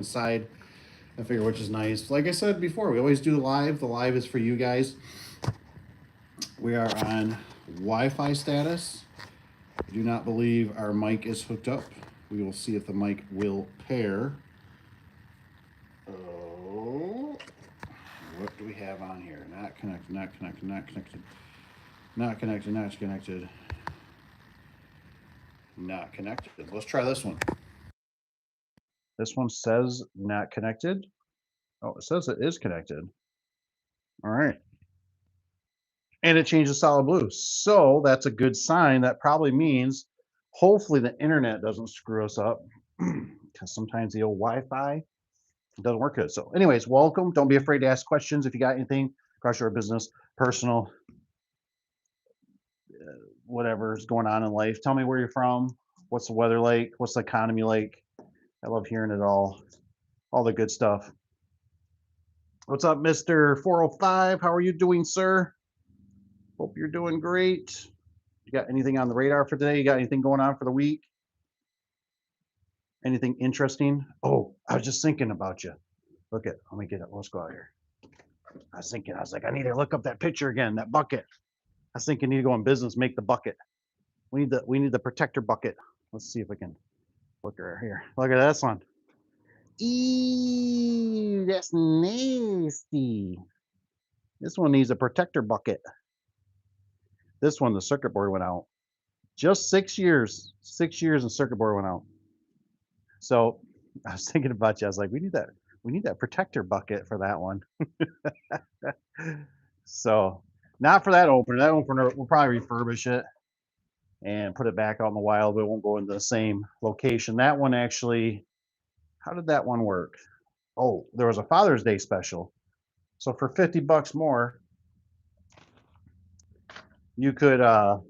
inside. I figure, which is nice. Like I said before, we always do live. The live is for you guys. We are on Wi-Fi status. I do not believe our mic is hooked up. We will see if the mic will pair. Oh, what do we have on here? Not connected, not connected, not connected, not connected, not connected, not connected. Let's try this one. This one says not connected. Oh, it says it is connected. All right. And it changed to solid blue. So that's a good sign. That probably means hopefully the internet doesn't screw us up because sometimes the old Wi-Fi doesn't work good. So anyways, welcome. Don't be afraid to ask questions if you got anything across your business, personal, whatever's going on in life. Tell me where you're from. What's the weather like? What's the economy like? I love hearing it all the good stuff. What's up, Mr. 405? How are you doing, sir? Hope you're doing great. You got anything on the radar for today? You got anything going on for the week? Anything interesting? Oh, I was just thinking about you. Look at, let me get it. Let's go out here. I was thinking, I was like, I need to look up that picture again, that bucket. I was thinking, I need to go in business, make the bucket. We need the protector bucket. Let's see if I can look right here. Look at this one. Eee, that's nasty. This one needs a protector bucket. This one, the circuit board went out. Just 6 years. 6 years and circuit board went out. So I was thinking about you. I was like, we need that protector bucket for that one. So not for that opener. That opener, we'll probably refurbish it and put it back out in the wild, but it won't go into the same location. That one actually, how did that one work? Oh, there was a Father's Day special. So for 50 bucks more, you could for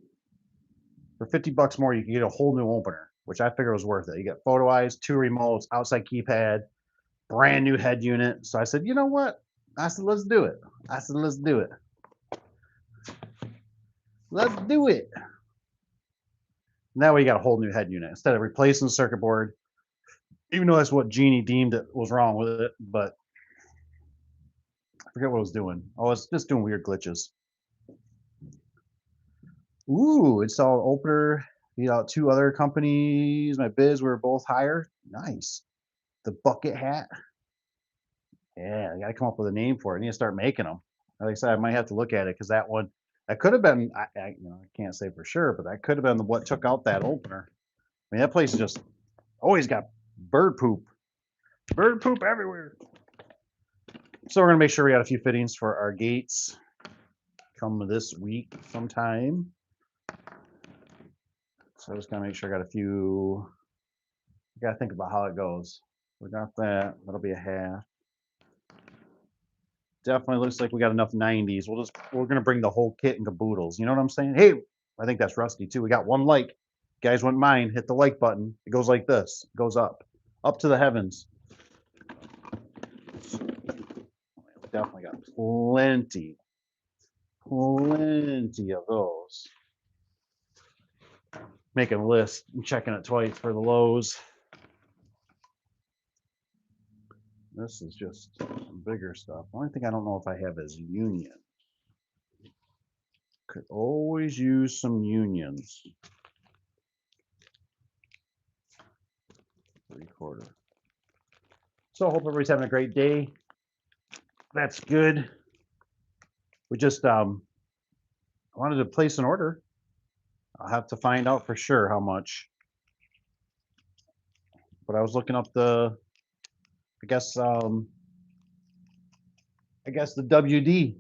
50 bucks more, you could get a whole new opener, which I figure was worth it. You get photo eyes, 2 remotes, outside keypad, brand new head unit. So I said, you know what? I said, let's do it. Let's do it. Let's do it. Now we got a whole new head unit instead of replacing the circuit board. Even though that's what Jeannie deemed it was wrong with it, but I forget what I was doing. I was just doing weird glitches. Ooh, installed opener. Beat out 2 other companies. My bids were both higher. Nice. The bucket hat. Yeah, I got to come up with a name for it. I need to start making them. Like I said, I might have to look at it because that one, that could have been, I can't say for sure, but that could have been what took out that opener. I mean, that place is just always got bird poop everywhere. So we're gonna make sure we got a few fittings for our gates come this week sometime. So I just gotta make sure I got a few. I gotta think about how it goes. We got that. That'll be a half. Definitely looks like we got enough 90s. We're gonna bring the whole kit and caboodles. You know what I'm saying? Hey, I think that's Rusty too. We got one like. You guys wouldn't mind, hit the like button. It goes like this. It goes up to the heavens. Definitely got plenty of those. Making a list and checking it twice for the lows. This is just some bigger stuff. The only thing I don't know if I have is union. Could always use some unions. 3/4. So I hope everybody's having a great day. That's good. We just wanted to place an order. I'll have to find out for sure how much. But I was looking up I guess the WD.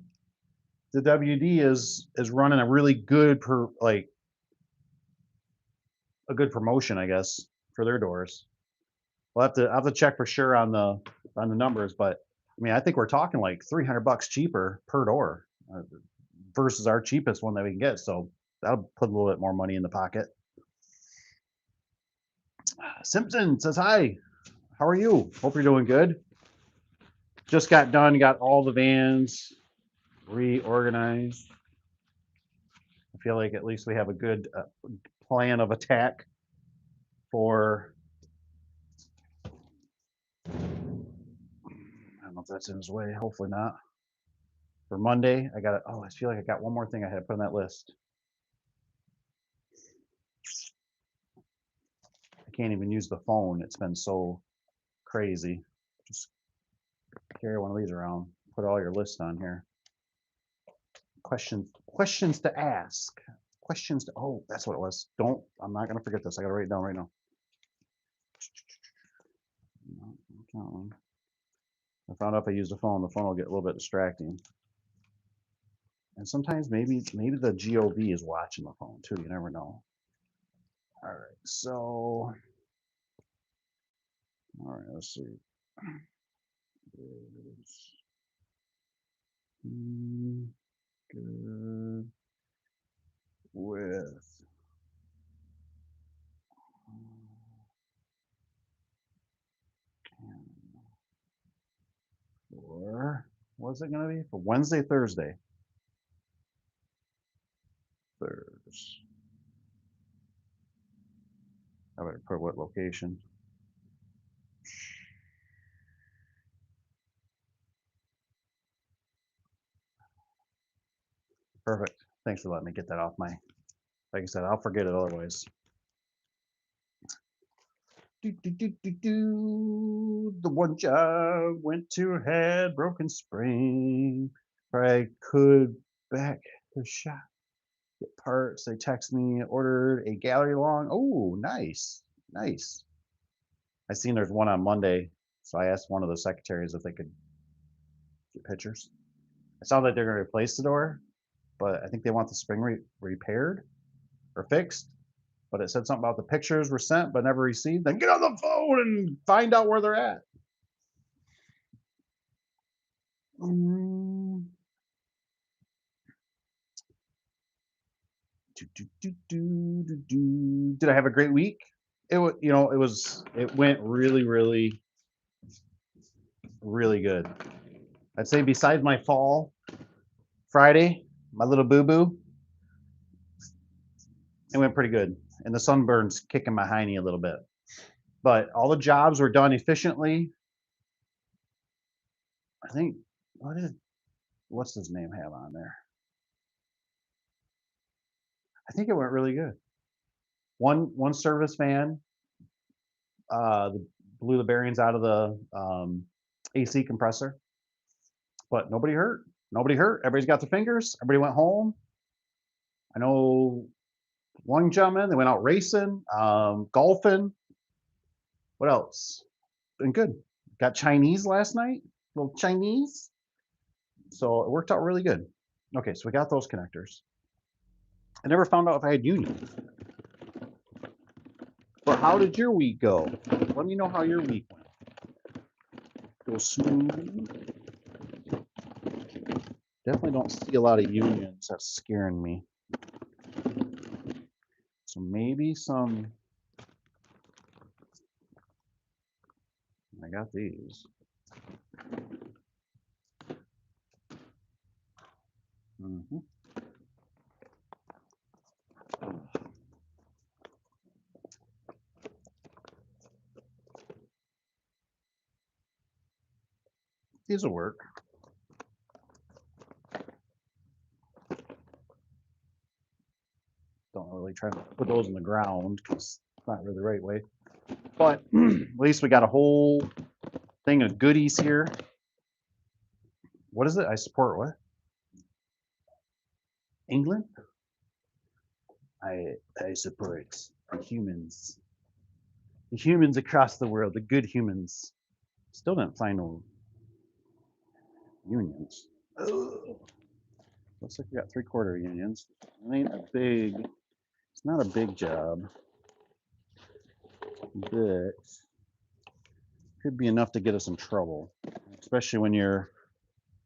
The WD is running a really good a good promotion, I guess, for their doors. I'll have to check for sure on the numbers, but I mean, I think we're talking like 300 bucks cheaper per door versus our cheapest one that we can get. So that'll put a little bit more money in the pocket. Simpson says hi. How are you? Hope you're doing good. Just got done. Got all the vans reorganized. I feel like at least we have a good plan of attack for don't know if that's in his way. Hopefully not. For Monday, I got it. Oh, I feel like I got one more thing I had to put on that list. I can't even use the phone. It's been so crazy. Just carry one of these around. Put all your lists on here. Questions to ask. Questions to, oh, that's what it was. I'm not gonna forget this. I gotta write it down right now. I found out if I use the phone will get a little bit distracting. And sometimes maybe the GOV is watching the phone too. You never know. All right, so all right, let's see. Good with for what's it gonna be for Wednesday, Thursday? Thursday. I better put what location. Perfect. Thanks for letting me get that off my, like I said, I'll forget it otherwise. The one job went to had broken spring. I could back the shop, get parts. They text me, ordered a gallery long. Oh, nice, nice. I seen there's one on Monday, so I asked one of the secretaries if they could get pictures. It sounds like they're gonna replace the door, but I think they want the spring repaired or fixed. But it said something about the pictures were sent but never received. Then get on the phone and find out where they're at. Did I have a great week? It went really, really, really good. I'd say besides my fall Friday, my little boo-boo, it went pretty good. And the sunburn's kicking my hiney a little bit. But all the jobs were done efficiently. I think, what's his name have on there? I think it went really good. One service van blew the bearings out of the AC compressor, but nobody hurt. Nobody hurt. Everybody's got their fingers. Everybody went home. I know one gentleman, they went out racing, golfing. What else? Been good. Got Chinese last night, a little Chinese. So it worked out really good. Okay, so we got those connectors. I never found out if I had union. But how did your week go? Let me know how your week went. Go smooth. Definitely don't see a lot of unions. That's scaring me. So maybe some. I got these. These will work. Don't really try to put those in the ground because it's not really the right way. But at least we got a whole thing of goodies here. What is it? I support what? England? I support the humans. The humans across the world, the good humans. Still didn't find no unions. Ugh. Looks like we got 3/4 unions. It ain't a big, it's not a big job, but could be enough to get us in trouble, especially when you're,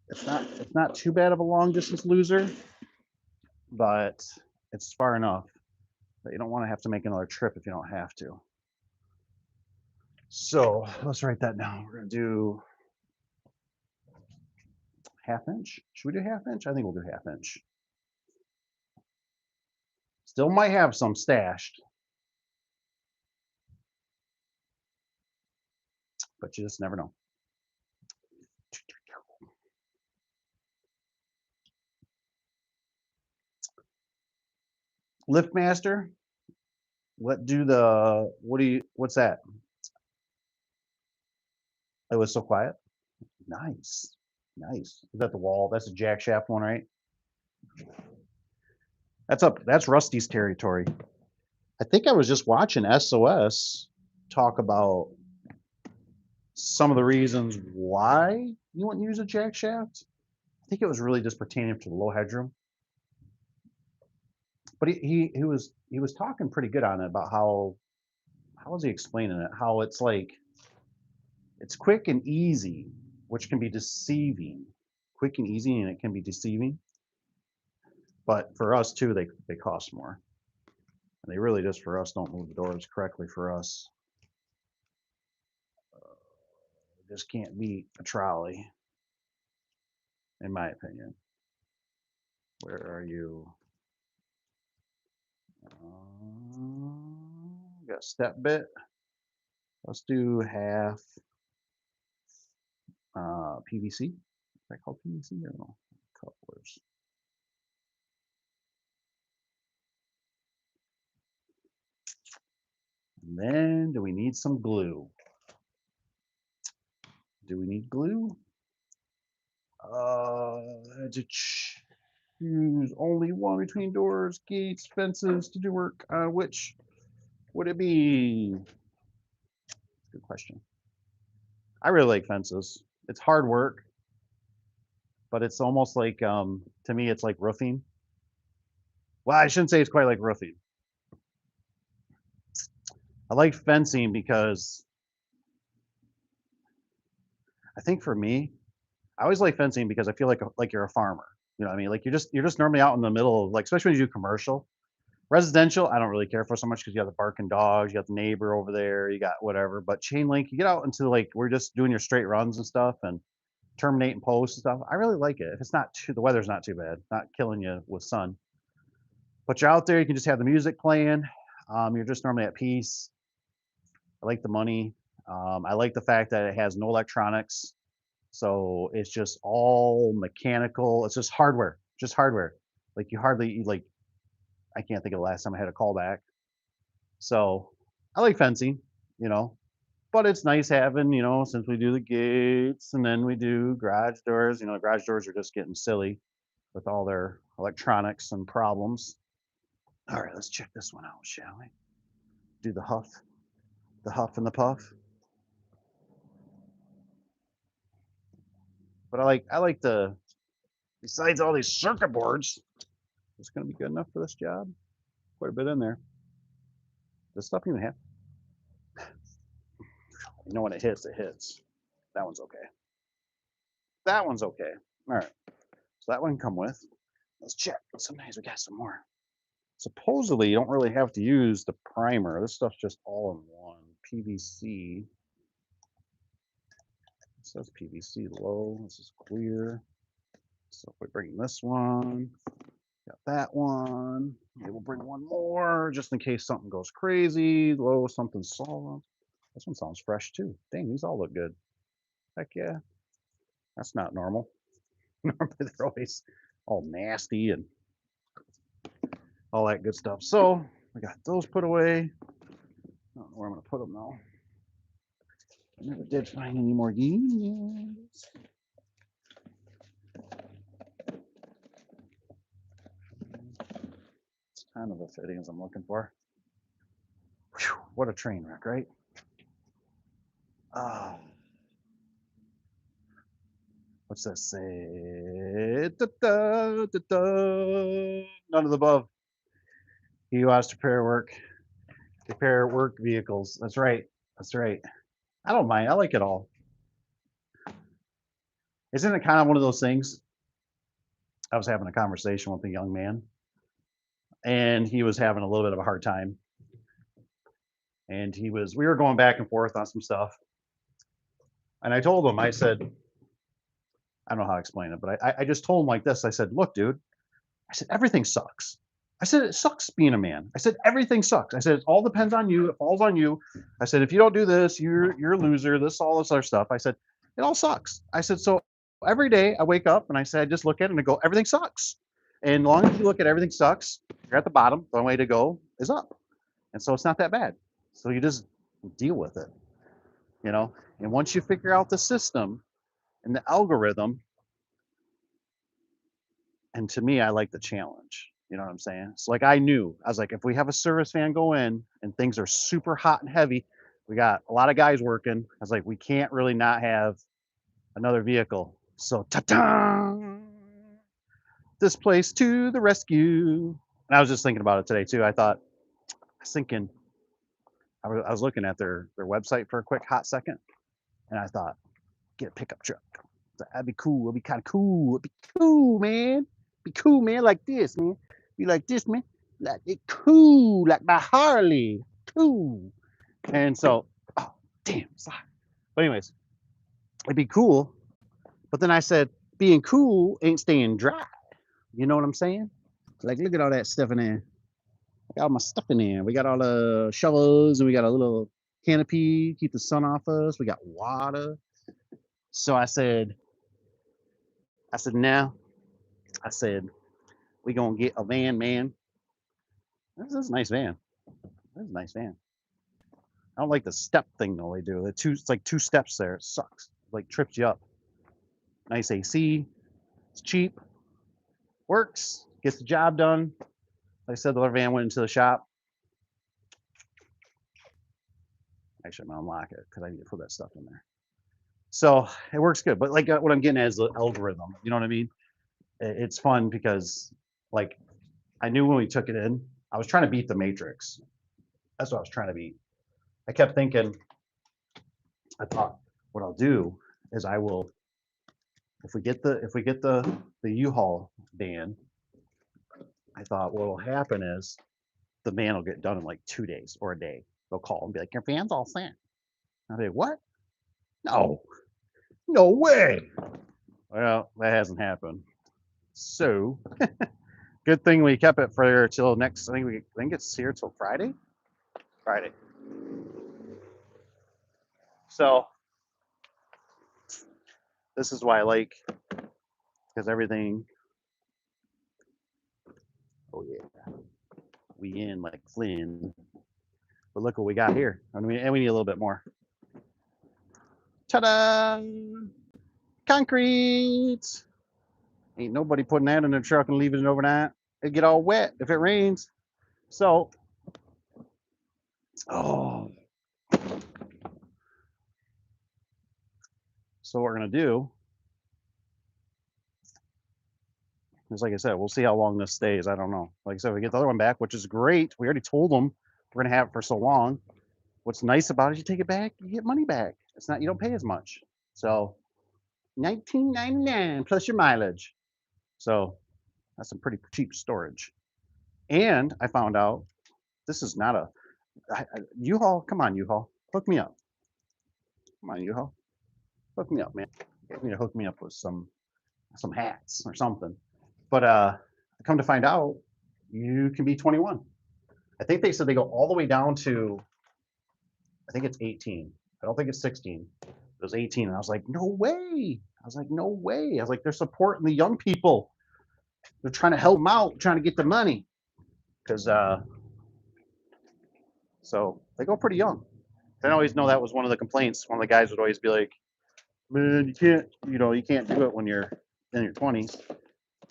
it's not too bad of a long distance loser, but it's far enough that you don't want to have to make another trip if you don't have to. So let's write that down. We're gonna do 1/2 inch. Should we do 1/2 inch? I think we'll do 1/2 inch. Still might have some stashed, but you just never know. LiftMaster. What's that? It was so quiet. Nice. Nice. Is that the wall? That's a jack shaft one, right? That's Rusty's territory. I think I was just watching SOS talk about some of the reasons why you wouldn't use a jack shaft. I think it was really just pertaining to the low headroom. But he was talking pretty good on it about how was he explaining it? How it's like it's quick and easy, which can be deceiving. Quick and easy, and it can be deceiving. But for us too, they cost more. And they really just for us don't move the doors correctly for us. Just can't beat a trolley, in my opinion. Where are you? Got a step bit. Let's do half PVC. Is that called PVC or no? Couplers. And then do we need some glue? Do we need glue? To choose only one between doors, gates, fences to do work. Which would it be? Good question. I really like fences. It's hard work, but it's almost like to me it's like roofing. Well, I shouldn't say it's quite like roofing. I like fencing because I think for me, I always like fencing because I feel like you're a farmer. You know what I mean? Like you're just normally out in the middle of like especially when you do commercial. Residential, I don't really care for so much because you got the barking dogs, you got the neighbor over there, you got whatever. But chain link, you get out into like we're just doing your straight runs and stuff and terminating posts and stuff. I really like it. If it's not too the weather's not too bad, not killing you with sun. But you're out there, you can just have the music playing. You're just normally at peace. I like the money. I like the fact that it has no electronics. So it's just all mechanical. It's just hardware, just hardware. Like you hardly like I can't think of the last time I had a callback. So I like fencing, you know, but it's nice having, since we do the gates and then we do garage doors, garage doors are just getting silly with all their electronics and problems. All right, let's check this one out, shall we? Do the huff and the puff. But I like the besides all these circuit boards, it's gonna be good enough for this job. Quite a bit in there. This stuff even have when it hits, it hits. That one's okay. That one's okay. All right. So that one can come with. Let's check. Sometimes we got some more. Supposedly, you don't really have to use the primer. This stuff's just all in one. PVC. It says PVC low. This is clear. So if we bring this one, got that one. Maybe we'll bring one more just in case something goes crazy. Low, something solid. This one sounds fresh too. Dang, these all look good. Heck yeah. That's not normal. Normally they're always all nasty and all that good stuff. So I got those put away. I don't know where I'm going to put them now. I never did find any more years. It's kind of the fittings I'm looking for. Whew, what a train wreck, right? What's that say? Da, da, da, da. None of the above. He wants to repair work vehicles. That's right. That's right. I don't mind. I like it all. Isn't it kind of one of those things? I was having a conversation with a young man, and he was having a little bit of a hard time. And we were going back and forth on some stuff. And I told him, I said, I don't know how to explain it, but I just told him like this. I said, look, dude, I said, everything sucks. I said, it sucks being a man. I said, everything sucks. I said, it all depends on you. It falls on you. I said, if you don't do this, you're a loser. All this other stuff. I said, it all sucks. I said, so every day I wake up and I say, I just look at it and I go, everything sucks. And as long as you look at everything sucks, you're at the bottom. The only way to go is up. And so it's not that bad. So you just deal with it, you know? And once you figure out the system and the algorithm, and to me, I like the challenge. You know what I'm saying? So like I was like, if we have a service van go in and things are super hot and heavy, we got a lot of guys working. I was like, we can't really not have another vehicle. So ta-da! This place to the rescue. And I was just thinking about it today too. Was thinking, I was looking at their website for a quick hot second, and I thought, get a pickup truck. That'd be cool. It'd be kind of cool. It'd be cool, man. Be cool, man. Like this, man. Be like this, man. Like it cool, like my Harley. Cool. And so, oh damn, sorry. But anyways, it'd be cool. But then I said, being cool ain't staying dry. You know what I'm saying? Like, look at all that stuff in there. I got all my stuff in there. We got all the shovels and we got a little canopy, keep the sun off us. We got water. So I said, now, I said, we gonna get a van, man. This is a nice van. This is a nice van. I don't like the step thing though. They do it's like 2 steps there. It sucks. Like trips you up. Nice AC. It's cheap. Works. Gets the job done. Like I said, the other van went into the shop. Actually, I'm gonna unlock it because I need to put that stuff in there. So it works good. But like what I'm getting at is the algorithm. You know what I mean? It's fun because like I knew when we took it in, I was trying to beat the Matrix. That's what I was trying to beat. I kept thinking, I thought what I'll do is I will, if we get the U-Haul van, I thought what will happen is the van will get done in like 2 days or a day. They'll call and be like, your van's all set. I'll be like, what? No way. Well, that hasn't happened. So good thing we kept it for till next. I think it's here till Friday. So this is why I like, because everything. Oh yeah, we in like Flynn. But look what we got here. And we need a little bit more. Ta-da! Concrete. Ain't nobody putting that in the truck and leaving it overnight. It'd get all wet if it rains. So, so what we're gonna do is, like I said, we'll see how long this stays. I don't know. Like I said, we get the other one back, which is great. We already told them we're gonna have it for so long. What's nice about it is you take it back, you get money back. It's not, you don't pay as much. So $19.99 plus your mileage. So that's some pretty cheap storage. And I found out this is not a U-Haul. Come on, U-Haul, hook me up. Come on, U-Haul, hook me up, man. Get me to hook me up with some hats or something. But come to find out, you can be 21. I think they said they go all the way down to, I think it's 18. I don't think it's 16. It was 18. And I was like, no way. I was like, they're supporting the young people. They're trying to help them out, trying to get the money. Because, so they go pretty young. I always know that was one of the complaints. One of the guys would always be like, man, you can't do it when you're in your 20s. You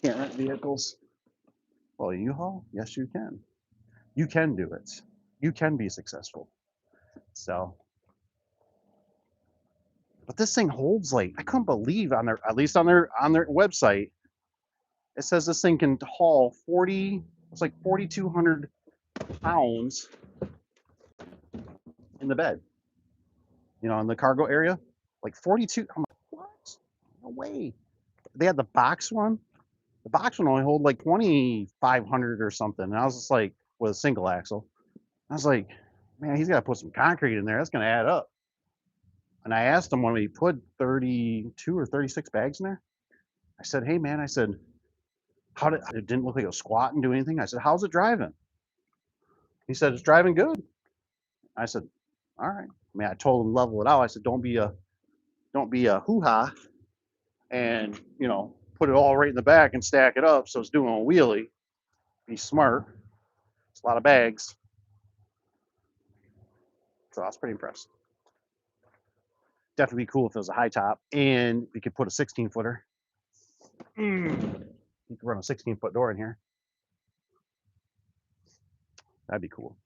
can't rent vehicles. Well, U-Haul, yes, you can. You can do it. You can be successful. So, but this thing holds like, I couldn't believe on their, at least on their website, it says this thing can haul 4,200 pounds in the bed. You know, in the cargo area, like 42. I'm like, what? No way. They had the box one. The box one only hold like 2,500 or something. And I was just like, with a single axle. I was like, man, he's got to put some concrete in there. That's going to add up. And I asked him when we put 32 or 36 bags in there. I said, hey, man, I said, it didn't look like it was squat and do anything. I said, how's it driving? He said, it's driving good. I said, all right. I mean, I told him level it out. I said, don't be a hoo-ha and, you know, put it all right in the back and stack it up so it's doing a wheelie. Be smart. It's a lot of bags. So I was pretty impressed. Definitely be cool if it was a high top and we could put a 16 footer. You could run a 16-foot door in here. That'd be cool.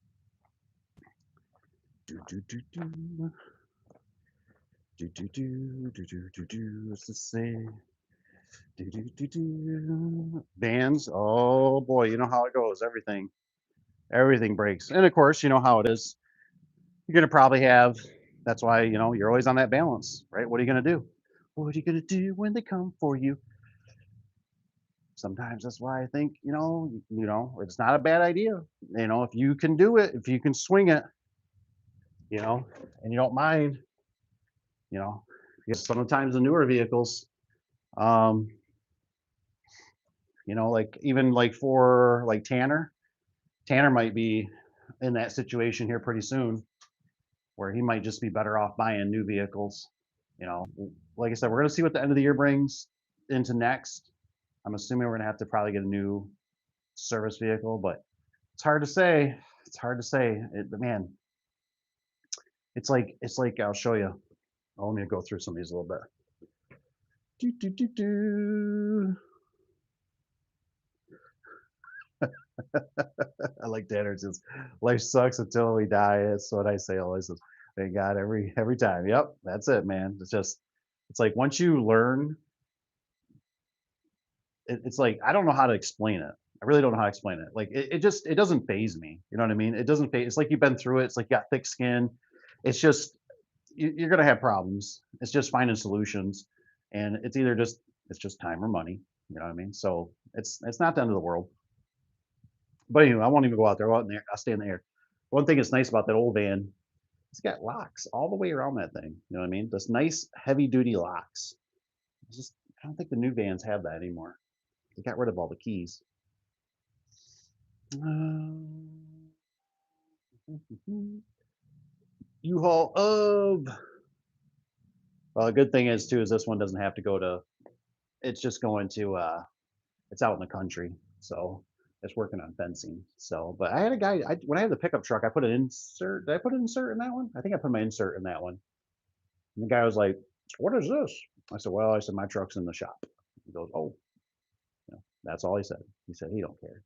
What's this say? Bands. Oh boy, you know how it goes. Everything breaks. And of course, you know how it is. You're gonna probably have. That's why you're always on that balance, right? What are you gonna do? What are you gonna do when they come for you? Sometimes that's why I think it's not a bad idea. If you can do it, if you can swing it, and you don't mind, you know, because sometimes the newer vehicles, um, like even like for like Tanner might be in that situation here pretty soon where he might just be better off buying new vehicles. You know, like I said, we're going to see what the end of the year brings into next. I'm assuming we're going to have to probably get a new service vehicle, but it's hard to say. It's hard to say. Man, it's like I'll show you. Oh, let me go through some of these a little bit. Do, do, do, do. I like Tanner. It says, life sucks until we die. That's what I say always. Thank God every time. Yep, that's it, man. It's like once you learn, it's like I don't know how to explain it. I really don't know how to explain it. Like it doesn't phase me. You know what I mean? It doesn't phase. It's like you've been through it. It's like you got thick skin. It's just you're gonna have problems. It's just finding solutions, and it's just time or money. You know what I mean? So it's not the end of the world. But anyway, I won't even go out there. I'll stay in the air. One thing that's nice about that old van, it's got locks all the way around that thing. You know what I mean? Those nice heavy duty locks. It's just I don't think the new vans have that anymore. They got rid of all the keys. U-Haul of. Well, the good thing is too is this one doesn't have to go to. It's just going to. It's out in the country, so it's working on fencing. So, but I had a guy. When I had the pickup truck, I put an insert. Did I put an insert in that one? I think I put my insert in that one. And the guy was like, "What is this?" I said, "Well," I said, "my truck's in the shop." He goes, "Oh." That's all he said. He said he don't care.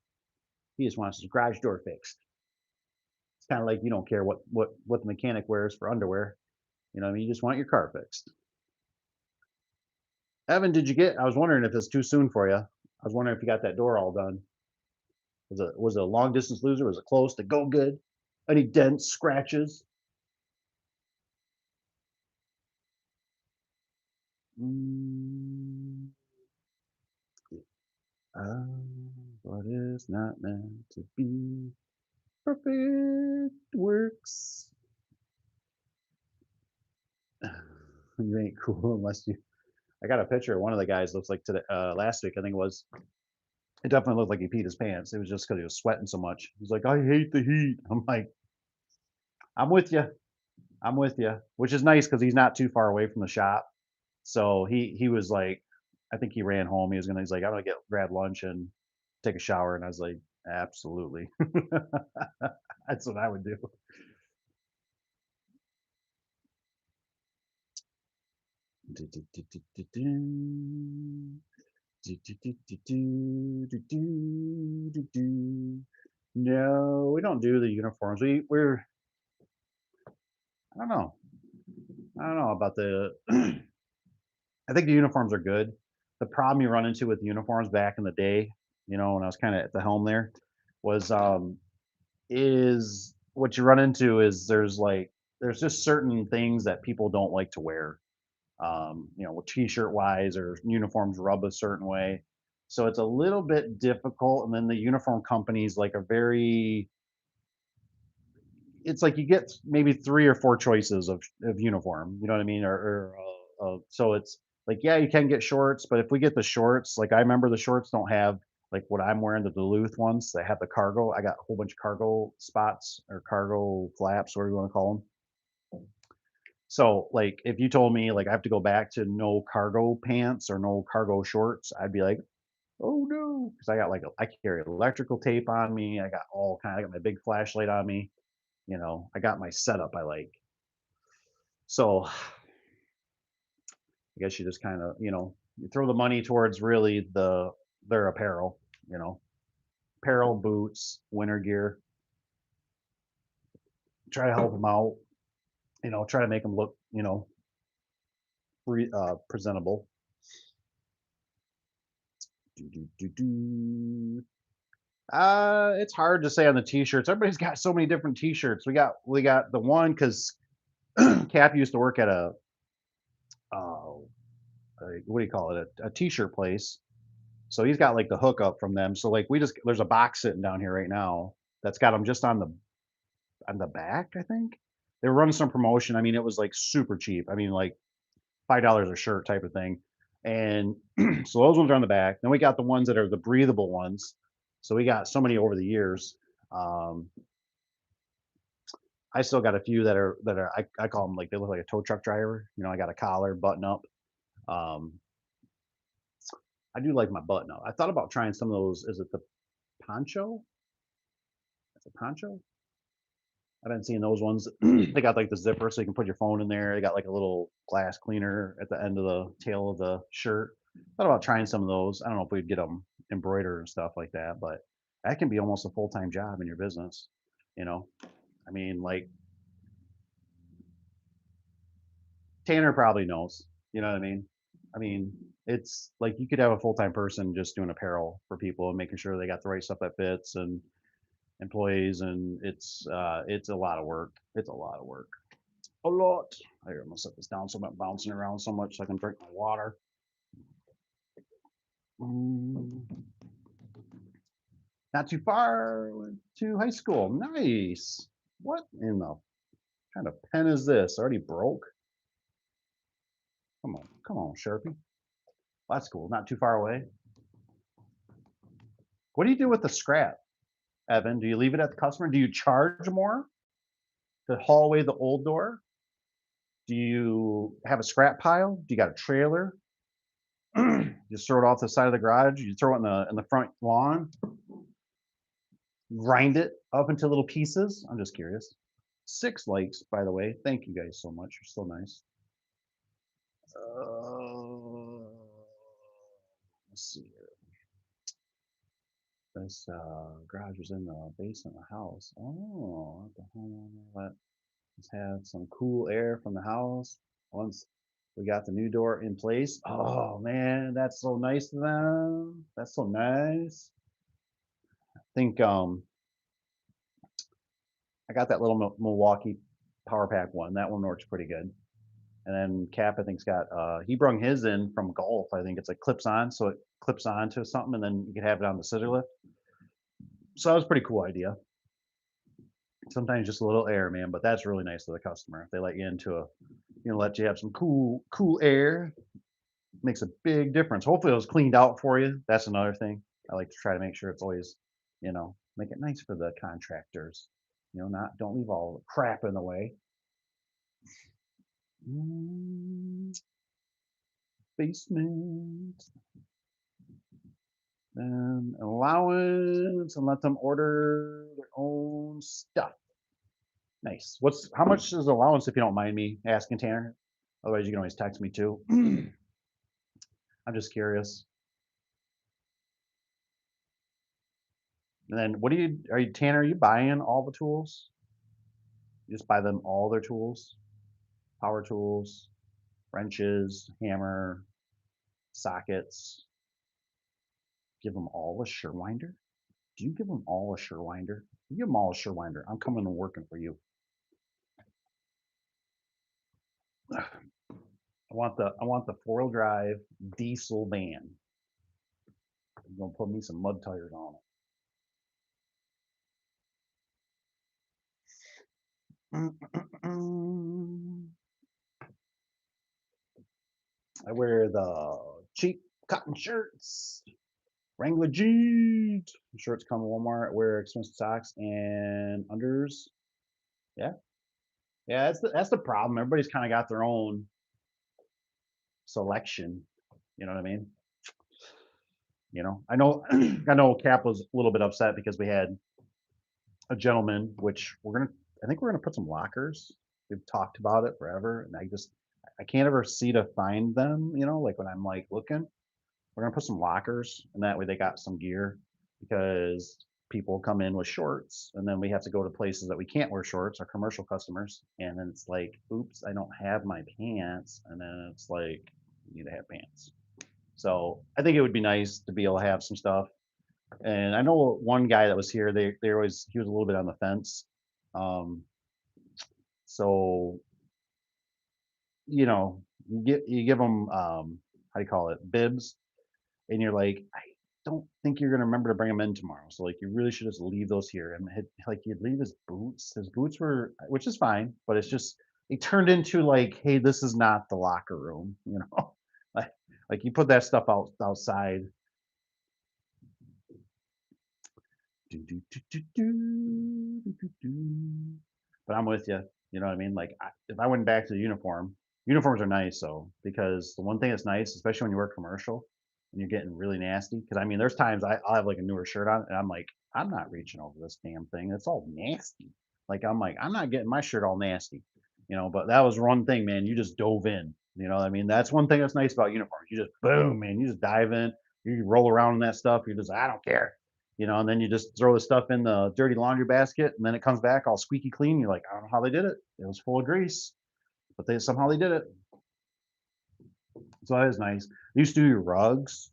He just wants his garage door fixed. It's kind of like you don't care what the mechanic wears for underwear. You know what I mean? You just want your car fixed. Evan, did you get? I was wondering if it's too soon for you. I was wondering if you got that door all done. Was it a long distance loser? Was it close to go good? Any dents, scratches? Mm, what is not meant to be perfect works. You ain't cool unless you. I got a picture of one of the guys. Looks like today, last week I think it was. It definitely looked like he peed his pants. It was just because he was sweating so much. He's like, I hate the heat. I'm like, I'm with you. I'm with you. Which is nice because he's not too far away from the shop. So he was like, I think he ran home. He's like, I'm gonna grab lunch and take a shower. And I was like, absolutely. That's what I would do. No, we don't do the uniforms. We're I don't know. I don't know about the I think the uniforms are good. The problem you run into with uniforms back in the day, when I was kind of at the helm there, was is what you run into is there's just certain things that people don't like to wear. T-shirt wise or uniforms rub a certain way. So it's a little bit difficult. And then the uniform companies like are very it's like you get maybe 3 or 4 choices of uniform, you know what I mean? So it's like, yeah, you can get shorts, but if we get the shorts, like I remember the shorts don't have like what I'm wearing, the Duluth ones. They have the cargo. I got a whole bunch of cargo spots or cargo flaps, whatever you want to call them. So, like, if you told me, like, I have to go back to no cargo pants or no cargo shorts, I'd be like, "Oh, no," because I carry electrical tape on me, I got my big flashlight on me, I got my setup I like. So, I guess you just kinda, you throw the money towards really their apparel, you know, apparel, boots, winter gear, try to help them out, try to make them look, presentable. Do, do, do, do. It's hard to say on the t-shirts. Everybody's got so many different t-shirts. We got the one because Cap used to work at uh, what do you call it? A t-shirt place. So he's got like the hookup from them. So like there's a box sitting down here right now that's got them just on the back. I think they were running some promotion. I mean, it was like super cheap. I mean, like $5 a shirt type of thing. And so those ones are on the back. Then we got the ones that are the breathable ones. So we got so many over the years. Um, I still got a few I call them like they look like a tow truck driver. I got a collar, button up. Um, I do like my button up. I thought about trying some of those. Is it the poncho? It's a poncho. I've been seeing those ones. They got like the zipper so you can put your phone in there. They got like a little glass cleaner at the end of the tail of the shirt. Thought about trying some of those. I don't know if we'd get them embroidered and stuff like that, but that can be almost a full-time job in your business. You know, I mean, like Tanner probably knows. You know what I mean? I mean, it's like you could have a full-time person just doing apparel for people and making sure they got the right stuff that fits and employees, and it's a lot of work. It's a lot of work. A lot. Here, I'm gonna set this down so I'm not bouncing around so much so I can drink my water. Mm, Not too far to high school. Nice. What in the kind of pen is this? Already broke? Come on, Sharpie. That's cool. Not too far away. What do you do with the scrap, Evan? Do you leave it at the customer? Do you charge more to haul away the old door? Do you have a scrap pile? Do you got a trailer? Just throw it off the side of the garage. You throw it in the front lawn. Grind it up into little pieces. I'm just curious. 6 likes, by the way. Thank you guys so much. You're so nice. Uh, let's see here. This garage was in the basement of the house. Oh, what the homeowner let's have some cool air from the house. Once we got the new door in place. Oh man, that's so nice of them. That's so nice. I think I got that little Milwaukee Power Pack one. That one works pretty good. And then Cap, I think's got he brung his in from golf. I think it's like clips on, so it clips on to something, and then you can have it on the scissor lift. So that was a pretty cool idea. Sometimes just a little air, man, but that's really nice to the customer. If they let you into let you have some cool air, makes a big difference. Hopefully it was cleaned out for you. That's another thing. I like to try to make sure it's always, make it nice for the contractors. Not don't leave all the crap in the way. Mm, Basement and allowance and let them order their own stuff. Nice. How much is allowance if you don't mind me asking, Tanner? Otherwise you can always text me too. I'm just curious. And then are you Tanner, are you buying all the tools? You just buy them all their tools? Power tools, wrenches, hammer, sockets. Give them all a Surewinder? Do you give them all a Surewinder? You give them all a Surewinder. I'm coming and working for you. I want the 4-wheel drive diesel van. I'm gonna put me some mud tires on it. I wear the cheap cotton shirts, Wrangler jeans. Shirts come in Walmart. I wear expensive socks and unders. Yeah. Yeah, that's the problem. Everybody's kind of got their own selection. You know what I mean? I know I know Cap was a little bit upset because we had a gentleman, which I think we're gonna put some lockers. We've talked about it forever, and I can't ever see to find them, like when I'm like looking. We're gonna put some lockers, and that way they got some gear because people come in with shorts, and then we have to go to places that we can't wear shorts, our commercial customers, and then it's like, oops, I don't have my pants, and then it's like, you need to have pants. So I think it would be nice to be able to have some stuff. And I know one guy that was here, he was a little bit on the fence. Um, so you give them how do you call it, bibs, and you're like, I don't think you're gonna remember to bring them in tomorrow. So like, you really should just leave those here. And like, he'd leave his boots. His boots were, which is fine, but it turned into like, hey, this is not the locker room, like like you put that stuff outside. Do, do, do, do, do, do, do, do. But I'm with you. You know what I mean? Like, if I went back to the uniforms are nice though, because the one thing that's nice, especially when you work commercial and you're getting really nasty. Because I mean, there's times I'll have like a newer shirt on, and I'm like, I'm not reaching over this damn thing. It's all nasty. Like, I'm not getting my shirt all nasty. But that was one thing, man. You just dove in. You know what I mean? That's one thing that's nice about uniforms. You just boom, man. You just dive in. You roll around in that stuff. You just, I don't care. And then you just throw the stuff in the dirty laundry basket, and then it comes back all squeaky clean. You're like, I don't know how they did it. It was full of grease, but they did it. So that is nice. They used to do your rugs.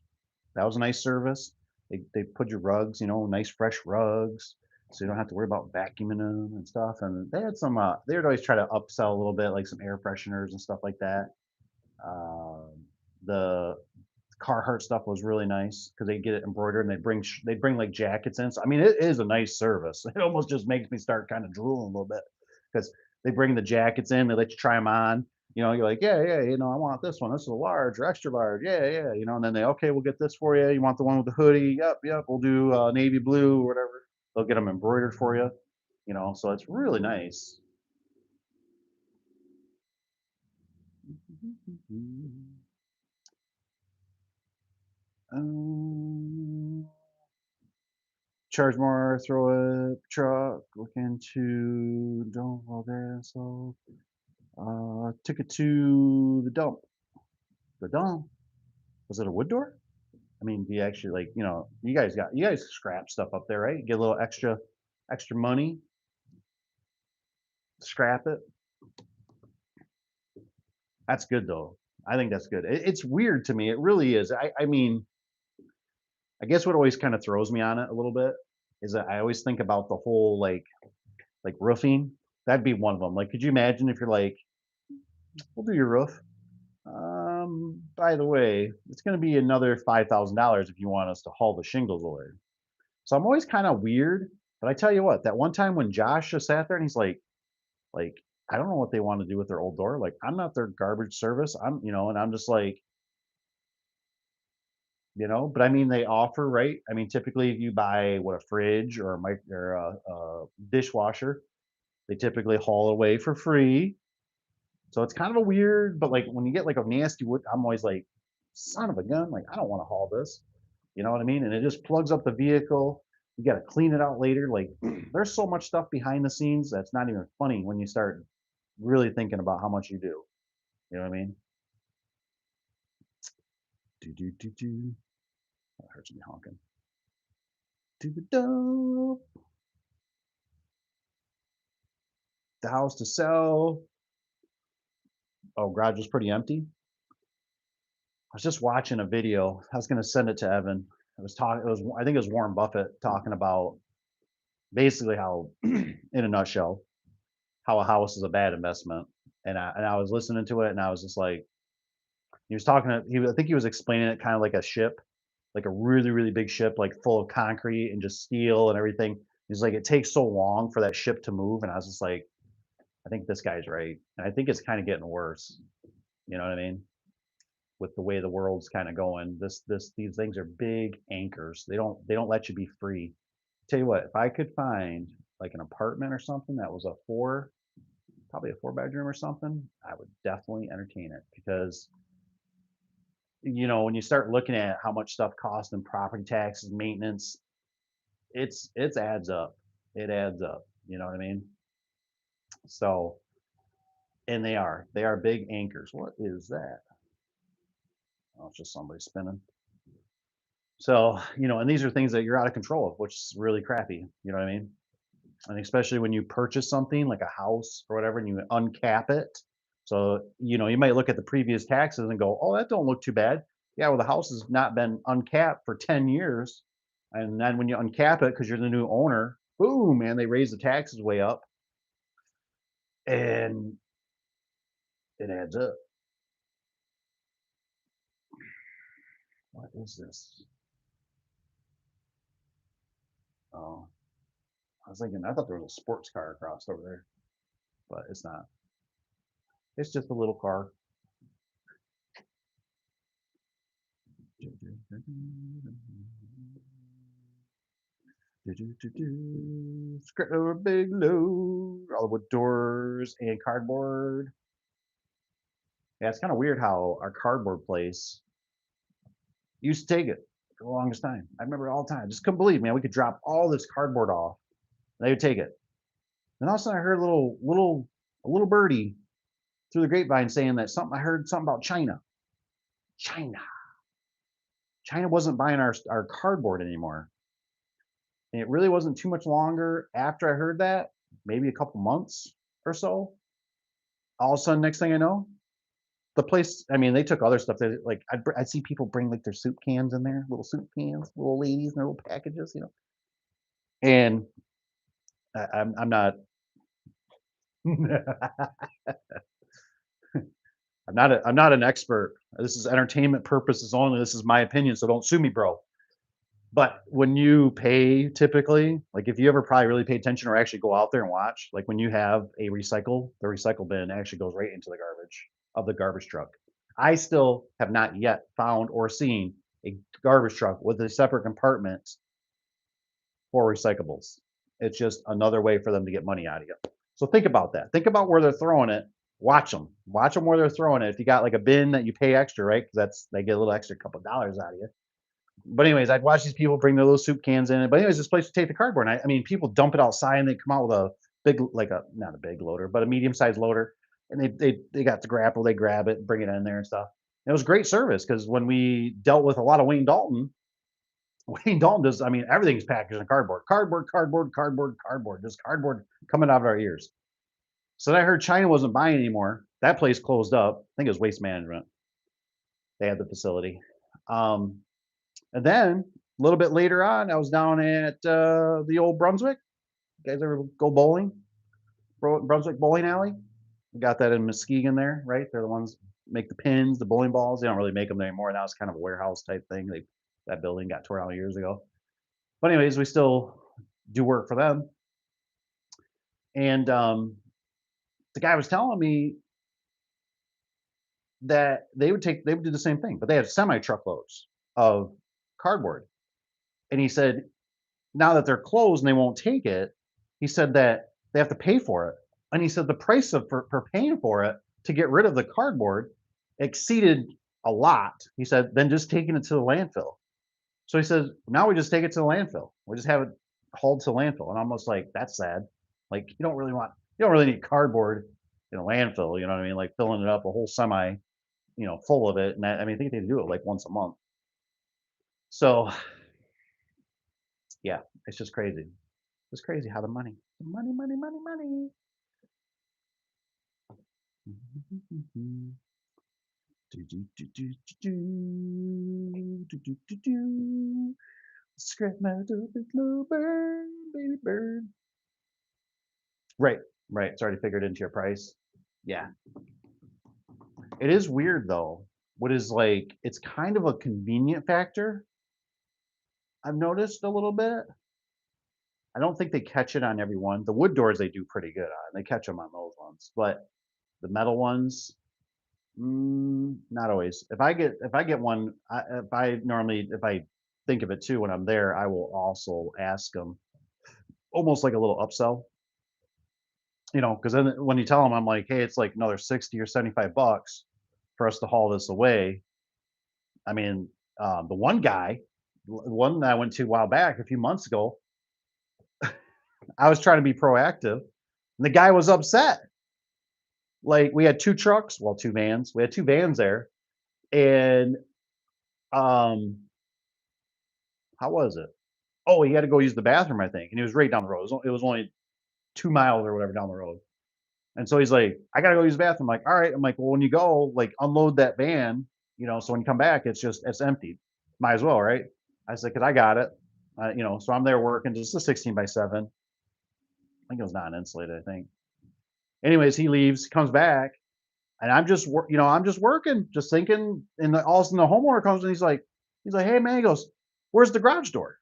That was a nice service. They put your rugs, nice fresh rugs, so you don't have to worry about vacuuming them and stuff. And they had some. They would always try to upsell a little bit, like some air fresheners and stuff like that. Um, the Carhartt stuff was really nice because they get it embroidered, and they bring like jackets in. So I mean, it is a nice service. It almost just makes me start kind of drooling a little bit because they bring the jackets in, they let you try them on. You're like, yeah, yeah, I want this one. This is a large or extra large. Yeah, yeah, and then okay, we'll get this for you. You want the one with the hoodie? Yep, yep. We'll do navy blue or whatever. They'll get them embroidered for you. So it's really nice. Um, Charge more, throw it, truck, look into, don't hold there, so, took it to the dump. The dump? Was it a wood door? I mean, do you actually like, you guys scrap stuff up there, right? Get a little extra money, scrap it. That's good though. I think that's good. It's weird to me. It really is. I mean, I guess what always kind of throws me on it a little bit is that I always think about the whole like roofing. That'd be one of them. Like, could you imagine if you're like, we'll do your roof. By the way, it's going to be another $5,000 if you want us to haul the shingles away. So I'm always kind of weird, but I tell you what, that one time when Josh just sat there and he's like, I don't know what they want to do with their old door. Like, I'm not their garbage service. And I'm just like, but I mean, they offer, right? I mean, typically if you buy a fridge or a dishwasher, they typically haul away for free. So it's kind of a weird, but like when you get like a nasty wood, I'm always like, son of a gun, like I don't want to haul this. You know what I mean? And it just plugs up the vehicle. You got to clean it out later. Like there's so much stuff behind the scenes that's not even funny when you start really thinking about how much you do. You know what I mean? Do do do do. That hurts me honking. Do the do. The house to sell. Oh, garage is pretty empty. I was just watching a video. I was going to send it to Evan. I think it was Warren Buffett talking about basically how, in a nutshell, how a house is a bad investment. And I was listening to it, and I was just like, he was talking. I think he was explaining it kind of like a ship, like a really really big ship, like full of concrete and just steel and everything. He's like, it takes so long for that ship to move, and I was just like, I think this guy's right, and I think it's kind of getting worse. You know what I mean? With the way the world's kind of going, these things are big anchors. They don't let you be free. Tell you what, if I could find like an apartment or something that was a four, probably a 4-bedroom or something, I would definitely entertain it because, when you start looking at how much stuff costs in property taxes, maintenance, it's adds up. It adds up. You know what I mean? So, and they are big anchors. What is that? Oh, it's just somebody spinning. So, and these are things that you're out of control of, which is really crappy. You know what I mean? And especially when you purchase something like a house or whatever, and you uncap it. So, you might look at the previous taxes and go, "Oh, that don't look too bad." Yeah, well, the house has not been uncapped for 10 years. And then when you uncap it because you're the new owner, boom, man, they raise the taxes way up and it adds up. What is this? Oh, I thought there was a sports car across over there, but it's not. It's just a little car. Script over a big load, all the wood doors and cardboard. Yeah, it's kind of weird how our cardboard place used to take it for the longest time. I remember all the time. Just couldn't believe, man, we could drop all this cardboard off. And they would take it. Then all of a sudden I heard a little birdie through the grapevine saying that I heard something about China. China. China wasn't buying our cardboard anymore. And it really wasn't too much longer after I heard that, maybe a couple months or so. All of a sudden, next thing I know, the place, I mean, they took other stuff that like I'd see people bring like their soup cans in there, little soup cans, little ladies in their little packages. And I'm not I'm not an expert. This is entertainment purposes only. This is my opinion, so don't sue me, bro. But when you pay typically, like if you ever probably really pay attention or actually go out there and watch, like when you have the recycle bin actually goes right into the garbage of the garbage truck. I still have not yet found or seen a garbage truck with a separate compartment for recyclables. It's just another way for them to get money out of you. So think about that. Think about where they're throwing it. Watch them. Watch them where they're throwing it. If you got like a bin that you pay extra, right? Because they get a little extra couple dollars out of you. But anyways, I'd watch these people bring their little soup cans in. But anyways, this place would take the cardboard. And I mean, people dump it outside and they come out with a big, like a not a big loader, but a medium sized loader. And they got the grapple. They grab it, bring it in there and stuff. And it was great service because when we dealt with a lot of Wayne Dalton does. I mean, everything's packaged in cardboard, cardboard, cardboard, cardboard, cardboard. Just cardboard coming out of our ears. So then I heard China wasn't buying anymore. That place closed up. I think it was Waste Management. They had the facility. Um, and then a little bit later on, I was down at the old Brunswick. You guys ever go bowling? Brunswick Bowling Alley. We got that in Muskegon there, right? They're the ones make the pins, the bowling balls. They don't really make them anymore. Now it's kind of a warehouse type thing. That building got torn out years ago. But anyways, we still do work for them. And the guy was telling me that they would do the same thing, but they have semi truckloads of cardboard. And he said now that they're closed and they won't take it, he said that they have to pay for it. And he said the price for paying for it to get rid of the cardboard exceeded a lot. He said, than just taking it to the landfill. So he says, now we just take it to the landfill. We just have it hauled to the landfill. And I'm almost like, that's sad. Like you don't really need cardboard in a landfill, you know what I mean? Like filling it up a whole semi, full of it. And I mean, I think they do it like once a month. So yeah, it's just crazy. It's crazy how the money, money, money, money. Scrap my big low burn, baby burn. Right, right. It's already figured into your price. Yeah. It is weird though. What is like, it's kind of a convenient factor. I've noticed a little bit. I don't think they catch it on every one. The wood doors they do pretty good on. They catch them on those ones, but the metal ones, not always. If I get one, if I think of it too when I'm there, I will also ask them almost like a little upsell. Because then when you tell them, I'm like, hey, it's like another 60 or $75 for us to haul this away. I mean, the one guy, one that I went to a while back, a few months ago, I was trying to be proactive. And the guy was upset. Like we had two trucks, well, two vans. We had two vans there, and um, how was it? Oh, he had to go use the bathroom, I think, and he was right down the road. It was only 2 miles or whatever down the road. And so he's like, I gotta go use the bathroom. I'm like, all right. I'm like, well, when you go, like, unload that van, so when you come back, it's empty. Might as well, right? I said, because I got it. So I'm there working, just a 16 by 7. I think it was non insulated, I think. Anyways, he leaves, comes back, and I'm just working, just thinking, and all of a sudden the homeowner comes and he's like, hey man, he goes, where's the garage door?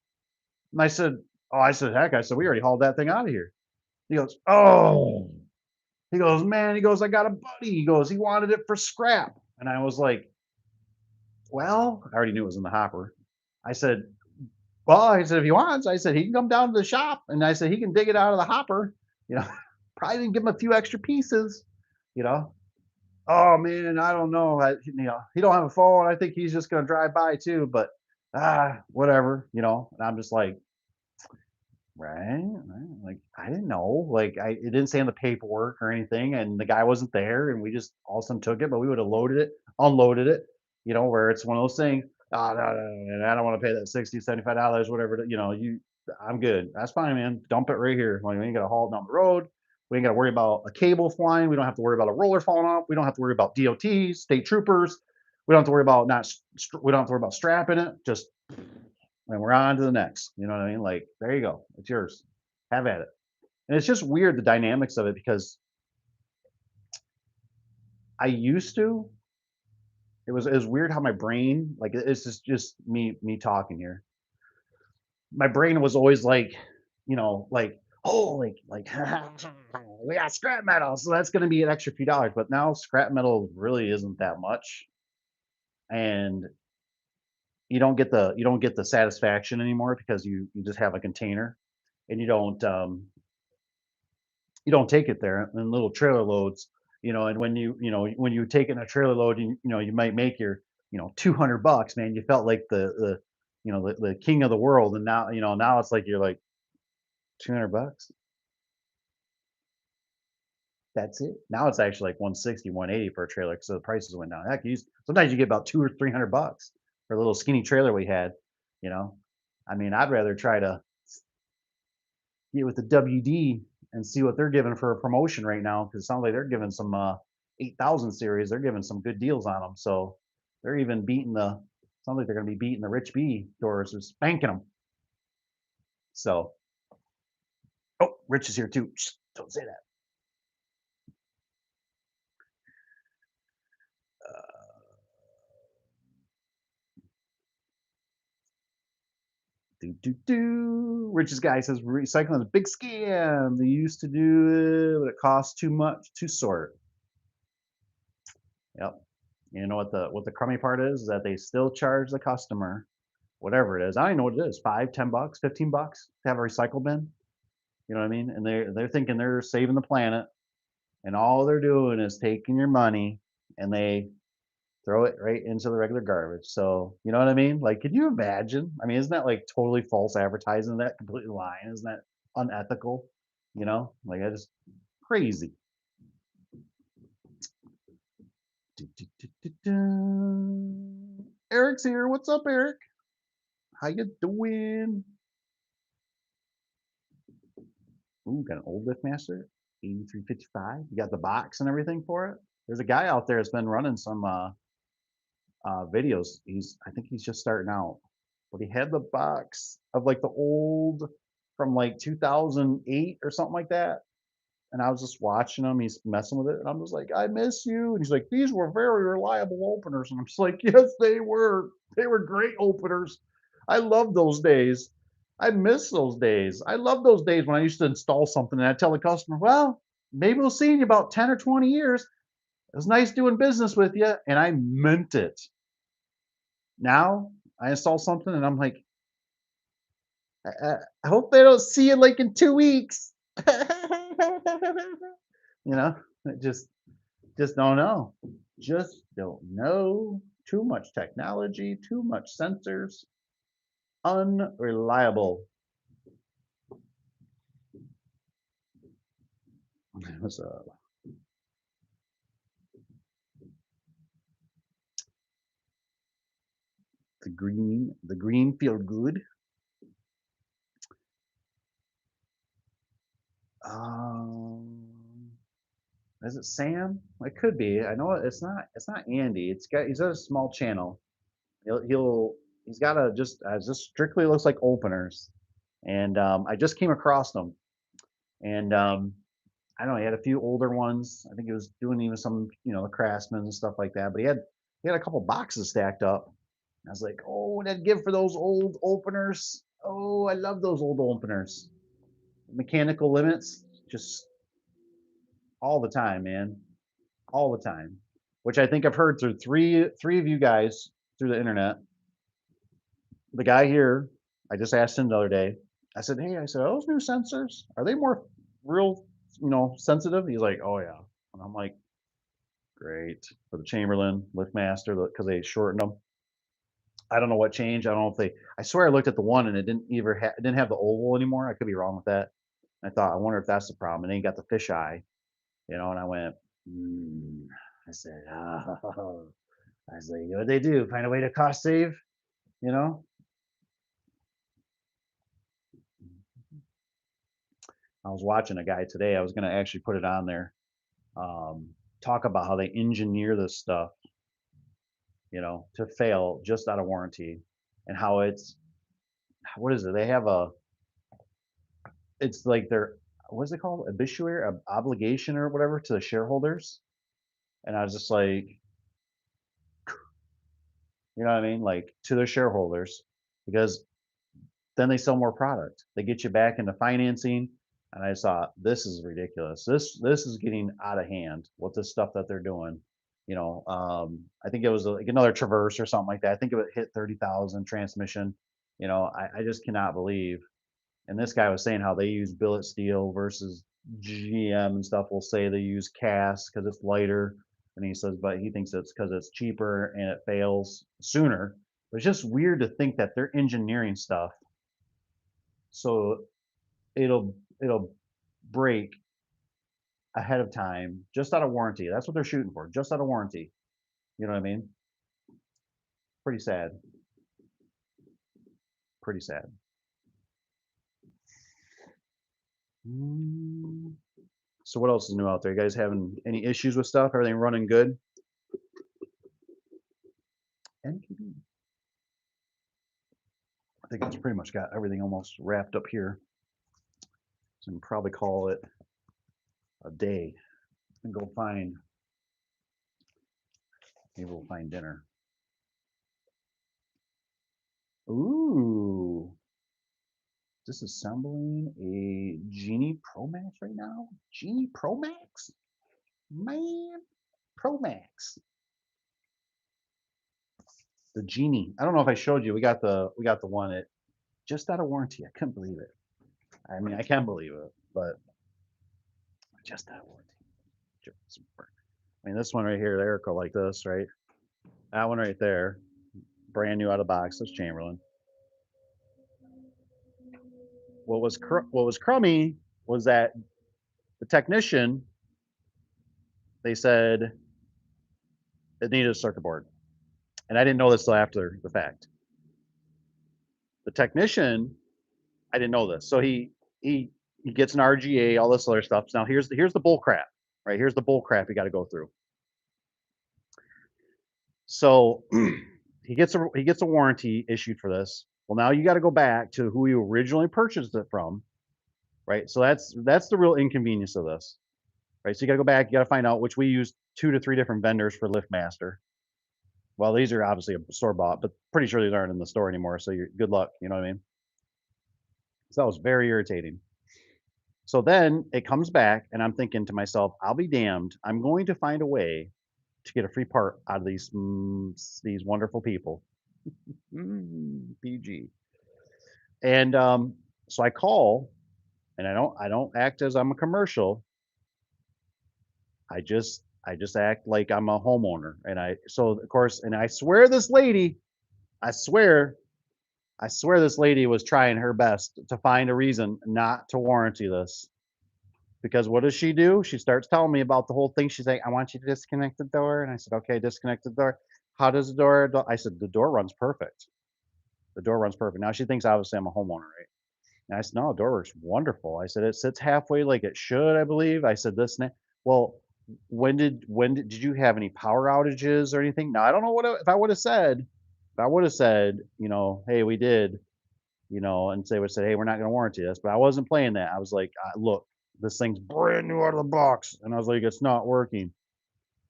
And I said, heck, I said, we already hauled that thing out of here. He goes, oh, he goes, man, he goes, I got a buddy. He goes, he wanted it for scrap. And I was like, well, I already knew it was in the hopper. I said, well, I said, if he wants, I said, he can come down to the shop. And I said, he can dig it out of the hopper, you know, probably didn't give him a few extra pieces, you know. Oh man, I don't know. He don't have a phone. I think he's just gonna drive by too, but whatever, And I'm just like, right, right. Like I didn't know. Like it didn't say in the paperwork or anything, and the guy wasn't there, and we just all of a sudden took it, but we would have loaded it, unloaded it, where it's one of those things. Oh, no, no, no, I don't want to pay that 60, $75, whatever. I'm good. That's fine, man. Dump it right here. Like we ain't gotta haul it down the road. We ain't gotta worry about a cable flying. We don't have to worry about a roller falling off. We don't have to worry about DOT, state troopers. We don't have to worry about not. We don't have to worry about strapping it. Just and we're on to the next. You know what I mean? Like, there you go. It's yours. Have at it. And it's just weird the dynamics of it because I used to. It was weird how my brain, like it's just me talking here. My brain was always like, oh, like we got scrap metal, so that's going to be an extra few dollars. But now scrap metal really isn't that much, and you don't get the satisfaction anymore because you just have a container, and you don't take it there in little trailer loads, and when you take it in a trailer load, you might make your, $200, man. You felt like the king of the world, and now it's like you're like $200. That's it. Now it's actually like 160, 180 per trailer because the prices went down. Heck, sometimes you get about 200 or $300 for a little skinny trailer we had. You know, I mean, I'd rather try to get with the WD and see what they're giving for a promotion right now because it sounds like they're giving some 8,000 series. They're giving some good deals on them, so they're even beating the. Sounds like they're going to be beating the Rich B doors, or spanking them. So, oh, Rich is here too. Shh, don't say that. Do do do. Richest guy says recycling is a big scam. They used to do it, but it costs too much to sort. Yep. You know what the crummy part is that they still charge the customer whatever it is. I don't even know what it is. 5, $10, $15 to have a recycle bin. You know what I mean? And they're thinking they're saving the planet, and all they're doing is taking your money and they throw it right into the regular garbage. So, you know what I mean? Like, could you imagine? I mean, isn't that like totally false advertising? That completely lying? Isn't that unethical? Like I just crazy. Eric's here. What's up, Eric? How you doing? Ooh, got an old Liftmaster, 8355. You got the box and everything for it. There's a guy out there that's been running some videos. I think he's just starting out, but he had the box of like the old from like 2008 or something like that. And I was just watching him. He's messing with it, and I'm just like, I miss you. And he's like, these were very reliable openers, and I'm just like, yes, they were. They were great openers. I love those days. I miss those days. I love those days when I used to install something and I tell the customer, well, maybe we'll see you in about 10 or 20 years. It was nice doing business with you. And I meant it. Now I install something and I'm like, I hope they don't see it like in 2 weeks. You know, just don't know. Just don't know. Too much technology, too much sensors, unreliable. What's the green feel good. Um, is it Sam? It could be. I know it's not Andy. He's got a small channel. He's got just strictly looks like openers. And I just came across them. And I don't know, he had a few older ones. I think he was doing even some, the Craftsman and stuff like that. But he had a couple boxes stacked up. I was like, oh, what I'd give for those old openers. Oh, I love those old openers. Mechanical limits, just all the time, man. All the time. Which I think I've heard through three of you guys through the internet. The guy here, I just asked him the other day. I said, hey, are those new sensors? Are they more real, sensitive? He's like, oh yeah. And I'm like, great. For the Chamberlain, Liftmaster, because they shortened them. I don't know what changed. I don't know if I swear I looked at the one and it didn't have the oval anymore. I could be wrong with that. I thought, I wonder if that's the problem. And then you got the fisheye, and I went, hmm. I said, oh. I was like, what they do? Find a way to cost save, you know? I was watching a guy today. I was going to actually put it on there. Talk about how they engineer this stuff, to fail just out of warranty, and how what is it? They have it's like their, what's it called? Obituary, obligation or whatever to the shareholders. And I was just like, you know what I mean? Like to their shareholders, because then they sell more product. They get you back into financing. And I thought, this is ridiculous. This is getting out of hand with this stuff that they're doing. I think it was like another Traverse or something like that. I think it hit 30,000 transmission. I just cannot believe. And this guy was saying how they use billet steel versus GM and stuff will say they use cast because it's lighter. And he says, but he thinks it's because it's cheaper and it fails sooner. But it's just weird to think that they're engineering stuff so it'll break ahead of time just out of warranty. That's what they're shooting for, just out of warranty. You know what I mean? Pretty sad. Pretty sad. Mm. So what else is new out there? You guys having any issues with stuff? Everything running good? NPD. I think it's pretty much got everything almost wrapped up here. So we can probably call it a day and go find, maybe we'll find dinner. Ooh. Disassembling a Genie Pro Max right now. Genie Pro Max? Man, Pro Max. The Genie. I don't know if I showed you. We got the one that just out of warranty. I couldn't believe it. I mean, I can believe it, but just out of warranty. I mean, this one right here, Erica like this, right? That one right there, brand new out of box. That's Chamberlain. What was crummy was that the technician, they said it needed a circuit board, and I didn't know this till after the fact. The technician, I didn't know this, so he gets an RGA, all this other stuff. Now here's the bull crap, right? Here's the bull crap you got to go through. So he gets a warranty issued for this. Well, now you got to go back to who you originally purchased it from, right? So that's the real inconvenience of this, right? So you got to go back, you got to find out, which we use 2 to 3 different vendors for Liftmaster. Well, these are obviously a store bought, but pretty sure these aren't in the store anymore. So you're good luck, you know what I mean? So that was very irritating. So then it comes back, and I'm thinking to myself, I'll be damned. I'm going to find a way to get a free part out of these wonderful people. PG. And so I call and I don't act as I'm a commercial. I just act like I'm a homeowner, and so of course, and I swear this lady, I swear, I swear this lady was trying her best to find a reason not to warranty this. Because what does she do? She starts telling me about the whole thing. She's like, "I want you to disconnect the door," and I said, "Okay, disconnect the door." "How does the door?" I said, "The door runs perfect. The door runs perfect." Now she thinks obviously I'm a homeowner, right? And I said, "No, the door works wonderful." I said, "It sits halfway like it should, I believe." I said, "This and that." Well, did you have any power outages or anything? Now I don't know if I would have said, "Hey, we did," and they would say, "Hey, we're not going to warranty this," but I wasn't playing that. I was like, "Look, this thing's brand new out of the box," and I was like, "It's not working."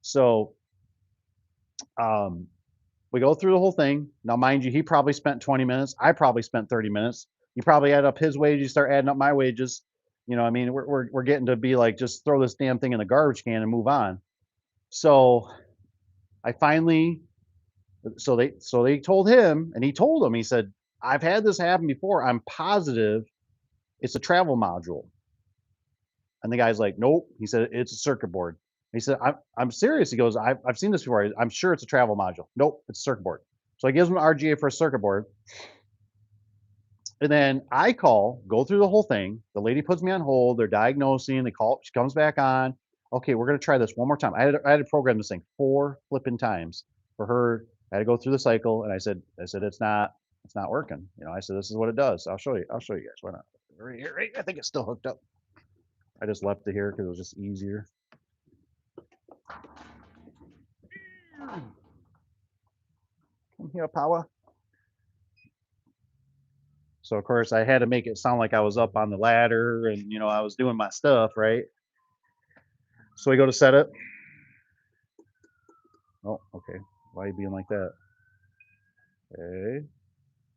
So, um, we go through the whole thing. Now, mind you, he probably spent 20 minutes. I probably spent 30 minutes. You probably add up his wages, you start adding up my wages. I mean, we're getting to be like, just throw this damn thing in the garbage can and move on. So I finally, so they told him, and he told him, he said, "I've had this happen before. I'm positive it's a travel module." And the guy's like, "Nope." He said, "It's a circuit board." He said, I'm serious." He goes, I've seen this before. I'm sure it's a travel module." "Nope, it's a circuit board." So I gives him an RGA for a circuit board. And then I go through the whole thing. The lady puts me on hold. They're diagnosing. She comes back on. "Okay, we're going to try this one more time." I had to program this thing 4 flipping times for her. I had to go through the cycle. And I said, it's not working. I said, "This is what it does. I'll show you. I'll show you guys. Why not?" Right here, right? I think it's still hooked up. I just left it here because it was just easier. Come here, power. So of course I had to make it sound like I was up on the ladder and I was doing my stuff, right? So we go to set it. Oh, okay. Why are you being like that? Hey,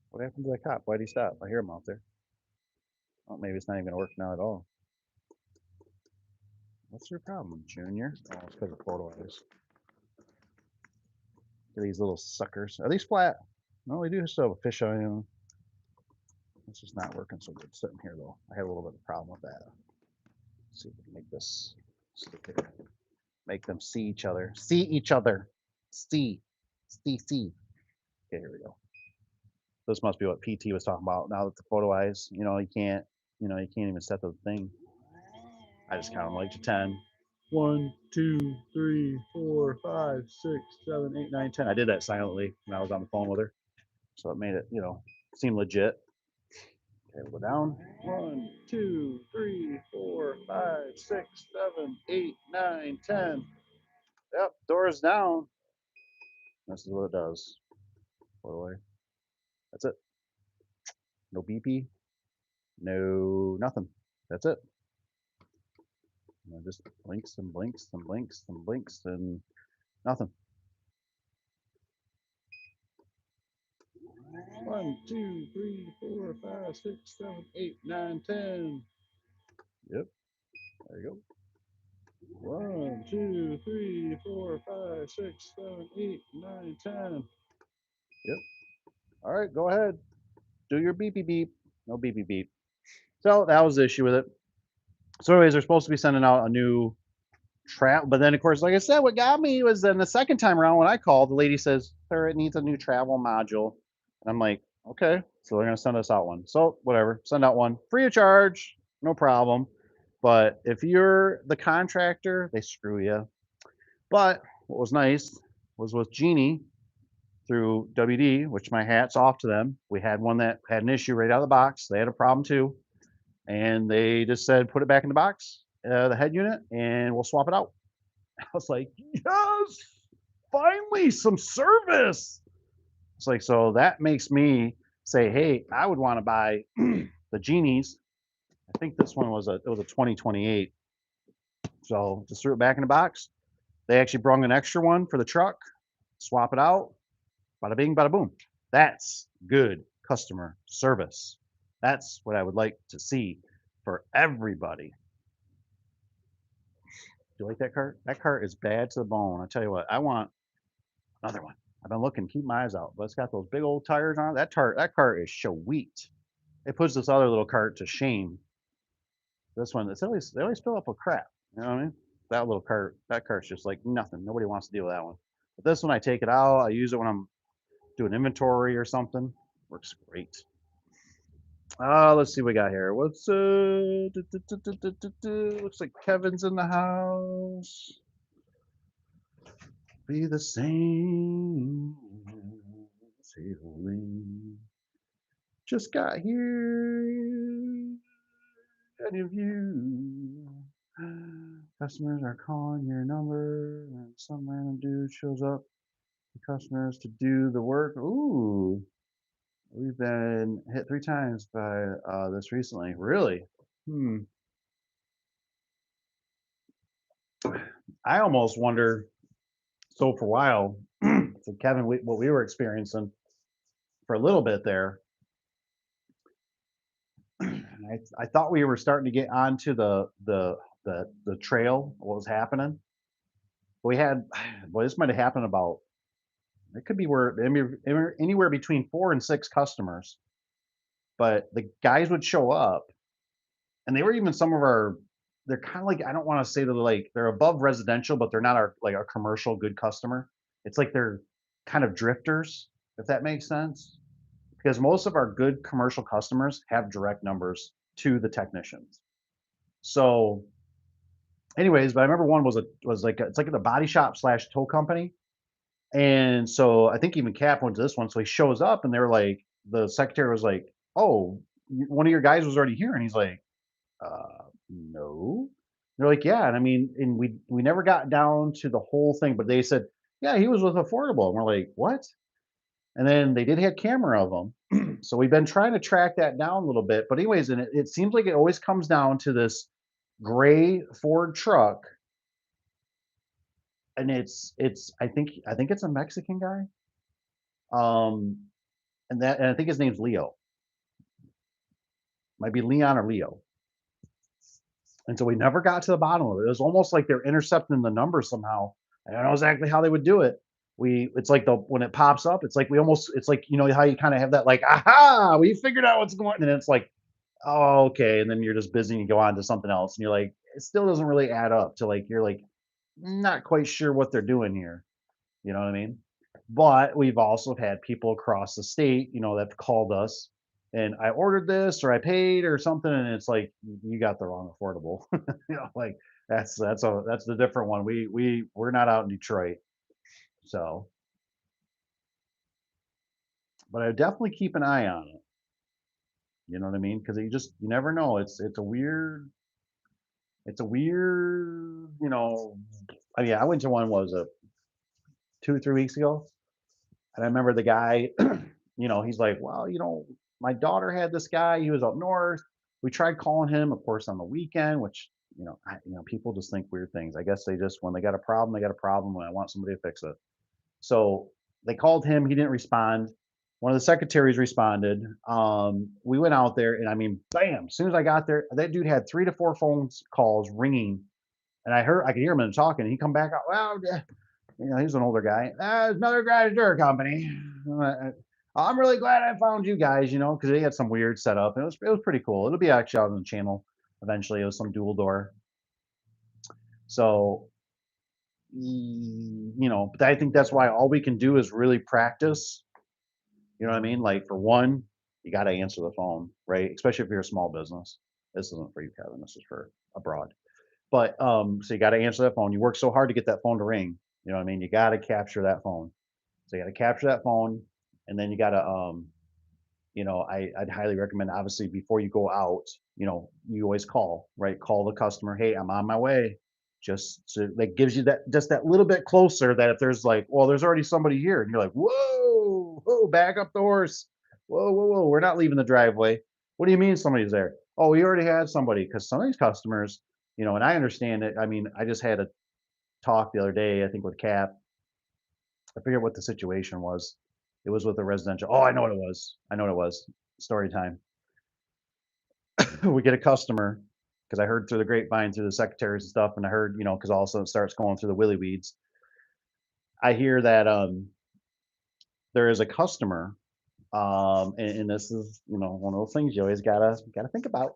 what happened to that cop? Why'd he stop? I hear him out there. Oh, maybe it's not even gonna work now at all. What's your problem, Junior? Oh, it's because of photo eyes. Look at these little suckers. Are these flat? No, they do still have a fish eye in them. It's just not working so good sitting here though. I had a little bit of a problem with that. Let's see if we can make this stick here. Make them see each other. See each other. See. See. Okay, here we go. This must be what PT was talking about. Now that the photo eyes, you can't even set the thing. I just count them like to 10. 1, 2, 3, 4, 5, 6, 7, 8, 9, 10. I did that silently when I was on the phone with her. So it made it, seem legit. Okay, we'll go down. 1, 2, 3, 4, 5, 6, 7, 8, 9, 10. Yep, door's down. This is what it does. Put away. That's it. No beepy. No nothing. That's it. Just blinks and blinks and blinks and blinks and nothing. 1, 2, 3, 4, 5, 6, 7, 8, 9, 10. Yep, there you go. 1, 2, 3, 4, 5, 6, 7, 8, 9, 10. Yep. All right, go ahead. Do your beepy beep. No beepy beep. So that was the issue with it. So, anyways, they're supposed to be sending out a new travel, but then of course, like I said, what got me was then the second time around when I called, the lady says, "Sir, it needs a new travel module." And I'm like, "Okay." So they're gonna send us out one. So whatever, send out one free of charge, no problem. But if you're the contractor, they screw you. But what was nice was with Genie through WD, which my hat's off to them. We had one that had an issue right out of the box. They had a problem too, and they just said, "Put it back in the box, the head unit, and we'll swap it out." I was like, "Yes, finally some service." It's like, so that makes me say, "Hey, I would want to buy the Genies." I think this one was a 2028. So just threw it back in the box. They actually brought an extra one for the truck. Swap it out. Bada bing, bada boom. That's good customer service. That's what I would like to see for everybody. Do you like that cart? That cart is bad to the bone. I tell you what, I want another one. I've been looking, keep my eyes out, but it's got those big old tires on it. That cart is sweet. It puts this other little cart to shame. This one, it's always they always fill up with crap. You know what I mean? That little cart, that cart's just like nothing. Nobody wants to deal with that one. But this one, I take it out. I use it when I'm doing inventory or something. Works great. Let's see what we got here. What's looks like Kevin's in the house. Be the same. Safely. Just got here. Any of you customers are calling your number and some random dude shows up to customers to do the work. Ooh, we've been hit 3 times by this recently. Really? Hmm. I almost wonder. So for a while, so Kevin, what we were experiencing for a little bit there, I thought we were starting to get onto the trail, what was happening. We had, boy, this might have happened about, it could be where anywhere between 4 and 6 customers, but the guys would show up, and they were even some of our. They're kind of like, I don't want to say they're like they're above residential, but they're not our like our commercial good customer. It's like they're kind of drifters, if that makes sense. Because most of our good commercial customers have direct numbers to the technicians. So, anyways, but I remember one was like it's like a body shop slash tow company, and so I think even Cap went to this one. So he shows up, and they're like, the secretary was like, "Oh, one of your guys was already here," and he's like, no." They're like, "Yeah," and I mean, and we never got down to the whole thing, but they said, "Yeah, he was with Affordable," and we're like, "What?" And then they did have camera of them. So we've been trying to track that down a little bit. But anyways, and it seems like it always comes down to this gray Ford truck, and it's I think it's a Mexican guy. Um, and I think his name's Leo. Might be Leon or Leo. And so we never got to the bottom of it. It was almost like they're intercepting the numbers somehow. I don't know exactly how they would do it. It's like the when it pops up, it's like it's like how you kind of have that like, aha, we figured out what's going on. And it's like, oh, okay. And then you're just busy and you go on to something else. And you're like, it still doesn't really add up to like, you're like, not quite sure what they're doing here. You know what I mean? But we've also had people across the state, that called us and I ordered this or I paid or something, and it's like you got the wrong affordable. Like that's the different one. We're not out in Detroit, so but I definitely keep an eye on it. You know what I mean? Because you never know. It's a weird. I mean, I went to one was a 2 or 3 weeks ago, and I remember the guy, he's like, well, my daughter had this guy. He was up north. We tried calling him, of course, on the weekend, which, people just think weird things. I guess they just, when they got a problem, they got a problem, and I want somebody to fix it. So they called him. He didn't respond. One of the secretaries responded. We went out there, and I mean, bam! As soon as I got there, that dude had 3 to 4 phone calls ringing, and I could hear him talking. And he come back out. Well, yeah, he's an older guy. There's another guy's door company. I'm really glad I found you guys, because they had some weird setup. It was pretty cool. It'll be actually out on the channel eventually. It was some dual door. So, but I think that's why all we can do is really practice. You know what I mean? Like for one, you got to answer the phone, right? Especially if you're a small business. This isn't for you, Kevin. This is for abroad. But so you got to answer that phone. You work so hard to get that phone to ring. You know what I mean? You got to capture that phone. So you got to capture that phone, and then you got to I'd highly recommend, obviously, before you go out, you always call, right? Call the customer, hey, I'm on my way. Just so that gives you that little bit closer, that if there's like, well, there's already somebody here, and you're like, whoa, whoa, back up the horse. Whoa, whoa, whoa, we're not leaving the driveway. What do you mean somebody's there? Oh, we already had somebody, because some of these customers, and I understand it. I mean, I just had a talk the other day, I think with Cap. I forget what the situation was. It was with a residential. Oh, I know what it was. I know what it was. Story time. We get a customer, because I heard through the grapevine, through the secretaries and stuff, and I heard, because also it starts going through the willy weeds. I hear that there is a customer, and this is one of those things you always gotta think about.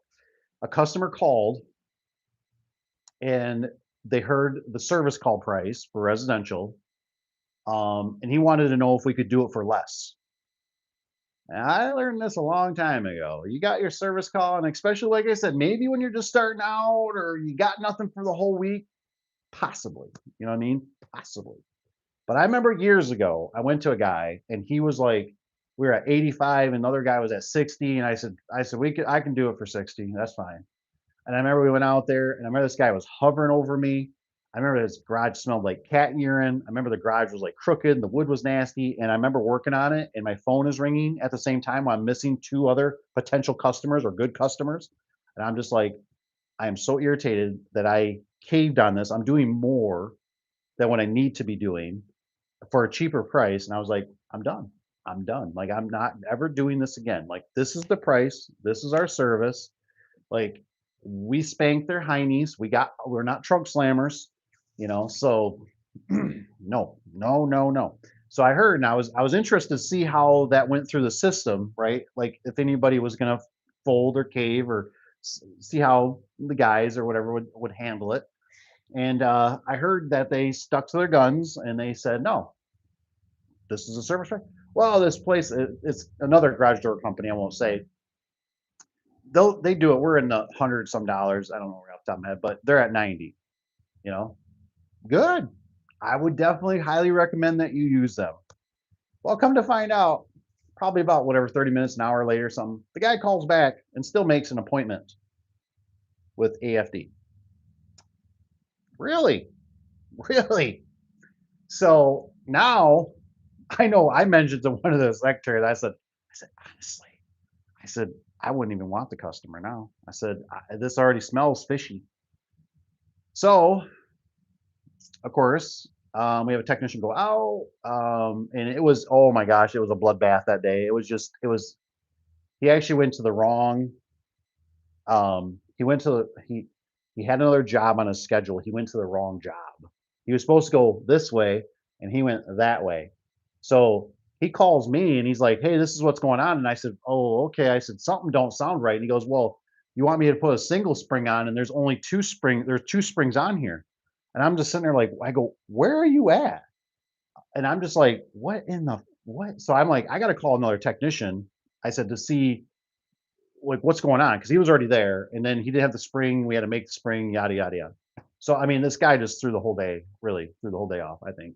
A customer called, and they heard the service call price for residential, and he wanted to know if we could do it for less. And I learned this a long time ago. You got your service call, and especially like I said, maybe when you're just starting out or you got nothing for the whole week, possibly. You know what I mean? Possibly. But I remember years ago, I went to a guy and he was like, we were at 85 and the other guy was at 60. And I said, I can do it for 60. That's fine. And I remember we went out there and I remember this guy was hovering over me. I remember his garage smelled like cat urine. I remember the garage was like crooked and the wood was nasty. And I remember working on it and my phone is ringing at the same time while I'm missing two other potential customers or good customers. And I'm just like, I am so irritated that I caved on this. I'm doing more than what I need to be doing for a cheaper price. And I was like, I'm done. I'm done. Like, I'm not ever doing this again. Like, this is the price. This is our service. Like, we spanked their heinies. We're not trunk slammers, so no, no, no, no. So I heard and I was interested to see how that went through the system, right? Like if anybody was gonna fold or cave or see how the guys or whatever would handle it. And I heard that they stuck to their guns and they said, no, this is a service right. Well, this place it's another garage door company, I won't say, they do it. We're in the hundred some dollars. I don't know off the top of my head, but they're at 90. You know, good. I would definitely highly recommend that you use them. Well, come to find out, probably about whatever 30 minutes, an hour later, something, the guy calls back and still makes an appointment with AFD. Really, really. So now I know I mentioned to one of the secretaries. I said honestly, I said I wouldn't even want the customer now. I said this already smells fishy. So of course, we have a technician go out, and it was, oh my gosh, it was a bloodbath that day. He actually went to the wrong, he had another job on his schedule. He went to the wrong job. He was supposed to go this way, and he went that way. So he calls me and he's like, "Hey, this is what's going on." And I said, "Oh, okay." I said, "Something don't sound right." And he goes, "Well, you want me to put a single spring on, and there's two springs on here." And I'm just sitting there like, I go, "Where are you at?" And I'm just like, "What in the what?" So I'm like, I got to call another technician. I said to see like what's going on because he was already there, and then he didn't have the spring. We had to make the spring, yada yada yada. So I mean, this guy just threw the whole day, really threw the whole day off. I think.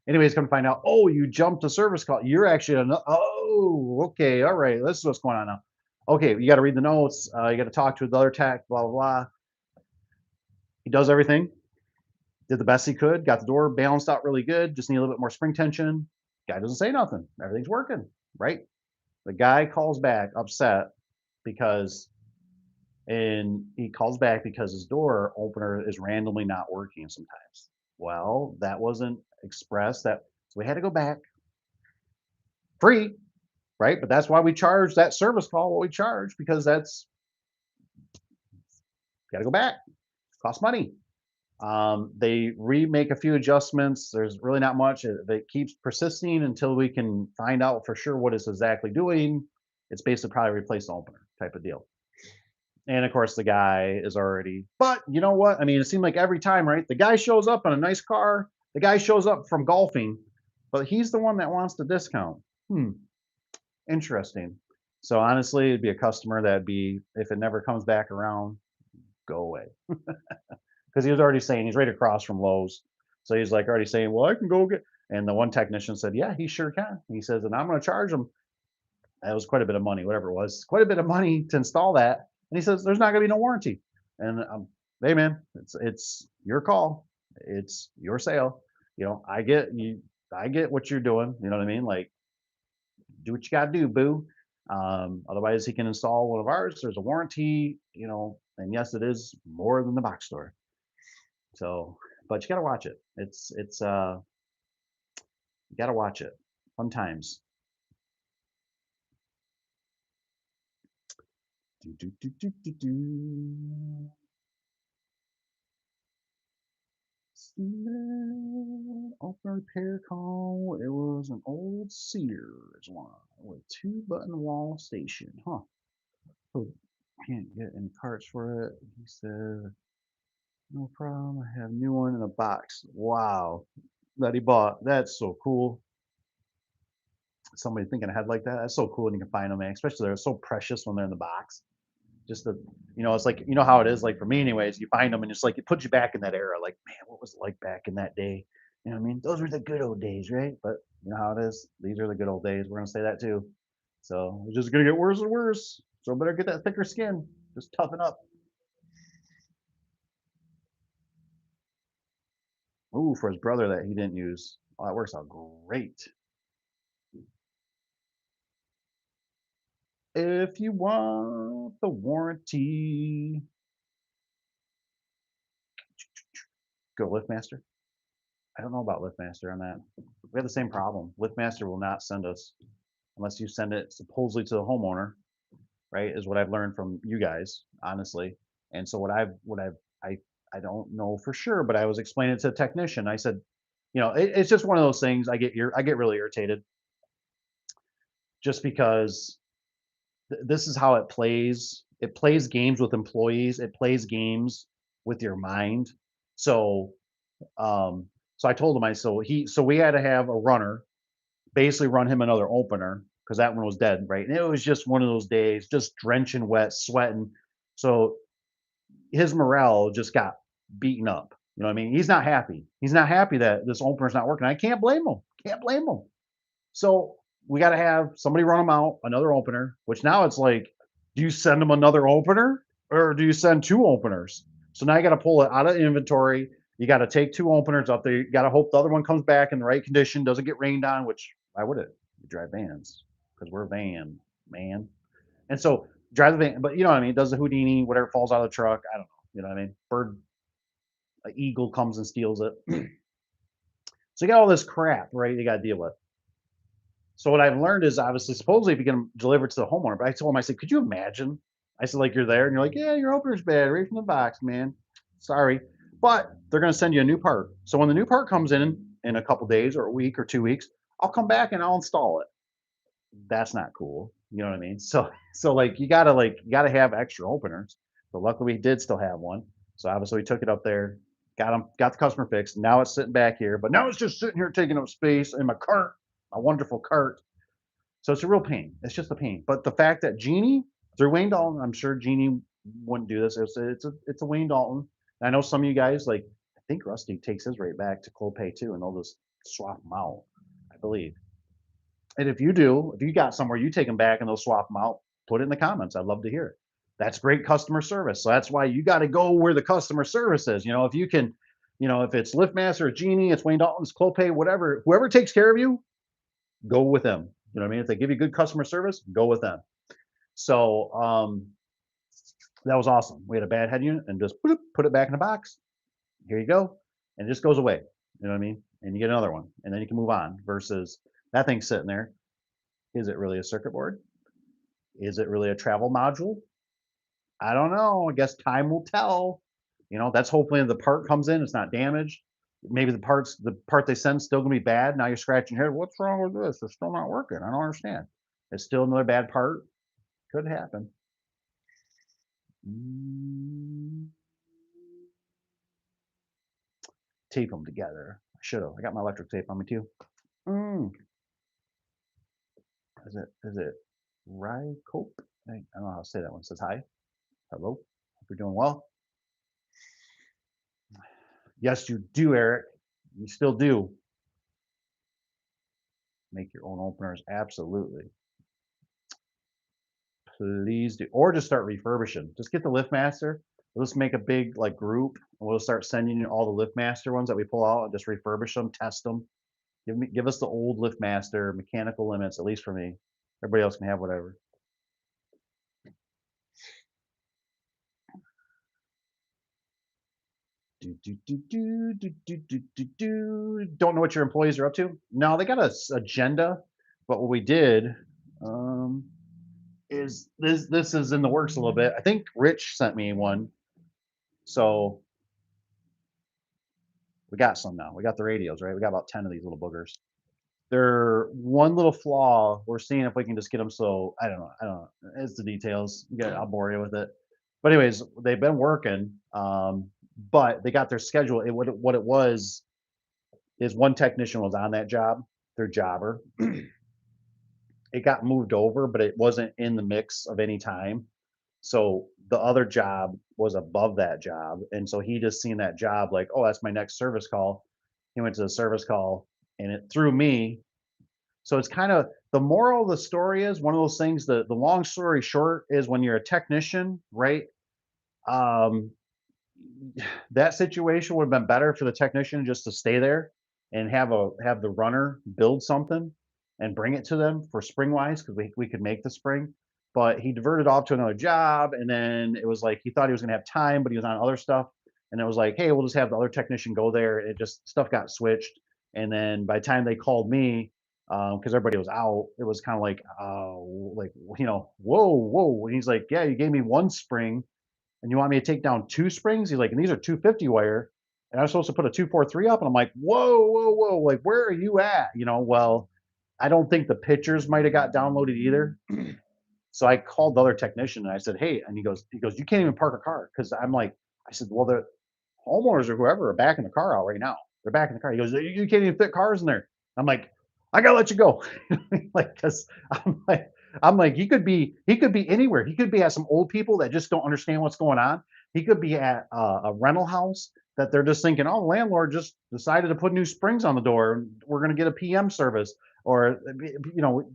Anyways, come to find out, oh, you jumped a service call. You're actually oh, okay, all right. This is what's going on now. Okay, you got to read the notes. You got to talk to another tech. Blah blah blah. He does everything. Did the best he could. Got the door balanced out really good. Just need a little bit more spring tension. Guy doesn't say nothing. Everything's working, right? The guy calls back upset because and he calls back because his door opener is randomly not working sometimes. Well, that wasn't expressed that so we had to go back free, right? But that's why we charge that service call what we charge because that's got to go back. Costs money. They remake a few adjustments. There's really not much. It keeps persisting until we can find out for sure what it's exactly doing. It's basically probably replace the opener type of deal. And of course, the guy is already, but you know what? I mean, it seemed like every time, right? The guy shows up in a nice car, the guy shows up from golfing, but he's the one that wants the discount. Hmm, interesting. So honestly, it'd be a customer that'd be, if it never comes back around, go away. Because he was already saying he's right across from Lowe's. So he's like already saying, well, I can go get, and the one technician said, yeah, he sure can. He says, and I'm going to charge him. That was quite a bit of money, whatever it was, quite a bit of money to install that. And he says, there's not going to be no warranty. And hey, man, it's your call. It's your sale. I get what you're doing. You know what I mean? Like, do what you got to do, boo. Otherwise, he can install one of ours. There's a warranty, and yes, it is more than the box store. So, but you got to watch it. You got to watch it. Fun times. Do, do, do, do, do, do. Open repair call. It was an old Sears one with 2-button wall station. Huh. Oh, can't get any parts for it. He said No problem. I have a new one in a box. Wow. That he bought. That's so cool. Somebody thinking ahead like that. That's so cool when you can find them, man. Especially they're so precious when they're in the box. Just the, it's like, you know how it is. Like for me, anyways, you find them and it's like it puts you back in that era. Like, man, what was it like back in that day? You know what I mean? Those were the good old days, right? But you know how it is. These are the good old days. We're gonna say that too. So it's just gonna get worse and worse. So better get that thicker skin. Just toughen up. Ooh, for his brother that he didn't use. Oh, that works out great. If you want the warranty, go LiftMaster. I don't know about LiftMaster on that. We have the same problem. LiftMaster will not send us unless you send it supposedly to the homeowner, right? Is what I've learned from you guys, honestly. And so I I don't know for sure, but I was explaining it to a technician. I said, it's just one of those things. I get really irritated just because this is how it plays. It plays games with employees. It plays games with your mind. So, um, so I told him, so we had to have a runner basically run him another opener because that one was dead, right? And it was just one of those days, just drenching wet, sweating. So his morale just got beaten up. You know what I mean? He's not happy. He's not happy that this opener's not working. I can't blame him. Can't blame him. So we got to have somebody run him out, another opener, which now it's like, do you send him another opener or do you send two openers? So now you got to pull it out of inventory. You got to take two openers up there. You got to hope the other one comes back in the right condition, doesn't get rained on, which why would it? We drive vans because we're a van, man. And so drive the van, but you know what I mean? Does the Houdini, whatever falls out of the truck. I don't know. You know what I mean? Bird, an eagle comes and steals it. So you got all this crap, right? You got to deal with. So what I've learned is obviously supposedly if you get them delivered to the homeowner, but I told him, I said, could you imagine? I said, like you're there and you're like, yeah, your opener's bad, right from the box, man. Sorry. But they're gonna send you a new part. So when the new part comes in a couple days or a week or 2 weeks, I'll come back and I'll install it. That's not cool. You know what I mean? So you gotta have extra openers. But luckily we did still have one. So obviously we took it up there, got the customer fixed. Now it's sitting back here, but now it's just sitting here taking up space in my cart, a wonderful cart. So it's a real pain. It's just a pain. But the fact that Jeannie, through Wayne Dalton, I'm sure Jeannie wouldn't do this. It's a Wayne Dalton. And I know some of you guys like. I think Rusty takes his right back to Clopay too, and they'll just swap them out. I believe. And if you do, if you got somewhere you take them back and they'll swap them out, put it in the comments. I'd love to hear it. That's great customer service. So that's why you got to go where the customer service is. If you can, if it's LiftMaster, it's Genie, it's Wayne Dalton's, Clopay, whatever, whoever takes care of you, go with them. You know what I mean? If they give you good customer service, go with them. So that was awesome. We had a bad head unit and just put it back in the box. Here you go. And it just goes away. You know what I mean? And you get another one. And then you can move on versus that thing's sitting there. Is it really a circuit board? Is it really a travel module? I don't know. I guess time will tell. That's hopefully the part comes in, it's not damaged. Maybe the part they send still gonna be bad. Now you're scratching your head. What's wrong with this? It's still not working. I don't understand. It's still another bad part. Could happen. Mm, tape them together. I should have. I got my electric tape on me too. Mm. Is it Rycope? I don't know how to say that one. It says hi. Hello. Hope you're doing well. Yes, you do, Eric. You still do. Make your own openers. Absolutely. Please do. Or just start refurbishing. Just get the LiftMaster. Let's make a big like group and we'll start sending you all the LiftMaster ones that we pull out and just refurbish them, test them. Give us the old LiftMaster mechanical limits, at least for me. Everybody else can have whatever. Don't know what your employees are up to. No, they got a agenda, but what we did is this is in the works a little bit. I think Rich sent me one, so we got some now. We got the radios, right? We got about 10 of these little boogers. They're one little flaw. We're seeing if we can just get them. So I don't know. It's the details. I'll bore you with it. But anyways, they've been working. but they got their schedule. What it was is one technician was on that job, their jobber. It got moved over, but it wasn't in the mix of any time. So the other job was above that job. And so he just seen that job like, oh, that's my next service call. He went to the service call and it threw me. So it's kind of the moral of the story is one of those things. The long story short is when you're a technician, right? Um, that situation would have been better for the technician just to stay there and have the runner build something and bring it to them for spring wise because we could make the spring. But he diverted off to another job, and then it was like he thought he was gonna have time, but he was on other stuff. And it was like, hey, we'll just have the other technician go there. It just stuff got switched, and then by the time they called me, because everybody was out, it was kind of like whoa, whoa. And he's like, yeah, you gave me one spring and you want me to take down two springs? He's like, and these are 250 wire, and I'm supposed to put a 243 up. And I'm like, whoa, whoa, whoa, like where are you at? Well, I don't think the pictures might have got downloaded either. So I called the other technician and I said, hey, and he goes, you can't even park a car. Cause I'm like, I said, well, the homeowners or whoever are backing the car out right now. They're backing the car. He goes, you can't even fit cars in there. I'm like, I gotta let you go. Like, cause I'm like, he could be anywhere. He could be at some old people that just don't understand what's going on. He could be at a rental house that they're just thinking, oh, the landlord just decided to put new springs on the door. We're gonna get a PM service, or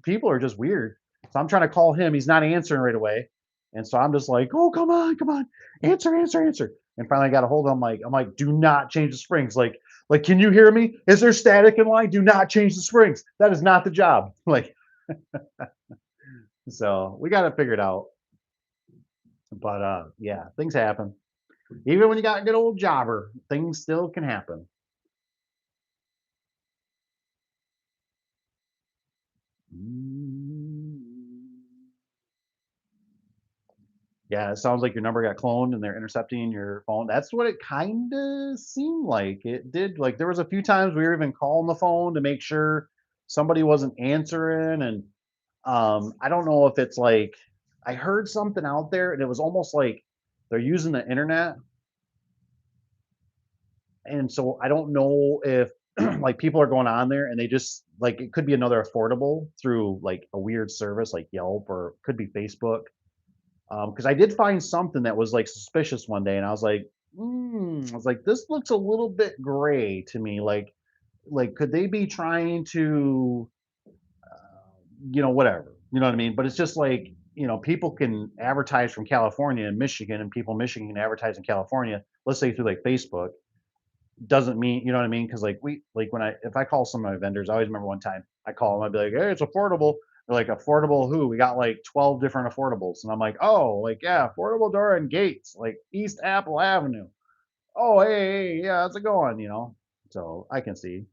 people are just weird. So I'm trying to call him. He's not answering right away, and so I'm just like, oh, come on, answer, answer, answer. And finally, I got a hold of him. I'm like, do not change the springs. Like, can you hear me? Is there static in line? Do not change the springs. That is not the job. Like, so we got it figured out. But yeah, things happen. Even when you got a good old jobber, things still can happen. Mm. Yeah, it sounds like your number got cloned and they're intercepting your phone. That's what it kind of seemed like. It did. Like there was a few times we were even calling the phone to make sure somebody wasn't answering, and I don't know if it's like I heard something out there and it was almost like they're using the internet, and so I don't know if like people are going on there and they just like it could be another affordable through like a weird service like Yelp, or could be Facebook. Because I did find something that was like suspicious one day, and I was like, I was like, this looks a little bit gray to me. Like could they be trying to, whatever, you know what I mean? But it's just like, people can advertise from California and Michigan, and people in Michigan can advertise in California. Let's say through like Facebook, doesn't mean, you know what I mean? Because like when if I call some of my vendors, I always remember one time I call them, I'd be like, hey, it's affordable. They're like, affordable who? We got like 12 different affordables. And I'm like, oh, like, yeah, affordable door and gates, like East Apple Avenue. Oh, hey, yeah, how's it going? So I can see.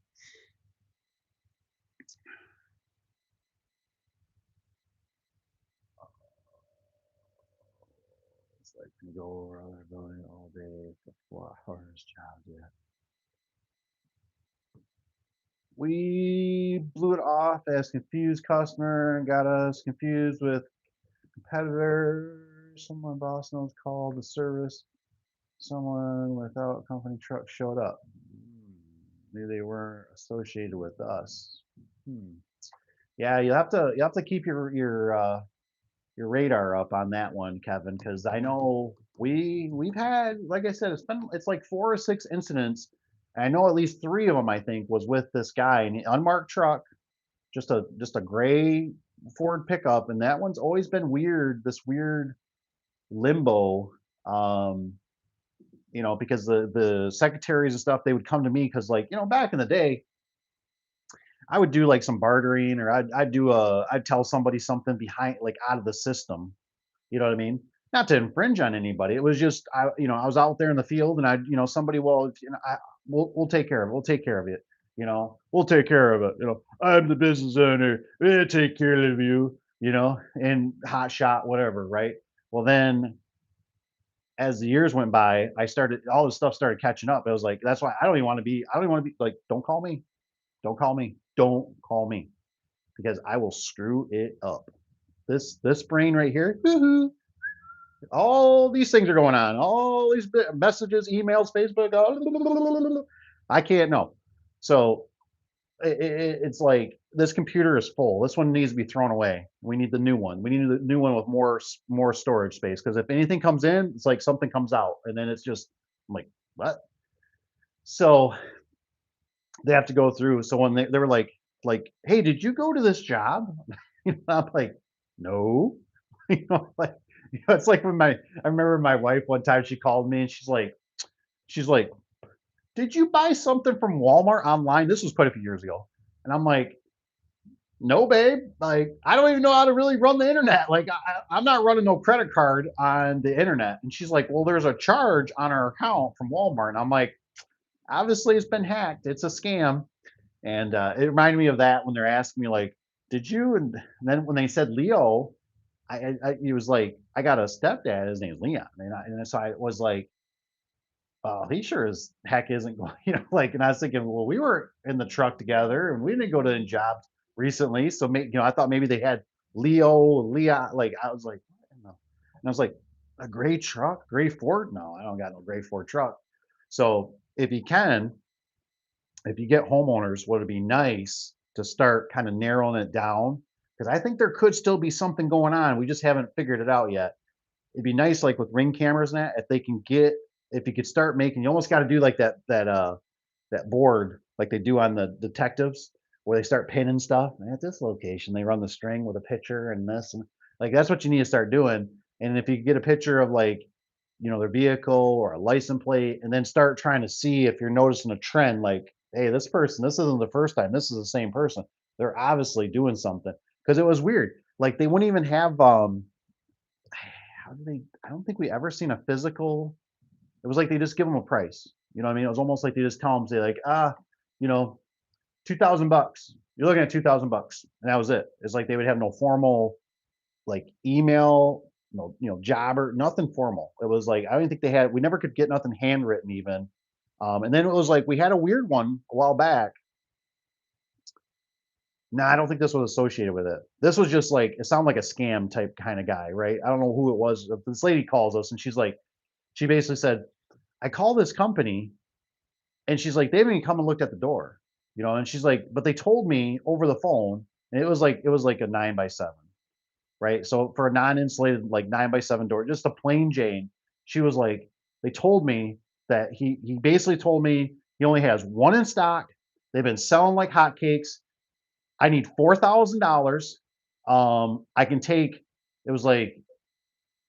It's like you go around there building all day for 4 hours job. Yeah. We blew it off as confused customer and got us confused with competitor. Someone boss knows called the service. Someone without company truck showed up. Maybe they weren't associated with us. Hmm. Yeah, you have to keep your radar up on that one, Kevin, because I know we've had, like I said, it's like 4 or 6 incidents. I know at least three of them I think was with this guy in an unmarked truck, just a gray Ford pickup, and that one's always been weird. This weird limbo. Um, because the secretaries and stuff, they would come to me because, like, back in the day, I would do like some bartering, or I'd tell somebody something behind, like, out of the system. You know what I mean? Not to infringe on anybody. It was just I was out there in the field, and somebody, well, we'll take care of it. We'll take care of it. We'll take care of it. I'm the business owner. We'll take care of you. And hot shot, whatever, right? Well, then as the years went by, I started all this stuff started catching up. I was like, that's why I don't even want to be like, don't call me. Don't call me. Don't call me, because I will screw it up. This brain right here, woo-hoo, All these things are going on. All these messages, emails, Facebook. I can't know. So it's like this computer is full. This one needs to be thrown away. We need the new one. We need the new one with more storage space. Because if anything comes in, it's like something comes out, and then it's just I'm like what? So they have to go through. So when they were like, hey, did you go to this job? I'm like, no. Like it's like when my I remember my wife one time she called me and she's like, did you buy something from Walmart online? This was quite a few years ago. And I'm like, no, babe. Like, I don't even know how to really run the internet. Like, I'm not running no credit card on the internet. And she's like, well, there's a charge on our account from Walmart. And I'm like, obviously, it's been hacked. It's a scam. And it reminded me of that when they're asking me, like, did you? And then when they said Leo, he was like, I got a stepdad. His name's Leon. And so I was like, oh, he sure as heck isn't going, like, and I was thinking, well, we were in the truck together and we didn't go to any jobs recently. So maybe, I thought maybe they had Leon, like, I was like, what in the-" and I was like, a gray truck, gray Ford? No, I don't got no gray Ford truck. So if you get homeowners, would it be nice to start kind of narrowing it down? Because I think there could still be something going on. We just haven't figured it out yet. It'd be nice, like with ring cameras and that, if they can get, if you could start making, you almost got to do like that board like they do on the detectives, where they start pinning stuff. And at this location, they run the string with a picture and this and like that's what you need to start doing. And if you get a picture of like, their vehicle or a license plate, and then start trying to see if you're noticing a trend, like, hey, this person, this isn't the first time, this is the same person. They're obviously doing something. Because it was weird. Like they wouldn't even have how do they I don't think we ever seen a physical. It was like they just give them a price. You know what I mean? It was almost like they just tell them, say like, you know, $2,000. You're looking at $2,000, and that was it. It's like they would have no formal like email, no, job or nothing formal. It was like I don't think they had. We never could get nothing handwritten even. And then it was like we had a weird one a while back. No, I don't think this was associated with it. This was just like it sounded like a scam type kind of guy, right? I don't know who it was. This lady calls us and she's like, she basically said, I call this company and she's like, they haven't even come and looked at the door, and she's like, but they told me over the phone, and it was like a 9x7, right? So for a non-insulated like 9x7 door, just a plain Jane, she was like, they told me that he basically told me he only has one in stock. They've been selling like hotcakes. I need $4,000. I can take. It was like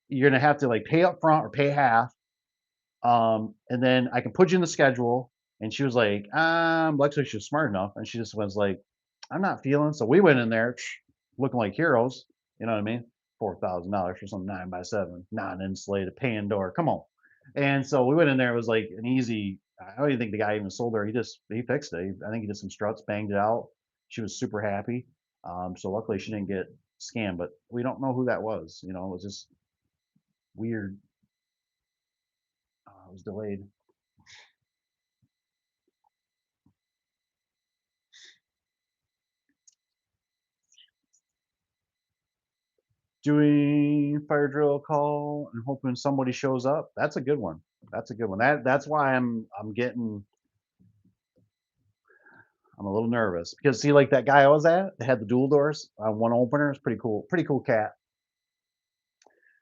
you're gonna have to like pay up front or pay half. And then I can put you in the schedule. And she was like, luckily she was smart enough. And she just was like, I'm not feeling. So we went in there looking like heroes. You know what I mean? $4,000 for some 9x7, non-insulated pan door. Come on. And so we went in there. It was like an easy, I don't even think the guy even sold her. He fixed it. I think he did some struts, banged it out. She was super happy. So luckily she didn't get scammed, but we don't know who that was. It was just weird. It was delayed. Doing fire drill call and hoping somebody shows up. That's a good one. That's a good one. That's why I'm a little nervous because see, like that guy I was at, they had the dual doors on one opener. It's pretty cool cat.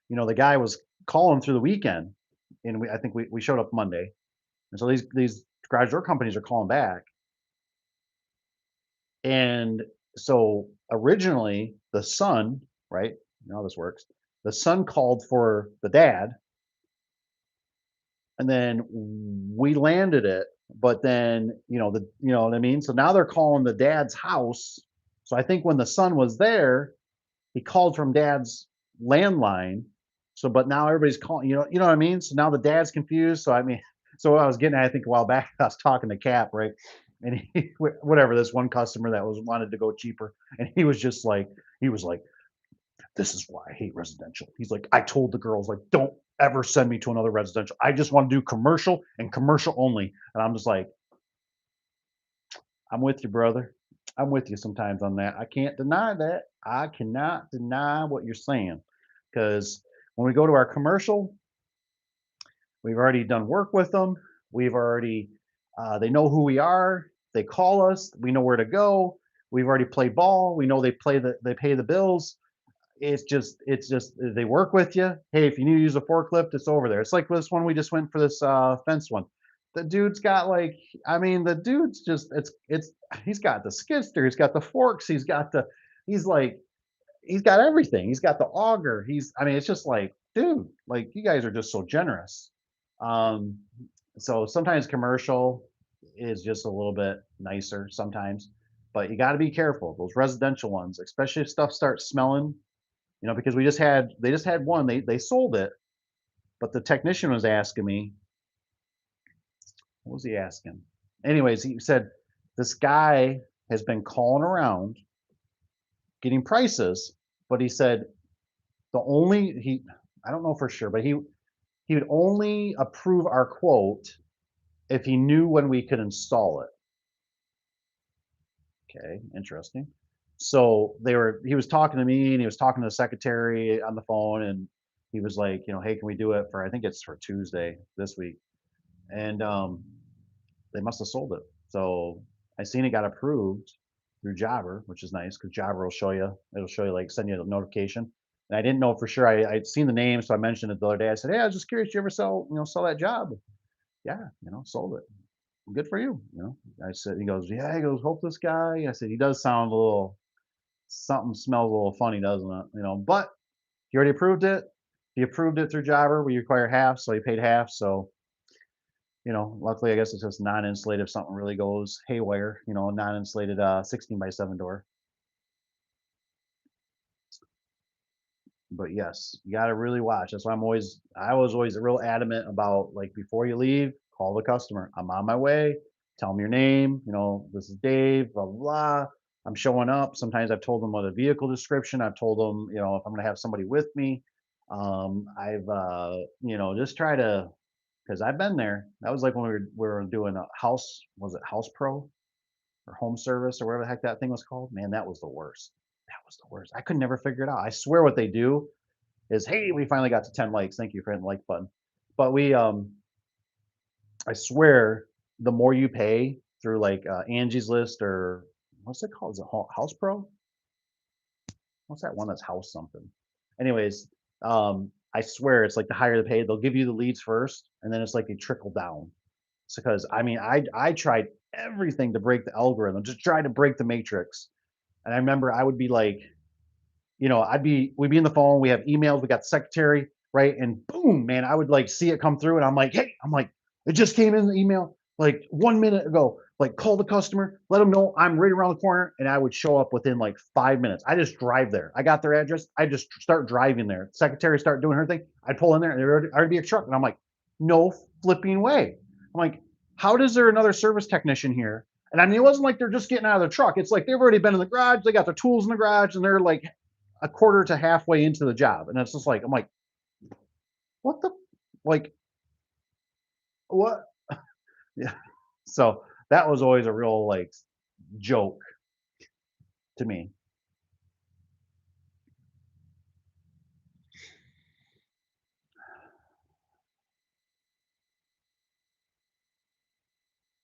The guy was calling through the weekend, and I think we showed up Monday, and so these garage door companies are calling back, and so originally the son, right? You know how this works. The son called for the dad, and then we landed it, but then you know what I mean. So now they're calling the dad's house. So I think when the son was there, he called from dad's landline. So, but now everybody's calling. You know what I mean. So now the dad's confused. So I mean, so what I was getting at, I think a while back, I was talking to Cap, right? And whatever, this one customer that was wanted to go cheaper, and he was like, this is why I hate residential. He's like, I told the girls, like, don't ever send me to another residential. I just want to do commercial and commercial only. And I'm just like, I'm with you, brother. I'm with you sometimes on that. I can't deny that. I cannot deny what you're saying. Because When we go to our commercial, we've already done work with them. We've already, they know who we are. They call us. We know where to go. We've already played ball. We know they pay the bills. It's just they work with you. Hey, if you need to use a forklift, it's over there. It's like this one we just went for this fence one. The dude's got like, I mean, the dude's just it's he's got the skid steer, he's got the forks, he's like he's got everything. He's got the auger. I mean, it's just like, dude, like you guys are just so generous. Um, so sometimes commercial is just a little bit nicer sometimes, but you got to be careful. Those residential ones, especially if stuff starts smelling, because they just had one. They sold it, but the technician was asking me, what was he asking? Anyways, he said this guy has been calling around getting prices, but he said the only he I don't know for sure, but he would only approve our quote if he knew when we could install it. Okay, interesting. So he was talking to me and he was talking to the secretary on the phone and he was like, hey, can we do it for, I think it's for Tuesday this week. And they must have sold it. So I seen it got approved through Jobber, which is nice because Jobber it'll show you like send you a notification. And I didn't know for sure. I'd seen the name, so I mentioned it the other day. I said, hey, I was just curious, you ever sell that job? Yeah, sold it. Good for you. I said, he goes, yeah, he goes, hope this guy. I said, he does sound a little, something smells a little funny, doesn't it? But he already approved it. He approved it through Jobber. We require half, so he paid half. So, luckily, I guess it's just non-insulated if something really goes haywire, non-insulated 16x7 door. But yes, you got to really watch. That's why I was always real adamant about like before you leave, call the customer. I'm on my way. Tell them your name. This is Dave. Blah blah. Blah. I'm showing up. Sometimes I've told them what a vehicle description. I've told them, if I'm going to have somebody with me. I've just try to because I've been there. That was like when we were doing a house. Was it House Pro or Home Service or whatever the heck that thing was called? Man, that was the worst. That was the worst. I could never figure it out. I swear what they do is, hey, we finally got to 10 likes. Thank you for hitting the like button. But I swear, the more you pay through like Angie's List or what's it called? Is it House Pro? What's that one that's house something? Anyways, I swear it's like the higher the pay, they'll give you the leads first, and then it's like they trickle down. So because I mean, I tried everything to break the algorithm, just try to break the matrix. And I remember I would be like, we'd be in the phone, we have emails, we got the secretary, right? And boom, man, I would like see it come through and I'm like, hey, it just came in the email like 1 minute ago. Like call the customer, let them know I'm right around the corner. And I would show up within like 5 minutes. I just drive there. I got their address. I just start driving there. Secretary start doing her thing. I'd pull in there and there'd already be a truck. And I'm like, no flipping way. I'm like, how does there another service technician here? And I mean, it wasn't like they're just getting out of the truck. It's like they've already been in the garage. They got their tools in the garage and they're like a quarter to halfway into the job. And it's just like, I'm like, what the, like, what? Yeah. So that was always a real like joke to me.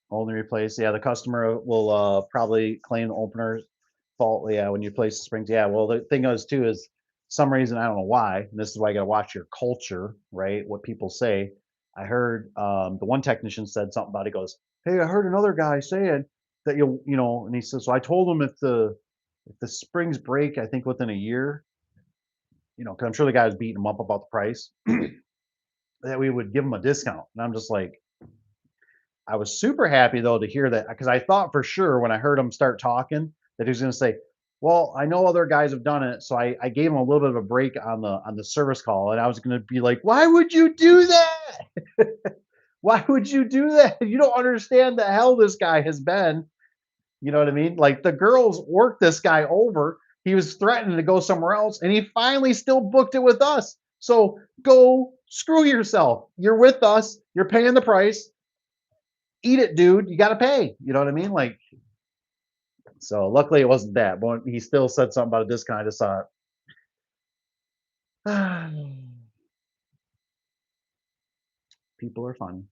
Only replace, yeah, the customer will probably claim the opener fault. Yeah, when you replace the springs. Yeah, well, the thing is too is some reason I don't know why. And this is why you got to watch your culture, right? What people say. I heard the one technician said something about it. He goes, "Hey, I heard another guy saying that and he says, so I told him if the springs break, I think within a year, because I'm sure the guy was beating him up about the price, that we would give him a discount." And I'm just like, I was super happy though to hear that because I thought for sure when I heard him start talking that he was going to say, "Well, I know other guys have done it, so I gave him a little bit of a break on the service call," and I was going to be like, "Why would you do that? Why would you do that? You don't understand the hell this guy has been." You know what I mean? Like the girls worked this guy over. He was threatening to go somewhere else, and he finally still booked it with us. So go screw yourself. You're with us. You're paying the price. Eat it, dude. You got to pay. You know what I mean? Like, so luckily it wasn't that, but he still said something about a discount. I just saw it. People are funny.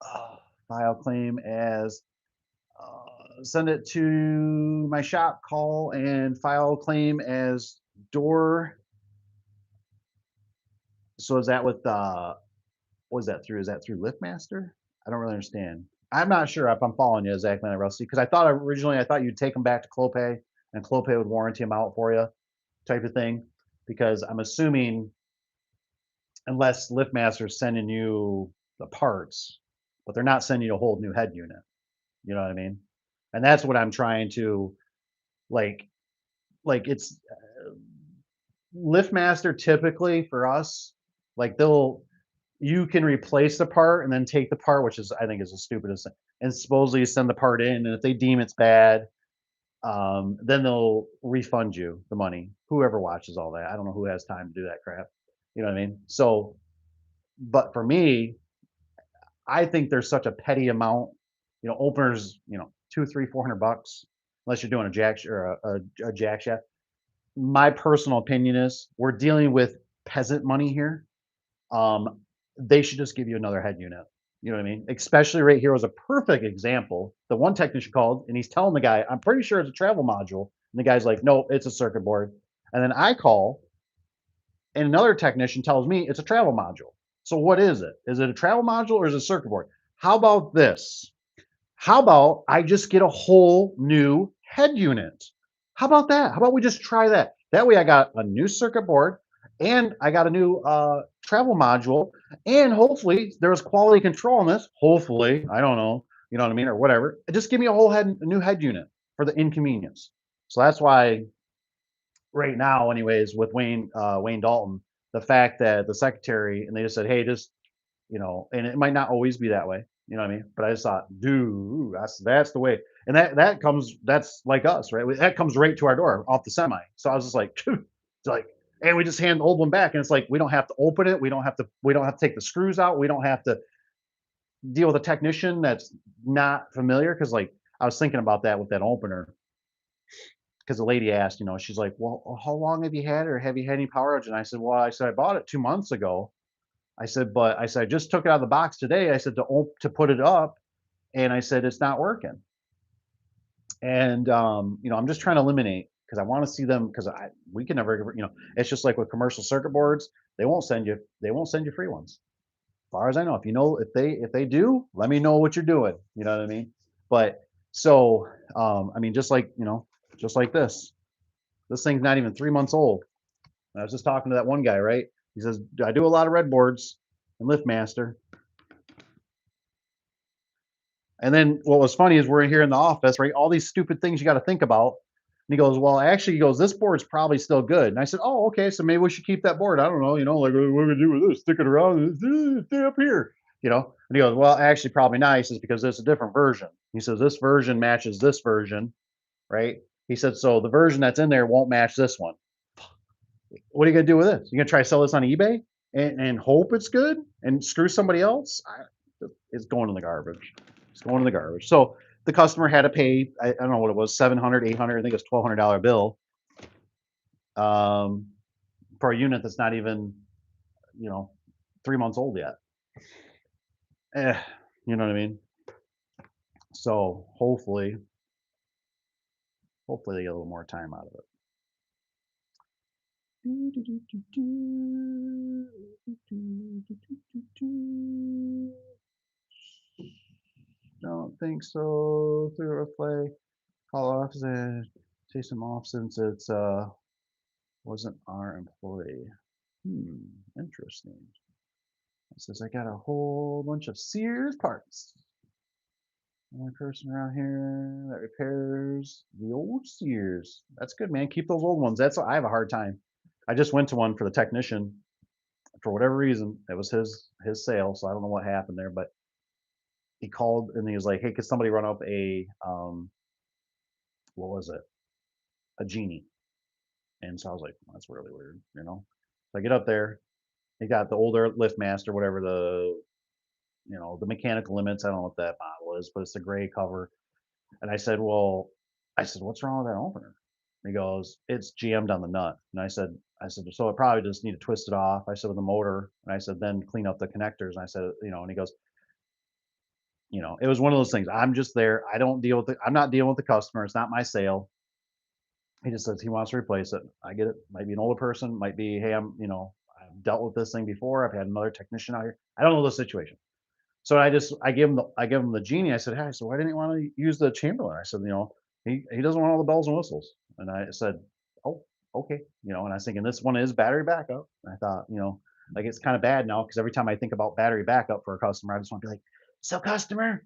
Uh, File claim as send it to my shop, call and file claim as door. So is that with what is that through? Is that through LiftMaster? I don't really understand. I'm not sure if I'm following you exactly, Rusty, because I thought originally I thought you'd take them back to Clopay and Clopay would warranty them out for you, type of thing. Because I'm assuming unless LiftMaster's sending you the parts, but they're not sending you a whole new head unit. You know what I mean? And that's what I'm trying to like. Like it's LiftMaster typically for us, like they'll you can replace the part and then take the part, which is I think is the stupidest thing. And supposedly you send the part in, and if they deem it's bad, then they'll refund you the money. Whoever watches all that, I don't know who has time to do that crap. You know what I mean? So, but for me, I think there's such a petty amount. Openers, two, three, $400, unless you're doing a jack or a jack shaft. My personal opinion is we're dealing with peasant money here. Um, they should just give you another head unit. You know what I mean? Especially right here was a perfect example. The one technician called and he's telling the guy, I'm pretty sure it's a travel module. And the guy's like, no, it's a circuit board. And then I call and another technician tells me it's a travel module. So what is it? Is it a travel module or is it a circuit board? How about this? How about I just get a whole new head unit? How about that? How about we just try that? That way I got a new circuit board and I got a new travel module and hopefully there's quality control on this. Hopefully, I don't know, you know what I mean, or whatever. Just give me a new head unit for the inconvenience. So that's why right now, anyways, with Wayne Dalton, the fact that the secretary and they just said, hey, just and it might not always be that way. You know what I mean? But I just thought, dude, that's the way. And that's like us, right? That comes right to our door off the semi. So I was just like, dude, it's like, and we just hand the old one back, and it's like we don't have to open it, we don't have to take the screws out, we don't have to deal with a technician that's not familiar. Because like I was thinking about that with that opener, because the lady asked, she's like, well, how long have you had it, or have you had any power outage? And I said, well, I bought it 2 months ago. I just took it out of the box today. I said to put it up, and I said it's not working. And I'm just trying to eliminate because I want to see them because we can never, it's just like with commercial circuit boards, they won't send you free ones. As far as I know, if they do, let me know what you're doing. You know what I mean? But so I mean, just like this thing's not even 3 months old. And I was just talking to that one guy, right? He says, I do a lot of red boards and LiftMaster. And then what was funny is we're here in the office, right? All these stupid things you got to think about. And he goes, well, actually, he goes, this board's probably still good. And I said, oh, okay, so maybe we should keep that board. I don't know, like what are we gonna do with this? Stick it around, stay up here, And he goes, well, actually, probably not. He says because there's a different version. He says this version matches this version, right? He said so the version that's in there won't match this one. What are you gonna do with this? You gonna try to sell this on eBay and hope it's good and screw somebody else? It's going in the garbage. It's going in the garbage. So the customer had to pay, I don't know what it was, 700, 800, I think it was $1,200 bill um, for a unit that's not even, you know, 3 months old yet. Eh, you know what I mean? So hopefully they get a little more time out of it. Don't think so. Through a play, call off and take them off since it's wasn't our employee. Interesting. It says I got a whole bunch of Sears parts. Only person around here that repairs the old Sears. That's good, man. Keep those old ones. I have a hard time. I just went to one for the technician for whatever reason. It was his sale, so I don't know what happened there, but he called and he was like, "Hey, could somebody run up a what was it? A genie?" And so I was like, well, "That's really weird." So I get up there. He got the older LiftMaster, whatever the mechanical limits. I don't know what that model is, but it's the gray cover. And I said, "Well," I said, "What's wrong with that opener?" And he goes, "It's jammed on the nut." And I said, "So I probably just need to twist it off." I said, "With the motor." And I said, "Then clean up the connectors." And I said, and he goes, it was one of those things. I'm just there. I don't deal with it. I'm not dealing with the customer. It's not my sale. He just says he wants to replace it. I get it. Might be an older person. Might be, hey, I've dealt with this thing before. I've had another technician out here. I don't know the situation. So I give him the genie. I said, "Hey," I said, "Why didn't you want to use the Chamberlain?" I said, he doesn't want all the bells and whistles. And I said, "Oh, okay." And I was thinking this one is battery backup. And I thought, like it's kind of bad now because every time I think about battery backup for a customer, I just want to be like, "So customer,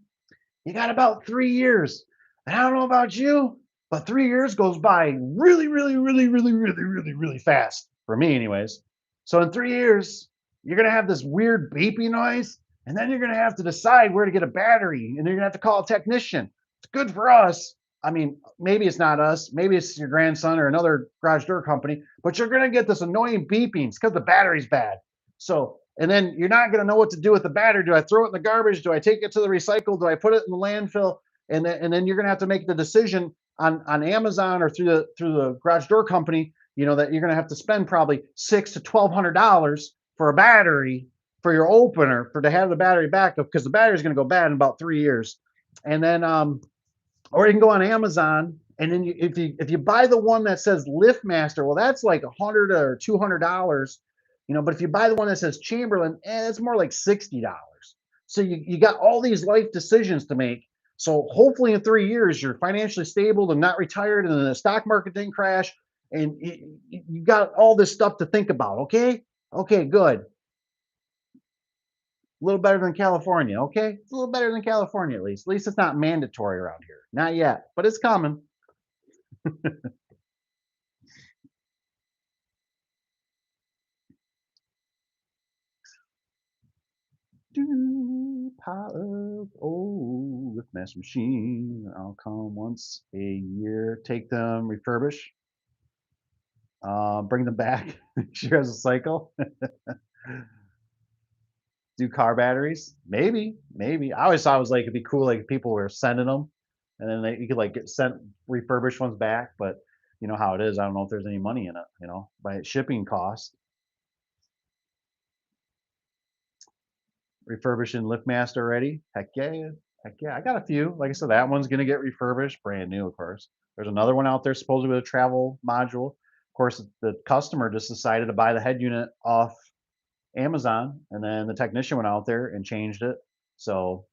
you got about 3 years. And I don't know about you, but 3 years goes by really, really, really, really, really, really, really fast for me, anyways. So in 3 years, you're gonna have this weird beeping noise, and then you're gonna have to decide where to get a battery, and you're gonna have to call a technician. It's good for us. I mean, maybe it's not us, maybe it's your grandson or another garage door company, but you're gonna get this annoying beepings because the battery's bad. So and then you're not going to know what to do with the battery. Do I throw it in the garbage? Do I take it to the recycle? Do I put it in the landfill? And then you're going to have to make the decision on Amazon or through the garage door company. That you're going to have to spend probably $600 to $1,200 for a battery for your opener to have the battery backup because the battery is going to go bad in about 3 years. And then or you can go on Amazon and then if you buy the one that says LiftMaster, well, that's like $100 or $200. But if you buy the one that says Chamberlain, it's more like $60. So you got all these life decisions to make. So hopefully in 3 years you're financially stable and not retired, and the stock market didn't crash, and you got all this stuff to think about. Okay, good. A little better than California. Okay, it's a little better than California at least. At least it's not mandatory around here. Not yet, but it's coming. Power of old with master machine. I'll come once a year, take them, refurbish, bring them back. Sure as a cycle. Do car batteries? Maybe. I always thought it was like it'd be cool, like if people were sending them, and then you could like get sent refurbished ones back. But you know how it is. I don't know if there's any money in it. By shipping costs. Refurbishing LiftMaster already? Heck yeah. Heck yeah. I got a few. Like I said, that one's gonna get refurbished, brand new, of course. There's another one out there supposedly with a travel module. Of course, the customer just decided to buy the head unit off Amazon, and then the technician went out there and changed it. So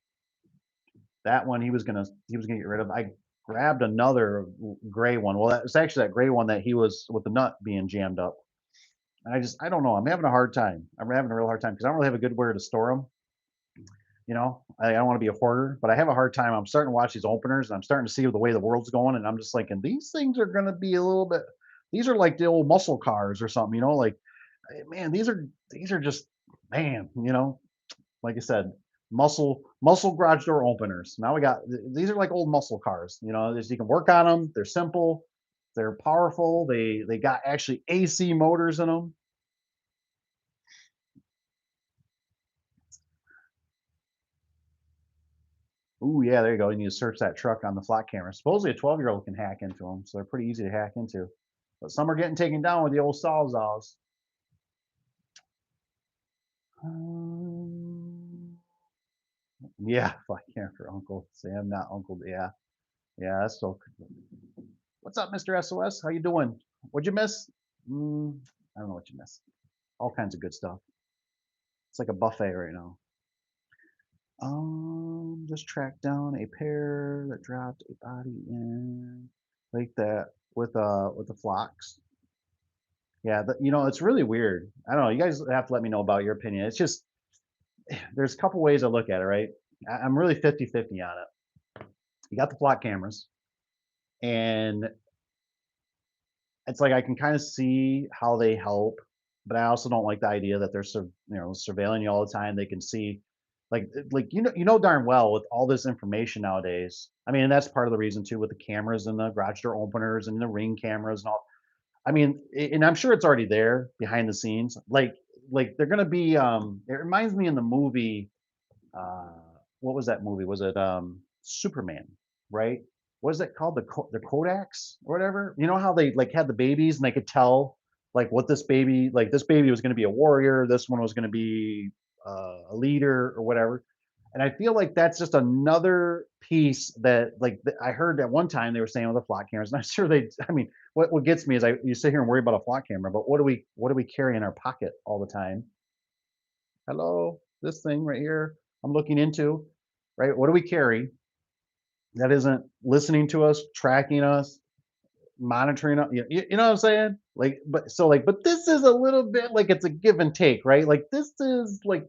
that one he was gonna get rid of. I grabbed another gray one. Well, that was actually that gray one that he was with the nut being jammed up. And I don't know. I'm having a hard time. I'm having a real hard time because I don't really have a good where to store them. I don't want to be a hoarder, but I have a hard time. I'm starting to watch these openers and I'm starting to see the way the world's going. And I'm just thinking, these things are going to be a little bit, these are like the old muscle cars or something, like, man, these are just, man, like I said, muscle garage door openers. Now these are like old muscle cars, you can work on them. They're simple. They're powerful. They got actually AC motors in them. Ooh, yeah, there you go. You need to search that truck on the flock camera. Supposedly a 12-year-old can hack into them, so they're pretty easy to hack into. But some are getting taken down with the old Sawzalls. Um, yeah, flock camera for Uncle Sam, not Uncle. Yeah, yeah, that's so. What's up, Mr. SOS? How you doing? What'd you miss? I don't know what you missed. All kinds of good stuff. It's like a buffet right now. Just tracked down a pair that dropped a body in like that with the flocks. Yeah, it's really weird. I don't know. You guys have to let me know about your opinion. It's just there's a couple ways I look at it, right? I'm really 50-50 on it. You got the flock cameras, and it's like I can kind of see how they help, but I also don't like the idea that they're surveilling you all the time. They can see, like darn well with all this information nowadays. I mean, and that's part of the reason too with the cameras and the garage door openers and the ring cameras and all. I mean, and I'm sure it's already there behind the scenes. Like they're gonna be. It reminds me in the movie. Uh, what was that movie? Was it Superman? Right? what is it called? The Kodaks or whatever? You know how they, like, had the babies and they could tell, like, what this baby was gonna be a warrior, this one was gonna be, a leader or whatever, and I feel like that's just another piece that, like, I heard at one time they were saying with the flock cameras, and I'm sure I mean, what gets me is you sit here and worry about a flock camera, but what do we carry in our pocket all the time? Hello, this thing right here I'm looking into, right? What do we carry that isn't listening to us, tracking us, monitoring us? You know what I'm saying? Like, but this is a little bit like it's a give and take, right? Like this is like,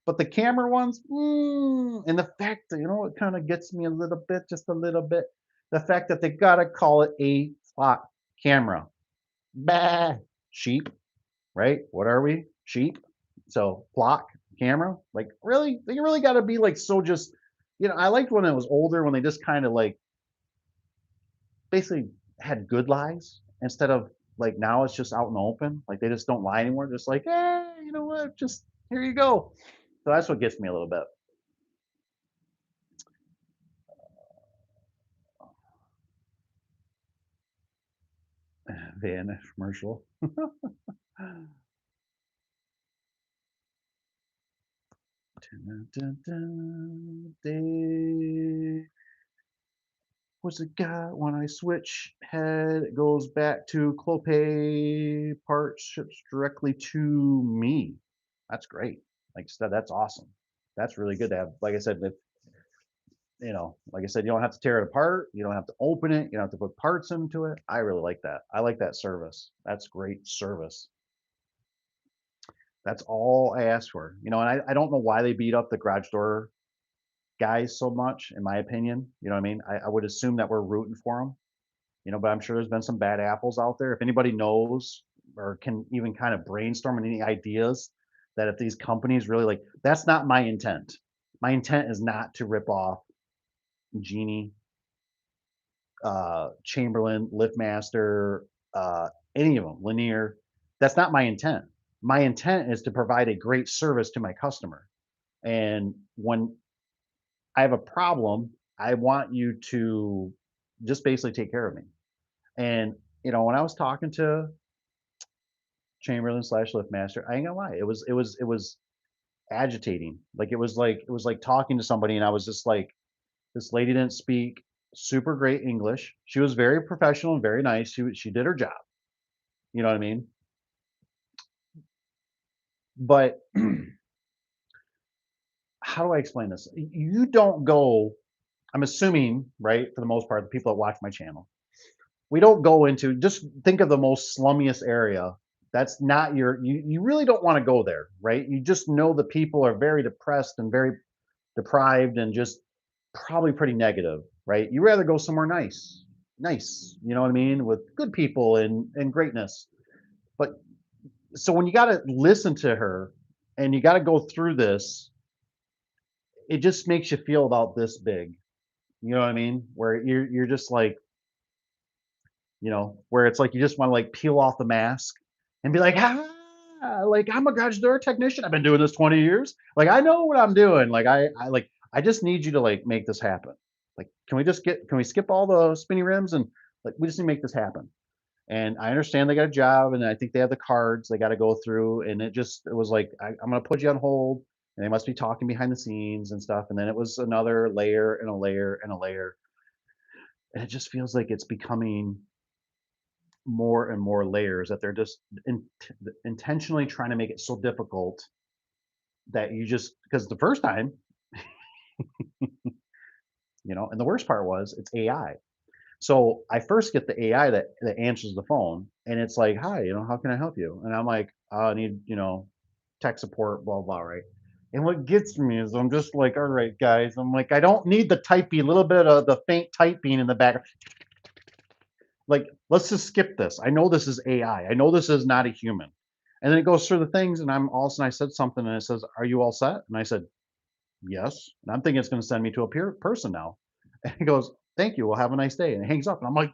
but the camera ones, and the fact that, what kind of gets me a little bit, just a little bit, the fact that they gotta call it a flock camera. Bah, sheep, right? What are we? Sheep. So flock camera, like really, they really got to be like so just, I liked when it was older when they just kind of like basically had good lies instead of like now it's just out in the open, like they just don't lie anymore. Just like, hey, you know what? Just here you go. So that's what gets me a little bit. Van commercial. Dun, dun, dun, they what's it got? When I switch head, it goes back to Clopay part ships directly to me. That's great. Like I said, that's awesome. That's really good to have. Like I said, that like I said, you don't have to tear it apart. You don't have to open it. You don't have to put parts into it. I really like that. I like that service. That's great service. That's all I ask for. And I don't know why they beat up the garage door guys so much, in my opinion. You know what I mean? I would assume that we're rooting for them. But I'm sure there's been some bad apples out there. If anybody knows or can even kind of brainstorm any ideas that if these companies really like, that's not my intent. My intent is not to rip off Genie, Chamberlain, Liftmaster, any of them, Linear. That's not my intent. My intent is to provide a great service to my customer. And when I have a problem, I want you to just basically take care of me. And when I was talking to Chamberlain slash Liftmaster, I ain't gonna lie, it was agitating. Like it was like talking to somebody, and I was just like, this lady didn't speak super great English. She was very professional and very nice. She did her job. You know what I mean? But how do I explain this? You don't go. I'm assuming, right, for the most part, the people that watch my channel, we don't go into, just think of the most slummiest area. That's not you really don't want to go there, right? You just know the people are very depressed and very deprived and just probably pretty negative, right? You rather go somewhere nice, you know what I mean, with good people and greatness. But so when you got to listen to her and you got to go through this, it just makes you feel about this big. You know what I mean? Where you're just like, where it's like you just want to like peel off the mask and be like, like I'm a garage door technician. I've been doing this 20 years. Like I know what I'm doing. Like I just need you to like make this happen. Like, can we skip all the spinny rims and like we just need to make this happen. And I understand they got a job and I think they have the cards they got to go through. And it was like, I'm going to put you on hold. And they must be talking behind the scenes and stuff. And then it was another layer and a layer and a layer. And it just feels like it's becoming more and more layers that they're just intentionally trying to make it so difficult that you just, because the first time, and the worst part was it's AI. So I first get the AI that answers the phone and it's like, hi, how can I help you? And I'm like, I need, tech support, blah, blah, right? And what gets me is I'm just like, all right, guys, I'm like, I don't need the typey, little bit of the faint typing in the back. Like, let's just skip this. I know this is AI. I know this is not a human. And then it goes through the things, and I'm all of a sudden I said something, and it says, "Are you all set?" And I said, "Yes." And I'm thinking it's going to send me to a person now. And he goes, "Thank you. Well, have a nice day." And it hangs up, and I'm like,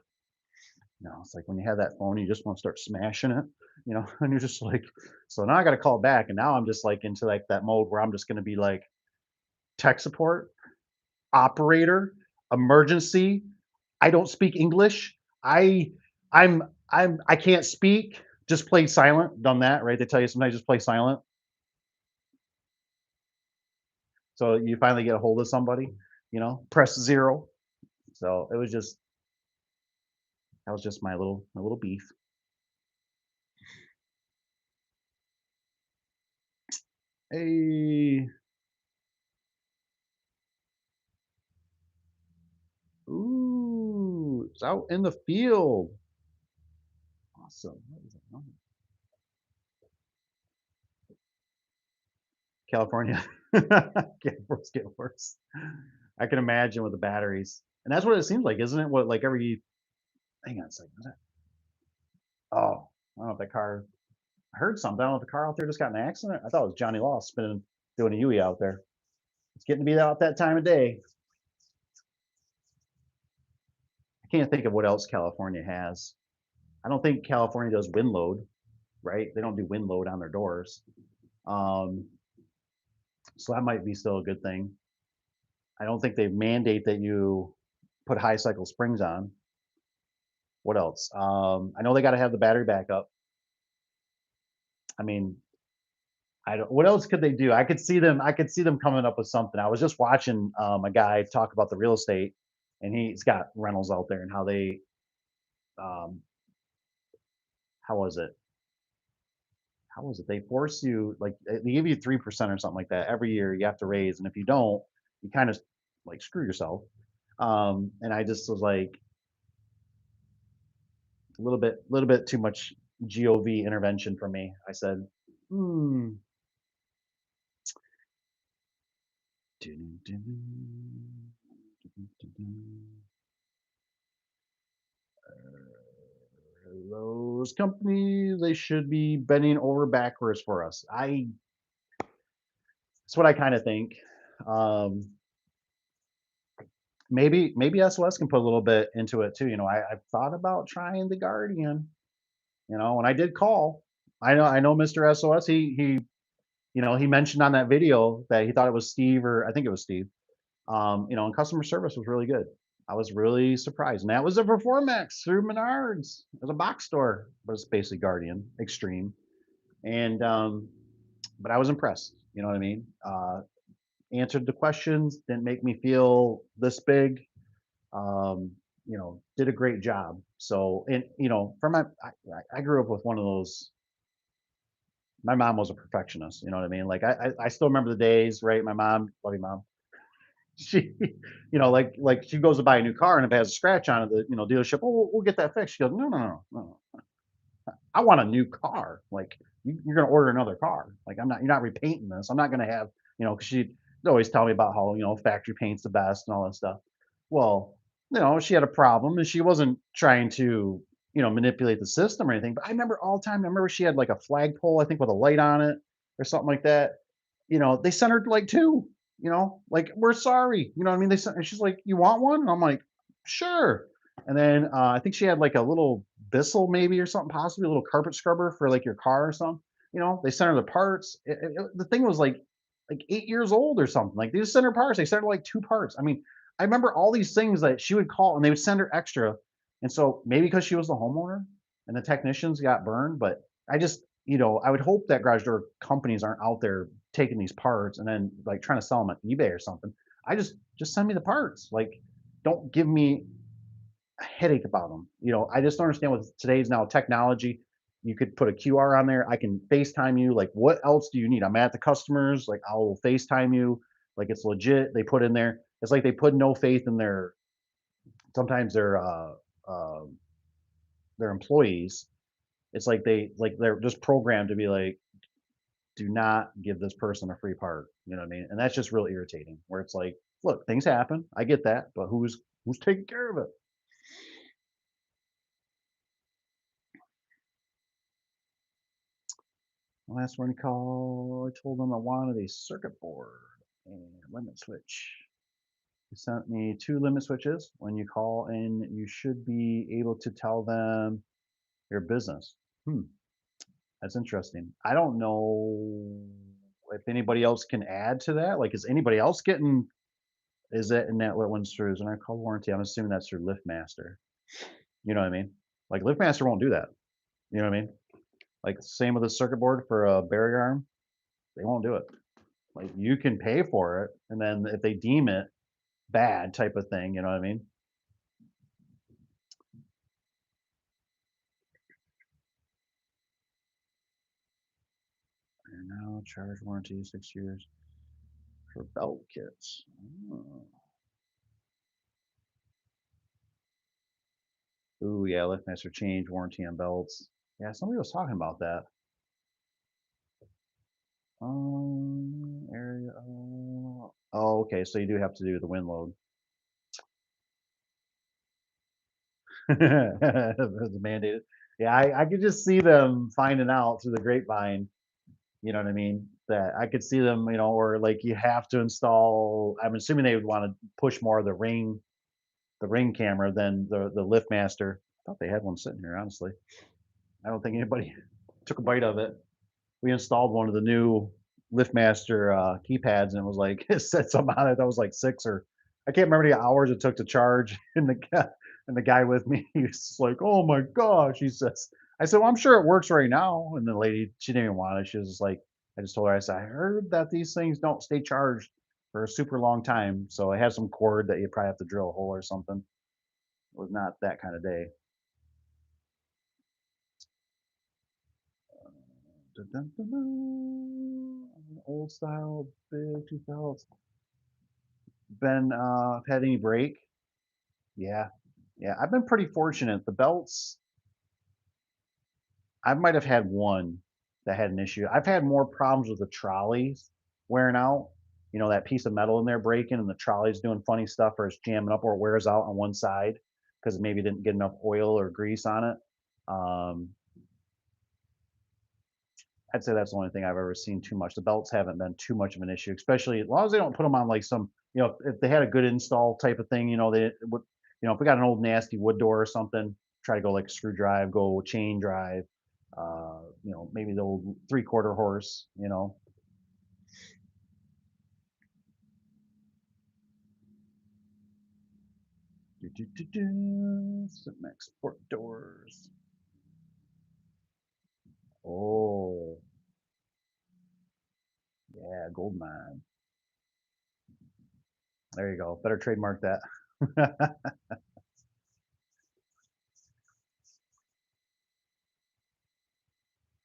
"No." It's like when you have that phone, you just want to start smashing it, and you're just like, so now I got to call back, and now I'm just like into like that mode where I'm just going to be like tech support, operator, emergency. I don't speak English. I I can't speak. Just play silent. Done that, right? They tell you sometimes just play silent. So you finally get a hold of somebody, press 0. So it was just that was just my little beef. Hey, ooh, it's out in the field. Awesome. What is it? Oh, California. Get worse, get worse. I can imagine with the batteries. And that's what it seems like, isn't it? What, like every, hang on a second. Oh, I don't know if that car, I heard something. I don't know if the car out there just got in an accident. I thought it was Johnny Law spinning, doing a Yui out there. It's getting to be out that time of day. I can't think of what else California has. I don't think California does wind load, right? They don't do wind load on their doors. Um, so that might be still a good thing. I don't think they mandate that you put high cycle springs on. What else? I know they got to have the battery backup. I mean, I don't. What else could they do? I could see them. I could see them coming up with something. I was just watching a guy talk about the real estate, and he's got rentals out there and how they, um, how was it? How was it? They force you like they give you 3% or something like that every year. You have to raise, and if you don't, you kind of like screw yourself. And I just was like a little bit too much GOV intervention for me. I said, hmm. Dun, dun, dun, dun, dun. Those companies, they should be bending over backwards for us. That's what I kind of think. Um, maybe SOS can put a little bit into it too. I've thought about trying the Guardian. When I did call, I know Mr. SOS. He mentioned on that video that he thought it was Steve, or I think it was Steve. And customer service was really good. I was really surprised. And that was a Performax through Menards. It was a box store, but it's basically Guardian Extreme. And but I was impressed. You know what I mean? Answered the questions, didn't make me feel this big. Did a great job. So, and from I grew up with one of those. My mom was a perfectionist. You know what I mean? Like I still remember the days, right? My mom, love you, mom. She, like she goes to buy a new car and if it has a scratch on it, the dealership, oh, we'll get that fixed. She goes, no, no, no, no. I want a new car. Like you're going to order another car. Like you're not repainting this. I'm not going to have, 'cause she'd always tell me about how, factory paint's the best and all that stuff. Well, she had a problem and she wasn't trying to, manipulate the system or anything. But I remember all the time, I remember she had like a flagpole, I think with a light on it or something like that. They sent her like two, like, we're sorry. You know what I mean? And she's like, you want one? And I'm like, sure. And then I think she had like a little Bissell maybe or something, possibly a little carpet scrubber for like your car or something. They sent her the parts. The thing was like 8 years old or something. Like they just sent her parts. They sent her like two parts. I mean, I remember all these things that she would call and they would send her extra. And so maybe because she was the homeowner and the technicians got burned, but I just, I would hope that garage door companies aren't out there taking these parts and then like trying to sell them on eBay or something. I just send me the parts. Like, don't give me a headache about them. I just don't understand with today's now technology. You could put a QR on there. I can FaceTime you. Like, what else do you need? I'm at the customers. Like, I'll FaceTime you. Like, it's legit. They put in there. It's like they put no faith in sometimes uh, their employees. It's like they're just programmed to be like, do not give this person a free part. You know what I mean? And that's just real irritating. Where it's like, look, things happen. I get that, but who's taking care of it? Last one call, I told them I wanted a circuit board and limit switch. They sent me two limit switches. When you call in, you should be able to tell them your business. Hmm, that's interesting. I don't know if anybody else can add to that. Like, is anybody else getting Is it and that what one's through? Is when I call warranty, I'm assuming that's through LiftMaster. You know what I mean? Like LiftMaster won't do that. You know what I mean? Like same with the circuit board for a barrier arm, they won't do it. Like you can pay for it, and then if they deem it bad type of thing, you know what I mean? And now charge warranty 6 years for belt kits. Oh. Ooh, yeah, LiftMaster change warranty on belts. Yeah, somebody was talking about that. Area. Oh, okay. So you do have to do the wind load. It's mandated. Yeah, I could just see them finding out through the grapevine. You know what I mean? That I could see them, or like you have to install. I'm assuming they would want to push more of the ring camera than the LiftMaster. I thought they had one sitting here. Honestly, I don't think anybody took a bite of it. We installed one of the new LiftMaster keypads, and it was like it said something on it that was like 6 or I can't remember the hours it took to charge. And the guy with me, he was just like, "Oh my gosh," he says. I said, "Well, I'm sure it works right now." And the lady, she didn't even want it. She was just like, I just told her, I said, "I heard that these things don't stay charged for a super long time, so it has some cord that you probably have to drill a hole or something." It was not that kind of day. Dun, dun, dun, dun. Old style, big 2000. Been had any break? Yeah. Yeah, I've been pretty fortunate. The belts, I might have had one that had an issue. I've had more problems with the trolleys wearing out. That piece of metal in there breaking and the trolley's doing funny stuff or it's jamming up or it wears out on one side because maybe it didn't get enough oil or grease on it. Um, I'd say that's the only thing I've ever seen too much. The belts haven't been too much of an issue, especially as long as they don't put them on like some, if they had a good install type of thing, they would, if we got an old nasty wood door or something, try to go like screw drive, go chain drive, maybe the old 3/4 horse, Some export doors. Oh, yeah, gold mine. There you go. Better trademark that.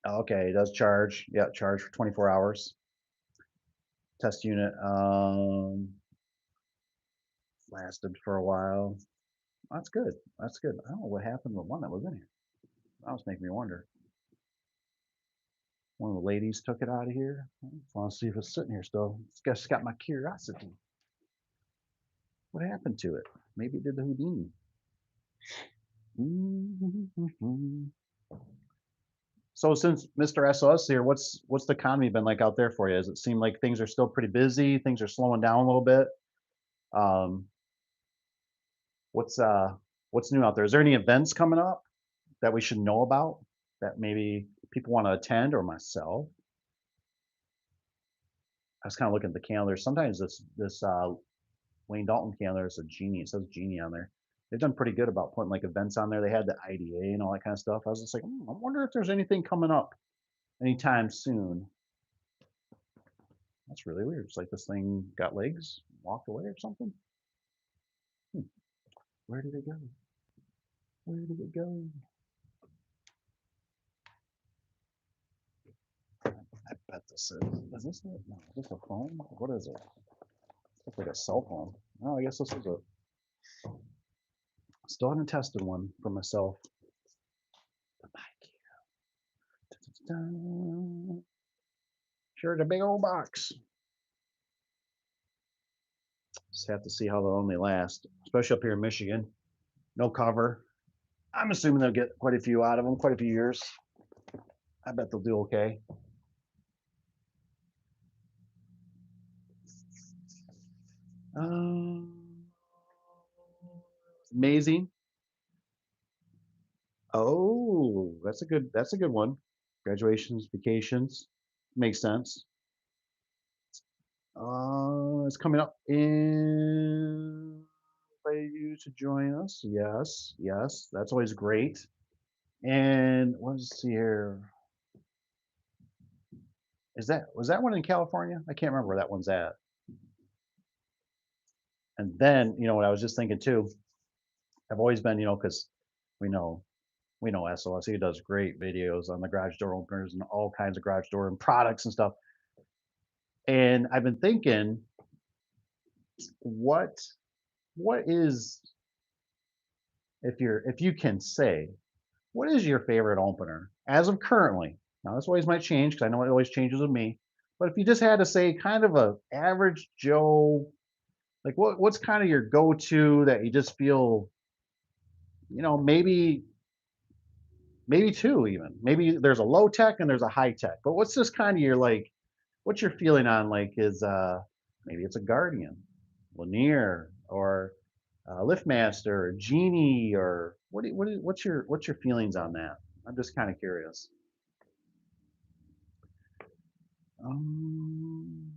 Okay, it does charge. Yeah, charge for 24 hours. Test unit lasted for a while. That's good. That's good. I don't know what happened to the one that was in here. That was making me wonder. One of the ladies took it out of here. I just want to see if it's sitting here still. It's just got my curiosity. What happened to it? Maybe it did the Houdini. So since Mr. SOS here, what's the economy been like out there for you? Does it seem like things are still pretty busy? Things are slowing down a little bit. Um, what's uh what's new out there? Is there any events coming up that we should know about that maybe people want to attend or myself? I was kind of looking at the calendar. Sometimes this Wayne Dalton calendar is a genie. It says genie on there. They've done pretty good about putting like events on there. They had the IDA and all that kind of stuff. I was just like, I wonder if there's anything coming up anytime soon. That's really weird. It's like this thing got legs, walked away or something. Hmm. Where did it go? Where did it go? I bet this is this it? No, is this a phone? What is it? Looks like a cell phone. Oh, I guess this is a, still haven't tested one for myself. The mic here. Sure, it's a big old box. Just have to see how they'll only last, especially up here in Michigan. No cover. I'm assuming they'll get quite a few out of them, quite a few years. I bet they'll do okay. Um, Amazing. Oh, that's a good one. Graduations, vacations, makes sense. It's coming up in invite you to join us. Yes, yes, that's always great. And let's see here. Was that one in California? I can't remember where that one's at. And then, what I was just thinking too, I've always been, because we know we know SOS. He does great videos on the garage door openers and all kinds of garage door and products and stuff. And I've been thinking, what what is if you can say, what is your favorite opener as of currently? Now this always might change because I know it always changes with me. But if you just had to say kind of a average Joe, like what's kind of your go-to that you just feel, maybe two even. Maybe there's a low tech and there's a high tech. But what's just kind of your like what's your feeling on like is maybe it's a Guardian, Lanier, or Liftmaster, or Genie, or what's your feelings on that? I'm just kind of curious. Um,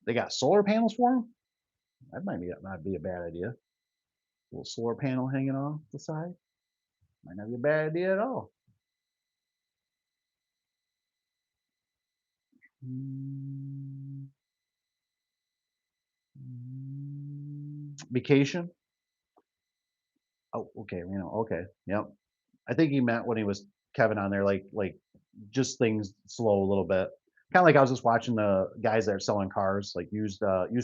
they got solar panels for them. That might be a bad idea. A little solar panel hanging off the side might not be a bad idea at all. Mm, Vacation. Oh, okay. Okay. Yep. I think he meant when he was Kevin on there, like just things slow a little bit. Kind of like I was just watching the guys that are selling cars, like used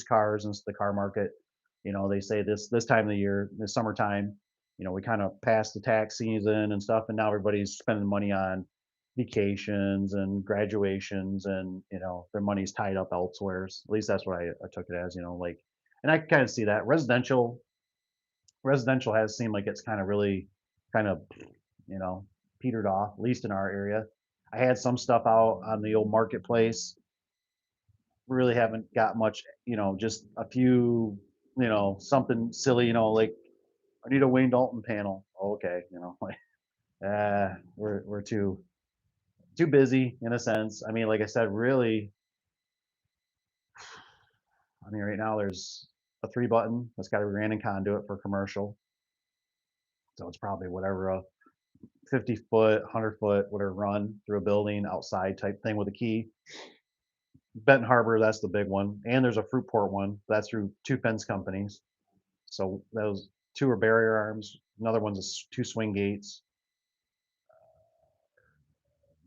cars and the car market. They say this time of the year, the summertime, we kind of passed the tax season and stuff, and now everybody's spending money on vacations and graduations, and their money's tied up elsewhere. At least that's what I took it as. Like, and I kind of see that residential has seemed like it's kind of really kind of you know petered off, at least in our area. I had some stuff out on the old marketplace. Really haven't got much, just a few, something silly, like I need a Wayne Dalton panel. Oh, okay, like we're too busy in a sense. I mean, like I said, really, I mean, right now there's a 3 button that's got a random conduit for commercial, so it's probably whatever a 50 foot, 100 foot, whatever run through a building outside type thing with a key. Benton Harbor, that's the big one, and there's a Fruitport one that's through two fence companies. So those two are barrier arms. Another one's two swing gates.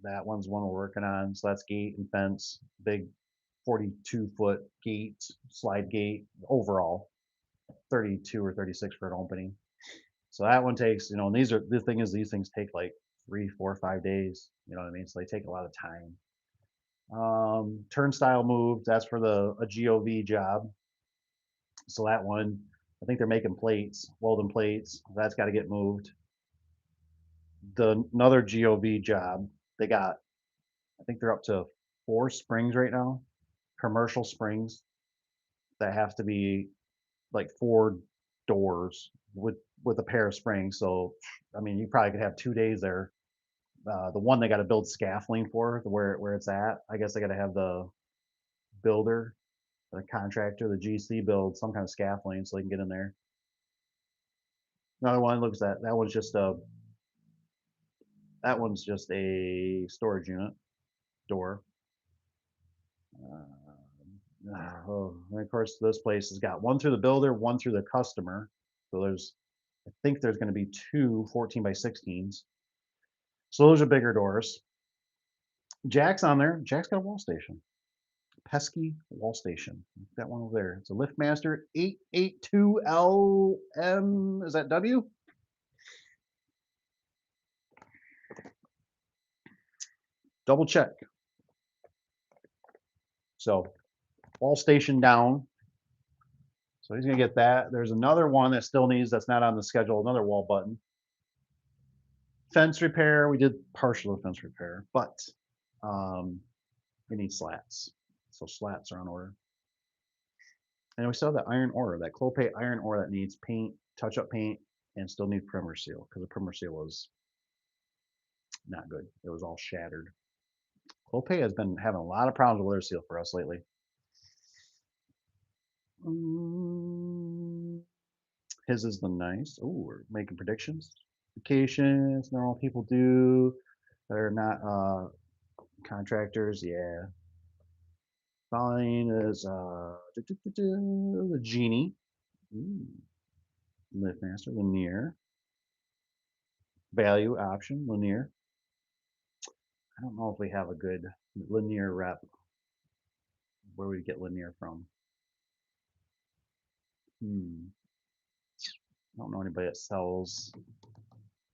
That one's one we're working on. So that's gate and fence, big 42-foot gate, slide gate overall, 32 or 36 for an opening. So that one takes, and the thing is, these things take like 3, 4, 5 days. You know what I mean? So they take a lot of time. Turnstile moved. That's for a GOV job. So that one, I think they're making plates, welding plates. That's got to get moved. Another GOV job, they got, I think they're up to 4 springs right now, commercial springs that have to be like 4 doors with a pair of springs. So, I mean, you probably could have 2 days there. The one they got to build scaffolding for where it's at. I guess they got to have the builder, the contractor, the GC build some kind of scaffolding so they can get in there. Another one looks at that one's just a storage unit door. And of course, this place has got one through the builder, one through the customer. So I think there's going to be two 14 by 16s. So those are bigger doors. Jack's on there. Jack's got a wall station. Pesky wall station. That one over there. It's a Liftmaster 882LM. Is that W? Double check. So wall station down. So he's gonna get that. There's another one that's not on the schedule, another wall button. Fence repair, we did partial fence repair, but we need slats. So slats are on order. And we still have that iron ore, that Clopay iron ore that needs paint, touch-up paint, and still need primer seal because the primer seal was not good. It was all shattered. Clopay has been having a lot of problems with their seal for us lately. Mm, his is the nice. Oh, we're making predictions. Vacations, normal people do. They're not contractors. Yeah. Fine is the genie. Ooh, lift master, linear. Value option, linear. I don't know if we have a good linear rep. Where we get linear from? I don't know anybody that sells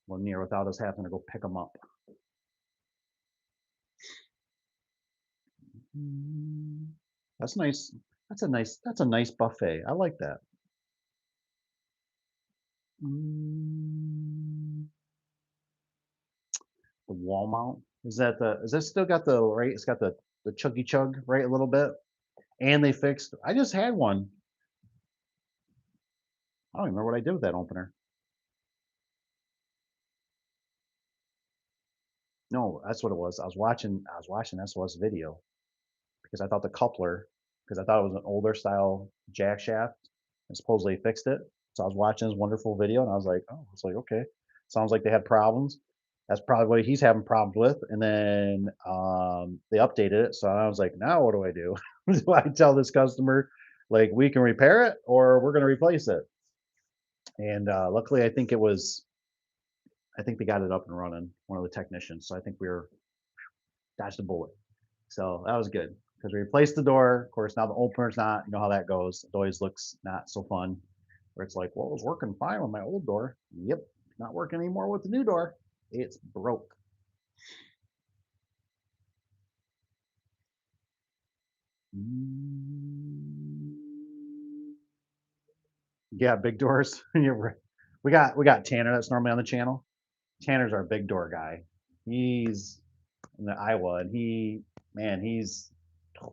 linear without us having to go pick them up. Hmm, that's nice. That's a nice buffet. I like that. Mm, the wall mount. Is that still got the right? It's got the chuggy chug, right? A little bit. And they fixed, I just had one. I don't even remember what I did with that opener. No, that's what it was. I was watching SOS video because I thought the coupler, because I thought it was an older style jack shaft, and supposedly fixed it. So I was watching this wonderful video, and I was like, oh, it's like okay, sounds like they had problems. That's probably what he's having problems with. And then they updated it, so I was like, now what do I do? Do I tell this customer like we can repair it or we're going to replace it? And luckily, I think they got it up and running. One of the technicians, so I think we were dodged a bullet. So that was good because we replaced the door. Of course, now the opener's not. You know how that goes. It always looks not so fun. Where it's like, well, it was working fine with my old door. Yep, not working anymore with the new door. It's broke. Mm, yeah, big doors. You're right. We got Tanner that's normally on the channel. Tanner's our big door guy. He's in the Iowa, and he's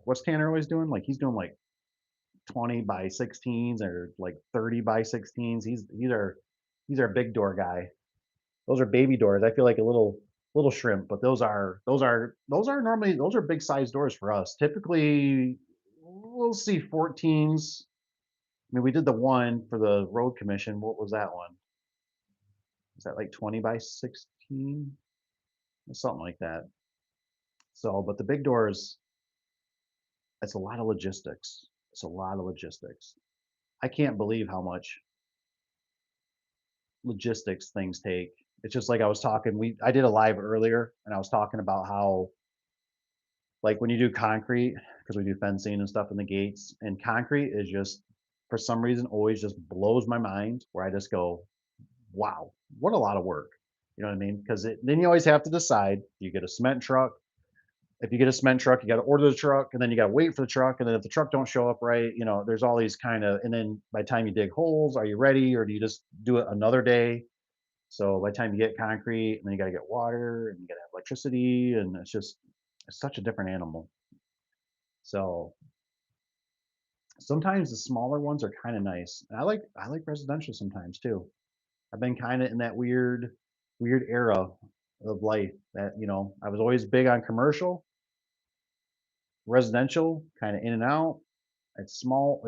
what's Tanner always doing? Like he's doing like 20 by 16s or like 30 by 16s. He's our big door guy. Those are baby doors. I feel like a little shrimp, but those are big size doors for us. Typically, we'll see 14s. I mean, we did the one for the road commission. What was that one? Is that like 20 by 16? Something like that. So, but the big doors, it's a lot of logistics. It's a lot of logistics. I can't believe how much logistics things take. It's just like I was talking. I did a live earlier, and I was talking about how like when you do concrete, because we do fencing and stuff in the gates, and concrete is just for some reason always just blows my mind. Where I just go, wow, what a lot of work. You know what I mean? Because then you always have to decide: do you get a cement truck? If you get a cement truck, you got to order the truck, and then you got to wait for the truck, and then if the truck don't show up right, there's all these kind of. And then by the time you dig holes, are you ready, or do you just do it another day? So by the time you get concrete, and then you got to get water, and you got to have electricity, and it's such a different animal. So sometimes the smaller ones are kind of nice. And I like residential sometimes too. I've been kind of in that weird era of life that I was always big on commercial, residential, kind of in and out. It's small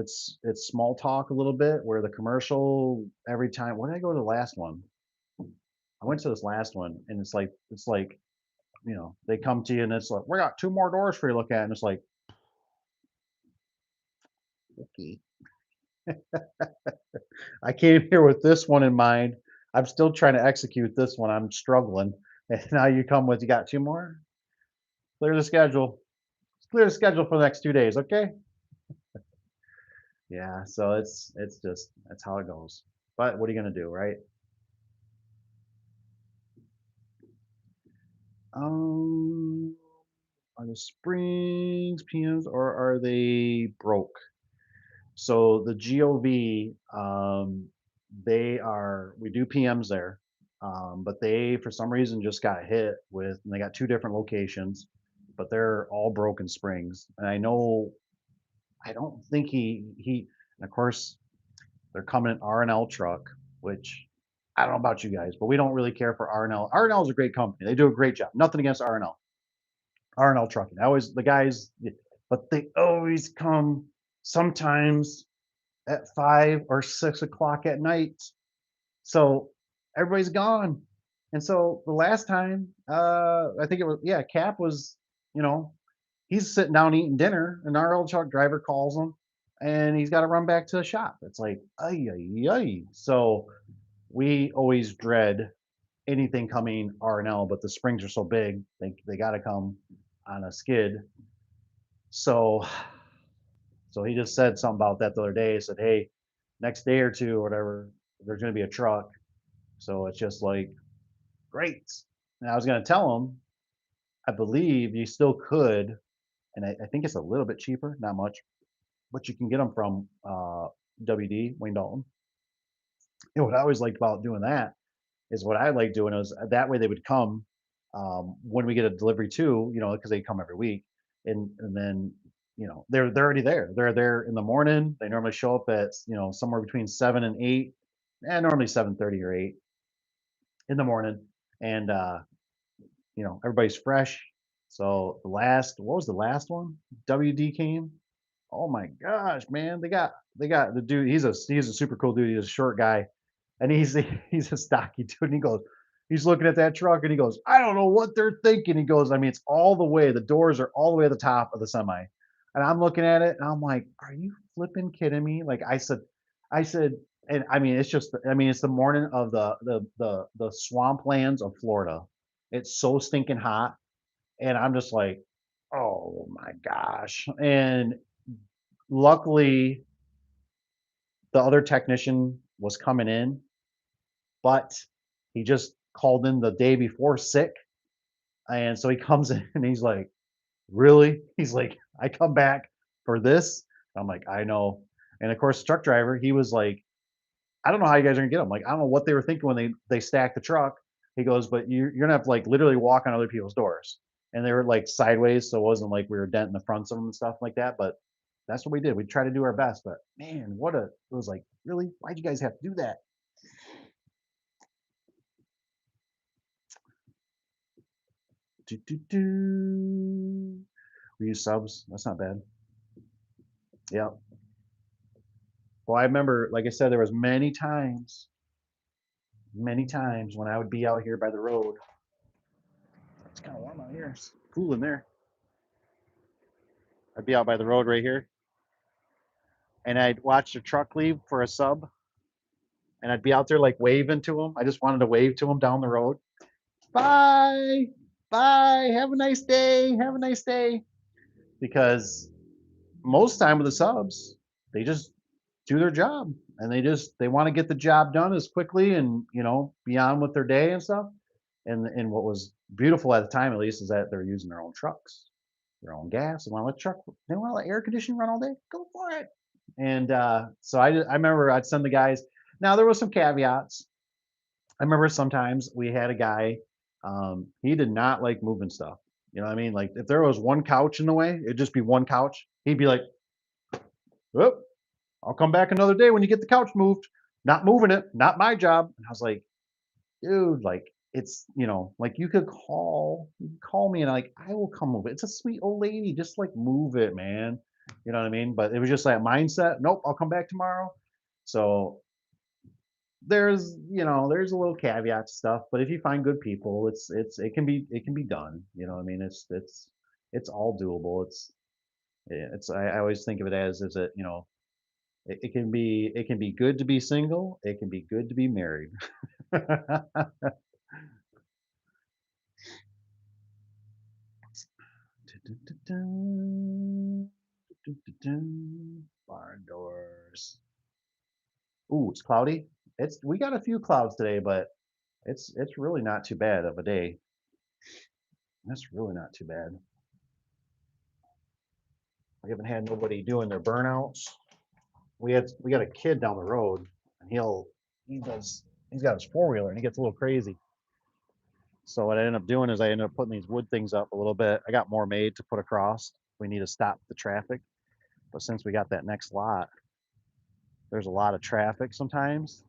talk a little bit where the commercial every time. When did I go to the last one? I went to this last one, and it's like they come to you and it's like, we got two more doors for you to look at. And it's like, okay, I came here with this one in mind. I'm still trying to execute this one. I'm struggling. And now you come with, you got two more? Clear the schedule. Clear the schedule for the next 2 days. Okay. Yeah. So it's just, that's how it goes. But what are you going to do? Right. Um, are the springs PMs or are they broke? So the GOV, we do PMs there, but they, for some reason, just got hit with, and they got two different locations, but they're all broken springs. And I don't think and of course, they're coming in R&L truck, which I don't know about you guys, but we don't really care for R&L. R&L is a great company. They do a great job. Nothing against R&L. R&L Trucking. I always the guys, but they always come sometimes at 5 or 6 o'clock at night. So everybody's gone. And so the last time, I think it was, yeah, Cap was, you know, he's sitting down eating dinner, and our old truck driver calls him, and he's got to run back to the shop. It's like, ay, ay, ay. So we always dread anything coming R&L, but the springs are so big, they got to come on a skid. So, so he just said something about that the other day. He said, hey, next day or two or whatever, there's going to be a truck. So it's just like, great. And I was going to tell him, I believe you still could, and I think it's a little bit cheaper, not much, but you can get them from WD, Wayne Dalton. And what I always liked about doing that is what I like doing is that way they would come when we get a delivery too, because they come every week, and then they're already there. They're there in the morning. They normally show up at somewhere between 7 and 8, and normally 7:30 or 8 in the morning, and everybody's fresh. So what was the last one? WD came. Oh my gosh, man! They got the dude. He's a super cool dude. He's a short guy, and he's he's a stocky dude. And he goes, he's looking at that truck, and he goes, I don't know what they're thinking. He goes, I mean, it's all the way. The doors are all the way at the top of the semi, and I'm looking at it, and I'm like, are you flipping kidding me? Like I said, and I mean, it's the morning of the swamplands of Florida. It's so stinking hot, and I'm just like, oh my gosh. And luckily, the other technician was coming in, but he just called in the day before sick. And so he comes in and he's like, really? He's like, I come back for this? I'm like, I know. And of course, the truck driver, he was like, I don't know how you guys are gonna get them. Like, I don't know what they were thinking when they stacked the truck. He goes, but you're gonna have to like literally walk on other people's doors. And they were like sideways, so it wasn't like we were denting the fronts of them and stuff like that. But that's what we did. We tried to do our best. But man, it was like, really? Why'd you guys have to do that? Do, do, do. We use subs. That's not bad. Yeah. Well, I remember, like I said, there was many times when I would be out here by the road. It's kind of warm out here. It's cool in there. I'd be out by the road right here, and I'd watch the truck leave for a sub, and I'd be out there like waving to him. I just wanted to wave to him down the road. Bye, bye. Have a nice day. Have a nice day. Because most time with the subs, they just do their job, and they want to get the job done as quickly and be on with their day and stuff. And what was beautiful at the time, at least, is that they're using their own trucks, their own gas. They want to let air conditioning run all day. Go for it. And so I remember I'd send the guys. Now there was some caveats. I remember sometimes we had a guy. He did not like moving stuff. You know what I mean? Like if there was one couch in the way, it'd just be one couch. He'd be like, "Oh, I'll come back another day when you get the couch moved. Not moving it. Not my job." And I was like, dude, like it's like you could call me and like I will come move it. It's a sweet old lady, just like move it, man. You know what I mean? But it was just that mindset. Nope, I'll come back tomorrow. So there's a little caveat to stuff, but if you find good people, it can be done. You know what I mean? It's all doable. I always think of it as is it it can be good to be single. It can be good to be married. Barn doors. Ooh, it's cloudy. We got a few clouds today, but it's really not too bad of a day. That's really not too bad. We haven't had nobody doing their burnouts. We got a kid down the road, and he's got his 4-wheeler, and he gets a little crazy. So what I ended up doing is I ended up putting these wood things up a little bit. I got more made to put across. We need to stop the traffic, but since we got that next lot, there's a lot of traffic sometimes.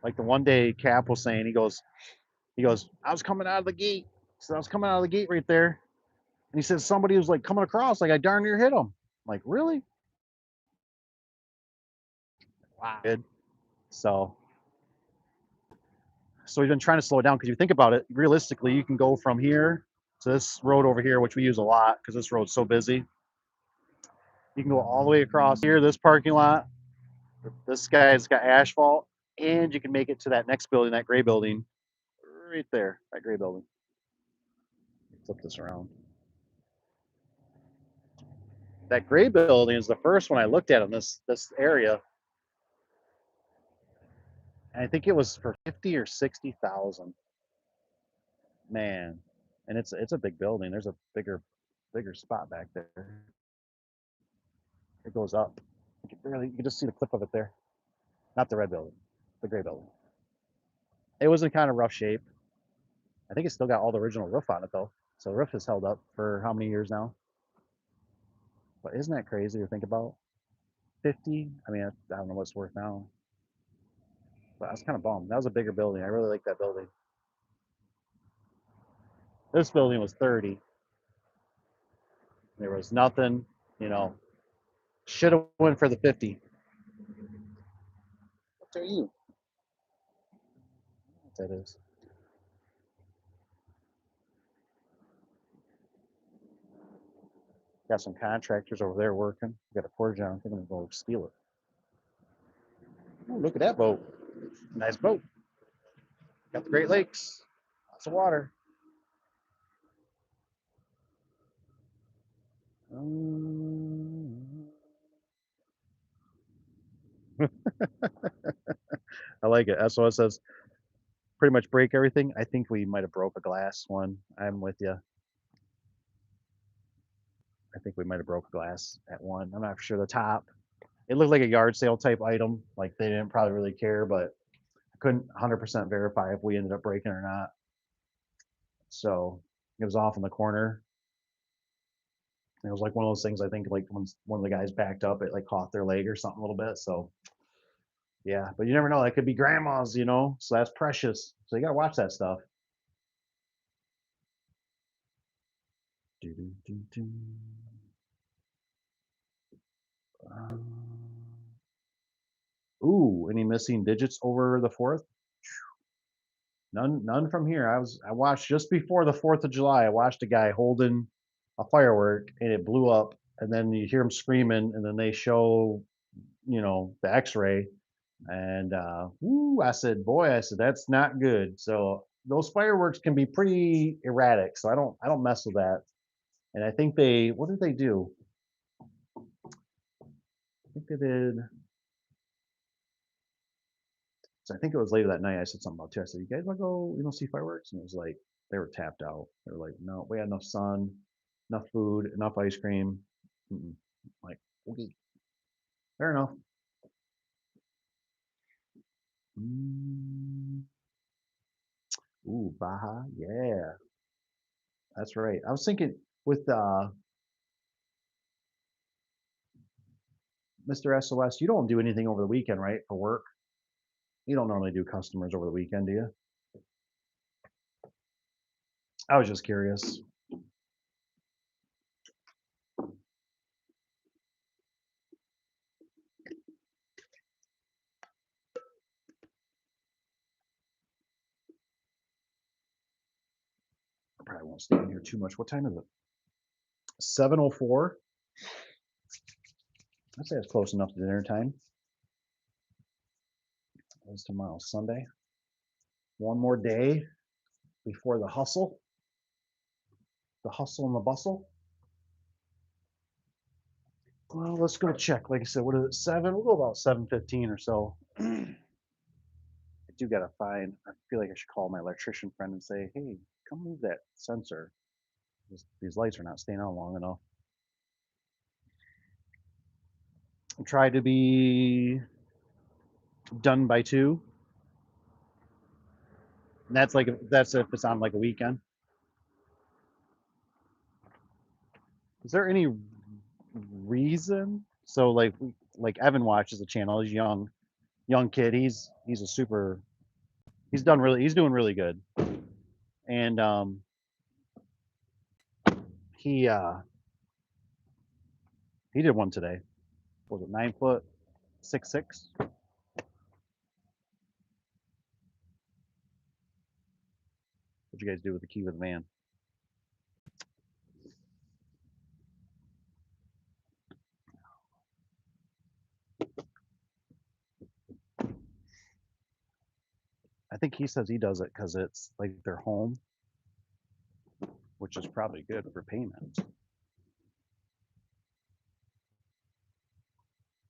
Like the one day Cap was saying, he goes, I was coming out of the gate. So I was coming out of the gate right there, And he says somebody was like coming across, like I darn near hit him. I'm like, really? Wow. Good. So we've been trying to slow it down because you think about it, realistically, you can go from here to this road over here, which we use a lot because this road's so busy. You can go all the way across here, this parking lot. This guy's got asphalt, and you can make it to that next building, that gray building, right there, that gray building. Flip this around. That gray building is the first one I looked at in this area, and I think it was for 50 or 60,000. Man, and it's a big building. There's a bigger spot back there. It goes up. You can just see the clip of it there. Not the red building, the gray building. It was in kind of rough shape. I think it's still got all the original roof on it though. So the roof has held up for how many years now? But isn't that crazy to think about? 50? I mean, I don't know what it's worth now. But I was kind of bummed. That was a bigger building. I really like that building. This building was 30. There was nothing, you know. Should have went for the 50. What are you? What that is. Got some contractors over there working. Got a portage on. I think I'm gonna go steal it. Oh, look at that boat. Nice boat. Got the Great Lakes. Lots of water. I like it. SOS says pretty much break everything. I think we might have broke a glass one. I'm with you. I think we might have broke a glass at one. I'm not sure the top. It looked like a yard sale type item. Like they didn't probably really care, but I couldn't 100% verify if we ended up breaking or not. So it was off in the corner. It was like one of those things. I think like when one of the guys backed up, it like caught their leg or something a little bit. So yeah, but you never know. That could be grandma's, you know. So that's precious. So you gotta watch that stuff. Ooh, any missing digits over the 4th? None from here. I watched just before the 4th of July. I watched a guy holding a firework and it blew up, and then you hear him screaming, and then they show, you know, the X-ray, and woo, I said that's not good. So those fireworks can be pretty erratic. So I don't mess with that. And I think what did they do? I think they did. So I think it was later that night. I said something about too. I said, "You guys want to go, you know, see fireworks?" And it was like they were tapped out. They were like, "No, we had enough sun, enough food, enough ice cream." Mm-mm. Like, okay, fair enough. Mm. Ooh, Baja, yeah, that's right. I was thinking with Mr. SOS, you don't do anything over the weekend, right? For work, you don't normally do customers over the weekend, do you? I was just curious. I probably won't stay in here too much. What time is it? 7:04. I'd say it's close enough to dinner time. It's tomorrow, Sunday. One more day before the hustle and the bustle. Well, let's go check. Like I said, what is it? 7? We'll go about 7:15 or so. I do gotta find. I feel like I should call my electrician friend and say, "Hey, come move that sensor. These lights are not staying on long enough." I tried to be done by 2. And that's if it's on like a weekend. Is there any reason? So like Evan watches the channel. He's young kid. He's a super. He's doing really good. And he did one today. What was it 9 foot 6'6"? What'd you guys do with the key with the van? I think he says he does it because it's like their home, which is probably good for payment.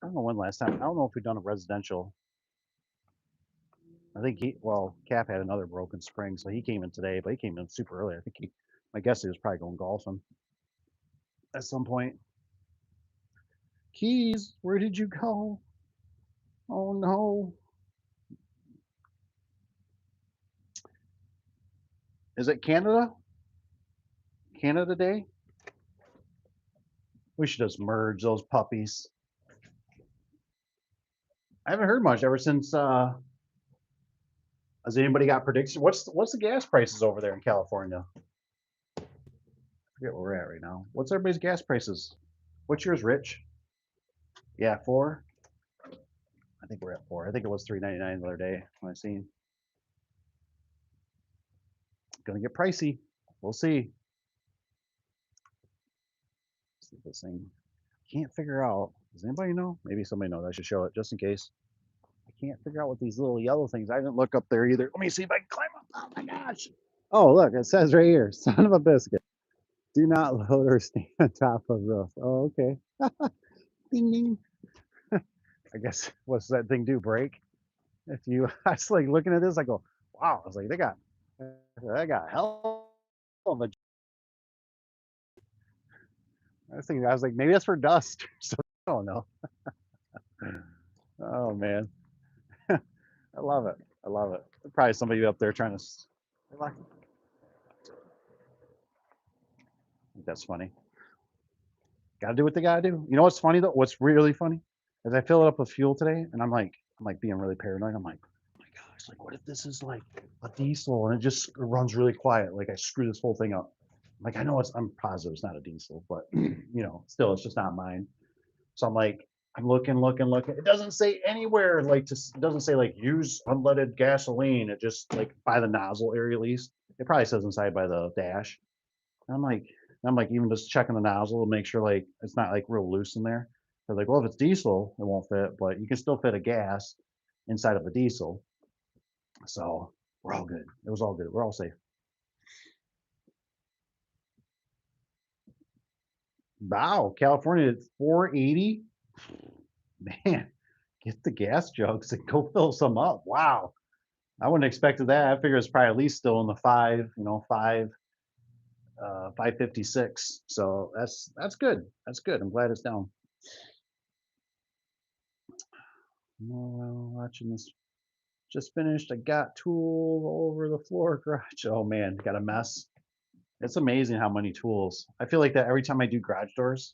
I don't know when last time. I don't know if we've done a residential. I think Cap had another broken spring, so he came in today, but he came in super early. I think my guess he was probably going golfing at some point. Keys, where did you go? Oh no. Is it Canada? Canada Day? We should just merge those puppies. I haven't heard much ever since. Has anybody got predictions? What's the gas prices over there in California? I forget where we're at right now. What's everybody's gas prices? What's yours, Rich? Yeah, 4. I think we're at 4. I think it was $3.99 the other day when I seen. Gonna get pricey. We'll see. Let's see if this thing. Can't figure out. Does anybody know? Maybe somebody knows. I should show it just in case. I can't figure out what these little yellow things. I didn't look up there either. Let me see if I can climb up. Oh my gosh. Oh, look, it says right here, son of a biscuit. Do not load or stand on top of roof. Oh, okay. Ding ding. I guess what's that thing do? Break? If you, I was like looking at this, I go, wow. I was like, they got hell of a. I was like, maybe that's for dust. So I don't know. Oh man, I love it. I love it. Probably somebody up there trying to. I think that's funny. Got to do what they got to do. You know what's funny though? What's really funny is I fill it up with fuel today, and I'm like being really paranoid. I'm like, oh my gosh, like what if this is like a diesel and it just runs really quiet? Like I screw this whole thing up. Like I know I'm positive it's not a diesel, but still it's just not mine. So I'm like, I'm looking. It doesn't say anywhere like it doesn't say like use unleaded gasoline. It just like by the nozzle area at least. It probably says inside by the dash. And I'm like even just checking the nozzle to make sure like it's not like real loose in there. They're like, well, if it's diesel, it won't fit, but you can still fit a gas inside of a diesel. So we're all good. It was all good. We're all safe. Wow, California at 480. Man, get the gas jugs and go fill some up. Wow. I wouldn't have expected that. I figure it's probably at least still in the 556. So that's good. That's good. I'm glad it's down. Watching this. Just finished. I got tool over the floor garage. Oh man, got a mess. It's amazing how many tools. I feel like that every time I do garage doors,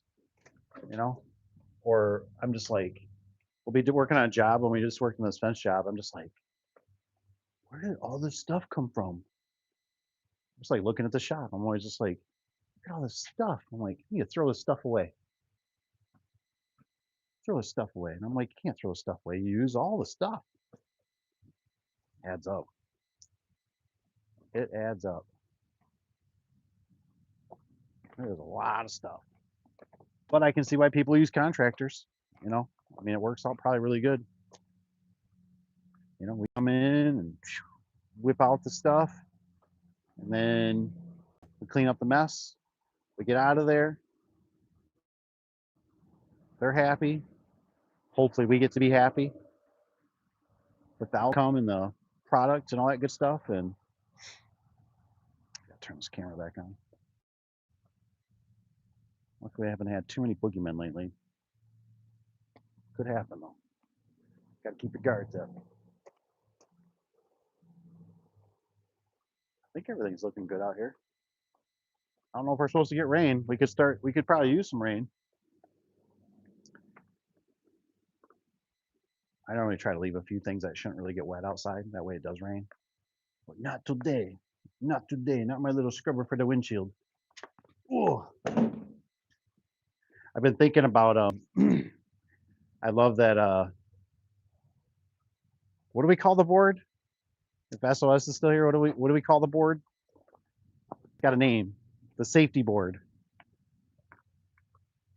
or I'm just like, we'll be working on a job when we just worked on this fence job. I'm just like, where did all this stuff come from? I'm just like looking at the shop. I'm always just like, look at all this stuff. I'm like, you need to throw this stuff away. Throw this stuff away. And I'm like, you can't throw this stuff away. You use all the stuff. Adds up. It adds up. There's a lot of stuff. But I can see why people use contractors. I mean, it works out probably really good. We come in and whip out the stuff, and then we clean up the mess. We get out of there. They're happy. Hopefully, we get to be happy with the outcome and the product and all that good stuff. And I gotta turn this camera back on. Luckily, I haven't had too many boogeymen lately. Could happen though. Got to keep your guards up. I think everything's looking good out here. I don't know if we're supposed to get rain. We could probably use some rain. I normally try to leave a few things that shouldn't really get wet outside. That way it does rain. But not today. Not today. Not my little scrubber for the windshield. Oh, I've been thinking about, I love that, what do we call the board? If SOS is still here, what do we call the board? Got a name. The safety board.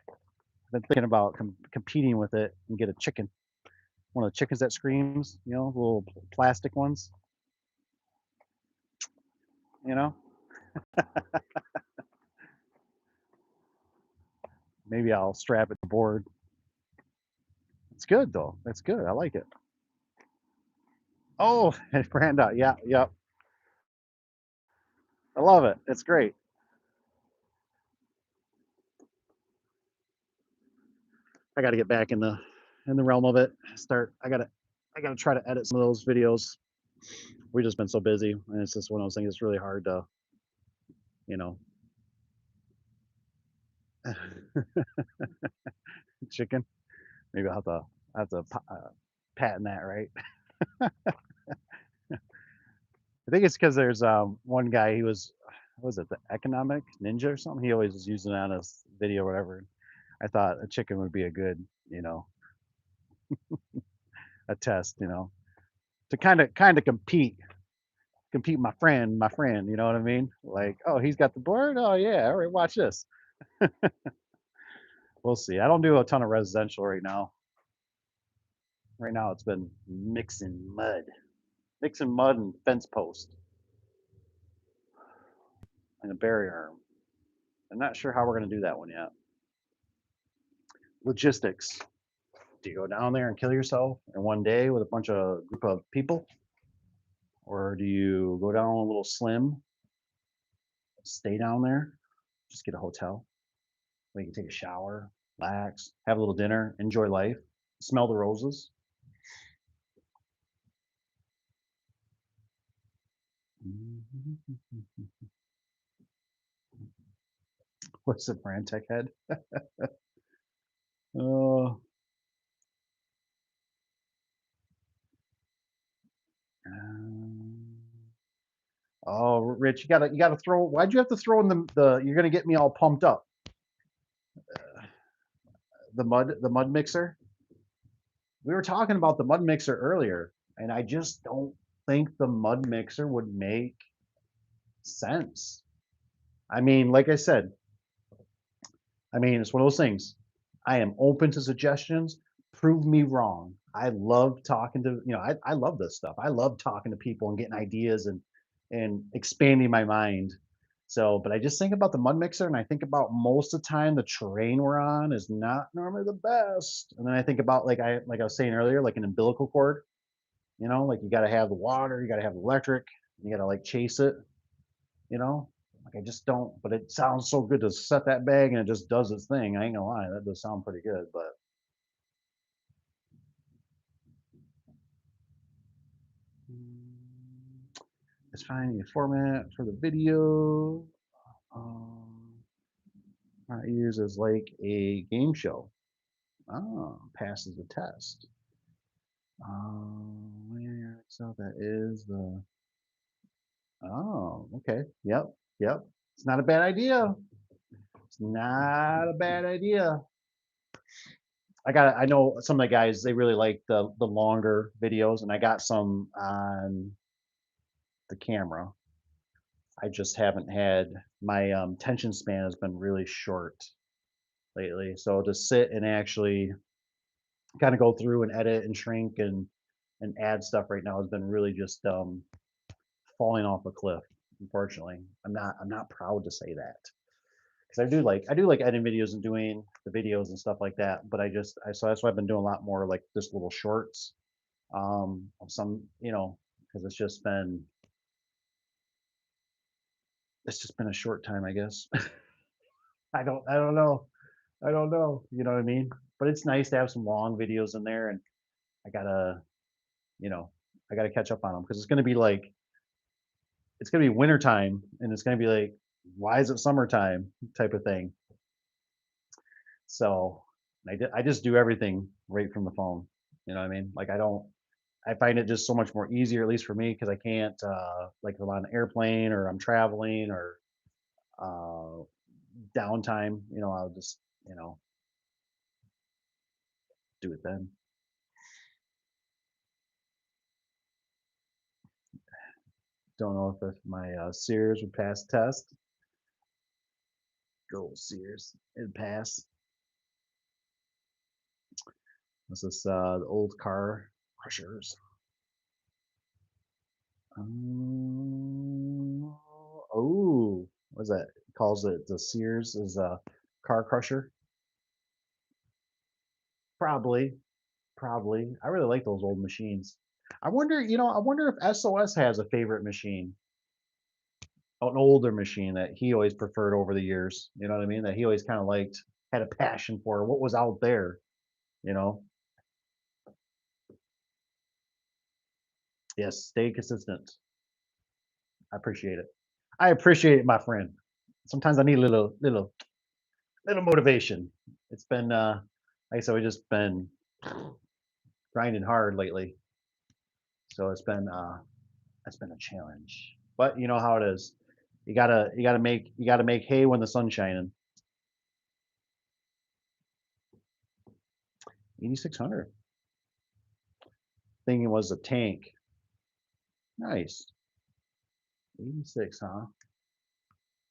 I've been thinking about competing with it and get a chicken. One of the chickens that screams, little plastic ones, you know? Maybe I'll strap it to the board. It's good though. That's good. I like it. Oh, and Branda. Yeah, yep. I love it. It's great. I got to get back in the realm of it. I gotta try to edit some of those videos. We've just been so busy, and it's just one of those things. It's really hard to, you know, chicken. Maybe I'll have to patent that, right? I think it's because there's one guy. He was, what was it, the economic ninja or something? He always was using it on his video or whatever. I thought a chicken would be a good, you know, a test, to kind of compete my friend, you know what I mean? Like, oh, he's got the board. Oh yeah, all right, watch this. We'll see. I don't do a ton of residential right now. Right now, it's been mixing mud and fence post and a barrier arm. I'm not sure how we're gonna do that one yet. Logistics. Do you go down there and kill yourself in one day with a group of people, or do you go down a little slim, stay down there, just get a hotel where you can take a shower, relax, have a little dinner, enjoy life, smell the roses? What's it, Brand Tech Head? Oh, um, oh, Rich, you gotta throw. Why'd you have to throw in the? You're gonna get me all pumped up. The mud mixer. We were talking about the mud mixer earlier, and I just don't think the mud mixer would make sense. I mean, like I said, it's one of those things. I am open to suggestions. Prove me wrong. I love talking to, I love this stuff. I love talking to people and getting ideas and expanding my mind. So, but I just think about the mud mixer and I think about most of the time the terrain we're on is not normally the best. And then I think about like I was saying earlier, like an umbilical cord, like you gotta have the water, you gotta have the electric, you gotta like chase it, you know? Like I just don't, but it sounds so good to set that bag and it just does its thing. I ain't gonna lie, that does sound pretty good, but it's finding a format for the video. Um, I use as like a game show. Oh, passes the test. So that is the, oh, okay. Yep. Yep. It's not a bad idea. It's not a bad idea. I know some of the guys, they really like the longer videos, and I got some on the camera. I just haven't had my tension span has been really short lately. So to sit and actually kind of go through and edit and shrink and add stuff right now has been really just falling off a cliff. Unfortunately, I'm not proud to say that because I do like editing videos and doing the videos and stuff like that. But so that's why I've been doing a lot more like just little shorts of some, because it's just been a short time, I guess. I don't know. I don't know. You know what I mean? But it's nice to have some long videos in there, and I gotta, you know, I gotta catch up on them because it's gonna be winter time, and it's gonna be like, why is it summertime type of thing. So I just do everything right from the phone. You know what I mean? Like I find it just so much more easier, at least for me, because I can't like if I'm on an airplane or I'm traveling or uh, downtime. I'll just you know do it then. Don't know if my Sears would pass test. Go Sears. It'd pass. This is the old car crushers. Oh, what's that? Calls it the Sears is a car crusher. Probably, probably. I really like those old machines. I wonder, I wonder if SOS has a favorite machine, an older machine that he always preferred over the years. You know what I mean? That he always kind of liked, had a passion for what was out there. You know? Yes, stay consistent. I appreciate it. I appreciate it, my friend. Sometimes I need a little motivation. It's been like I said, we just been grinding hard lately. So it's been a challenge. But you know how it is. You gotta make hay when the sun's shining. 8600. Thinking was a tank. Nice. 86, huh?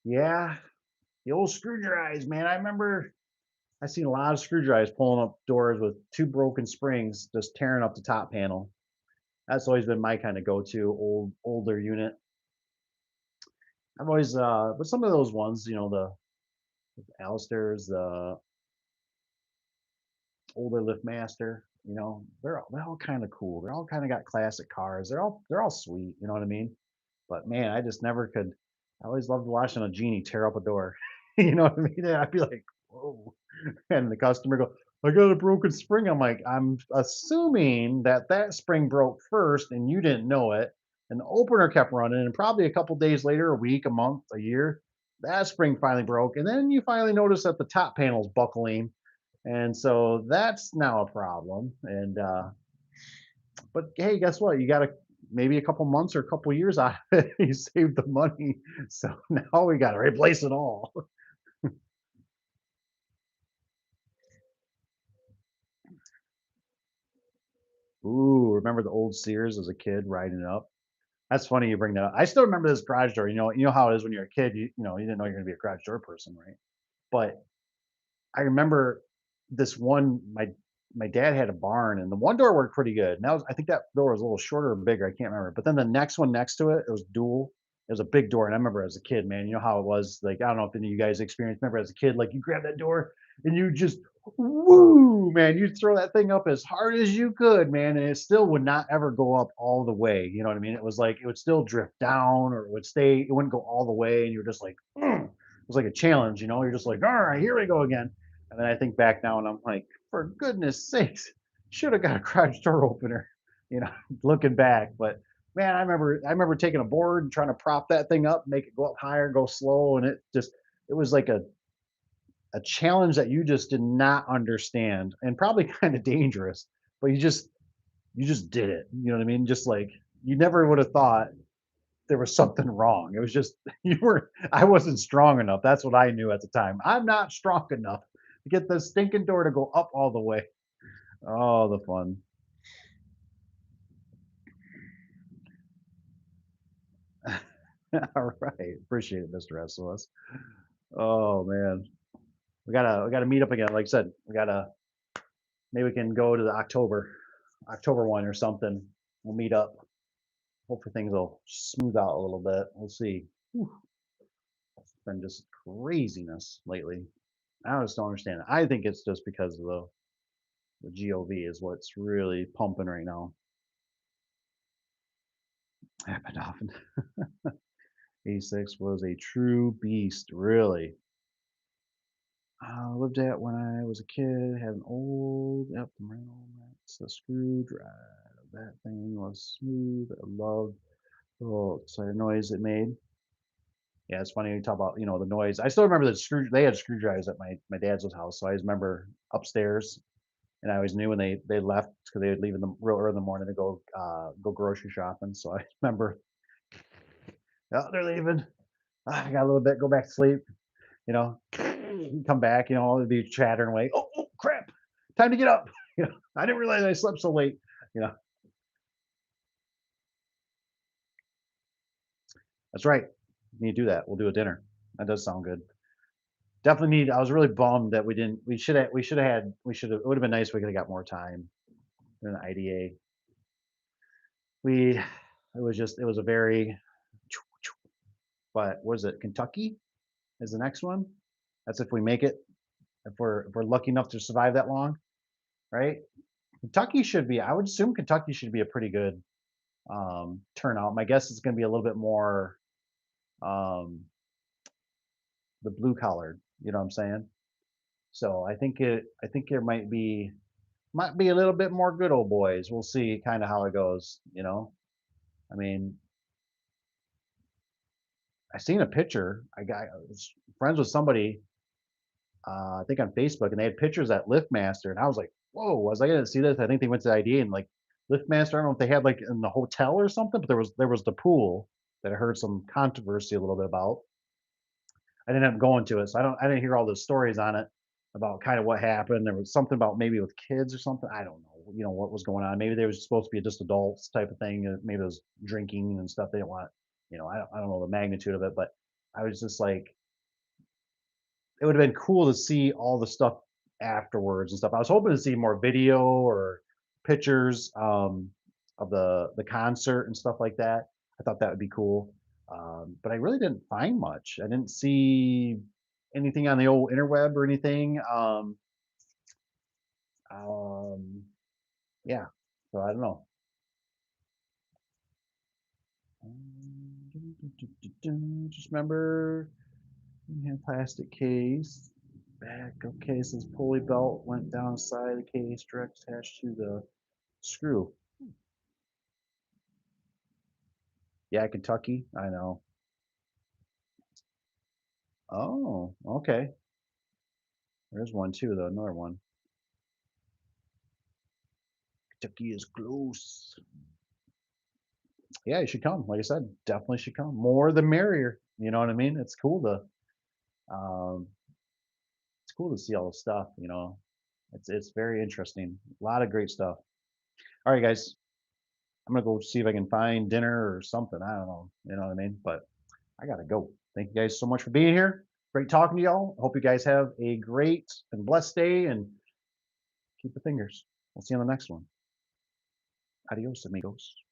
Yeah. The old screw drives, man. I remember I seen a lot of screw drives pulling up doors with two broken springs, just tearing up the top panel. That's always been my kind of go-to older unit. I've always but some of those ones, the Alistairs, the older Liftmaster, they're all kind of cool. They're all kind of got classic cars. They're all sweet, you know what I mean? But man, I just never could. I always loved watching a genie tear up a door. You know what I mean? And I'd be like, whoa. And the customer go, I got a broken spring. I'm like, I'm assuming that spring broke first and you didn't know it. And the opener kept running. And probably a couple days later, a week, a month, a year, that spring finally broke. And then you finally notice that the top panel's buckling. And so that's now a problem. And but hey, guess what? You got to maybe a couple months or a couple years out of it. You save the money. So now we got to replace it all. Ooh, remember the old Sears as a kid riding it up? That's funny you bring that up. I still remember this garage door. You know how it is when you're a kid. You didn't know you're going to be a garage door person, right? But I remember this one. My dad had a barn, and the one door worked pretty good. And I think that door was a little shorter or bigger. I can't remember. But then the next one next to it, it was dual. It was a big door, and I remember as a kid, man. You know how it was. Like I don't know if any of you guys experienced. Remember as a kid, like you grab that door and you just woo, man. You throw that thing up as hard as you could, man, and it still would not ever go up all the way. You know what I mean? It was like it would still drift down, or it would stay. It wouldn't go all the way, and you're just like, "Ugh." It was like a challenge. You're just like, all right, here we go again. And then I think back now, and I'm like, for goodness sakes, should have got a garage door opener, you know, looking back. But man, I remember taking a board and trying to prop that thing up, make it go up higher, go slow, and it was like a challenge that you just did not understand and probably kind of dangerous, but you just did it. You know what I mean? Just like you never would have thought there was something wrong. It was just I wasn't strong enough. That's what I knew at the time. I'm not strong enough to get the stinking door to go up all the way. Oh, the fun. All right. Appreciate it, Mr. SOS. Oh man. We gotta meet up again. Like I said, we gotta maybe we can go to the October one or something. We'll meet up. Hopefully things will smooth out a little bit. We'll see. Whew, it's been just craziness lately. I just don't understand it. I think it's just because of the GOV is what's really pumping right now. Happened often. 86 was a true beast, really. Lived at when I was a kid. Had an old, yep, the rental. That's the screw drive. That thing was smooth. I loved the little excited noise it made. Yeah, it's funny you talk about the noise. I still remember the screw. They had screw drives at my dad's house, so I just remember upstairs, and I always knew when they left because they would leave in the real early in the morning to go grocery shopping. So I remember, oh, they're leaving. I got a little bit, go back to sleep. You know, come back. They'd be chattering away. Oh, oh, crap! Time to get up. I didn't realize I slept so late. You know, that's right. You need to do that. We'll do a dinner. That does sound good. Definitely need. I was really bummed that we didn't. We should have. It would have been nice if we could have got more time in the IDA. We. It was just. It was a very. But was it Kentucky? Is the next one? That's if we make it. If we're lucky enough to survive that long, right? Kentucky should be. I would assume Kentucky should be a pretty good turnout. My guess is going to be a little bit more um, the blue collared. You know what I'm saying? So I think it. I think there might be a little bit more good old boys. We'll see kind of how it goes. I mean, I seen a picture. I was friends with somebody, I think on Facebook, and they had pictures at LiftMaster, and I was like, "Whoa!" Was I gonna see this? I think they went to the IDA and like LiftMaster. I don't know if they had like in the hotel or something, but there was the pool that I heard some controversy a little bit about. I didn't end up going to it, so I didn't hear all the stories on it about kind of what happened. There was something about maybe with kids or something. I don't know, what was going on. Maybe they was supposed to be just adults type of thing. Maybe it was drinking and stuff. They didn't want, I don't know the magnitude of it, but I was just like, it would have been cool to see all the stuff afterwards and stuff. I was hoping to see more video or pictures of the concert and stuff like that. I thought that would be cool, but I really didn't find much. I didn't see anything on the old interweb or anything. Um, yeah, so I don't know. Just remember, we had plastic case. Back, okay, says pulley belt went down the side of the case, direct attached to the screw. Yeah, Kentucky, I know. Oh, okay. There's one too, though. Another one. Kentucky is close. Yeah, you should come. Like I said, definitely should come. More the merrier. You know what I mean? Um, it's cool to see all the stuff. It's very interesting. A lot of great stuff. All right, guys. I'm gonna go see if I can find dinner or something. I don't know. You know what I mean? But I gotta go. Thank you guys so much for being here. Great talking to y'all. Hope you guys have a great and blessed day and keep the fingers. We'll see you on the next one. Adios, amigos.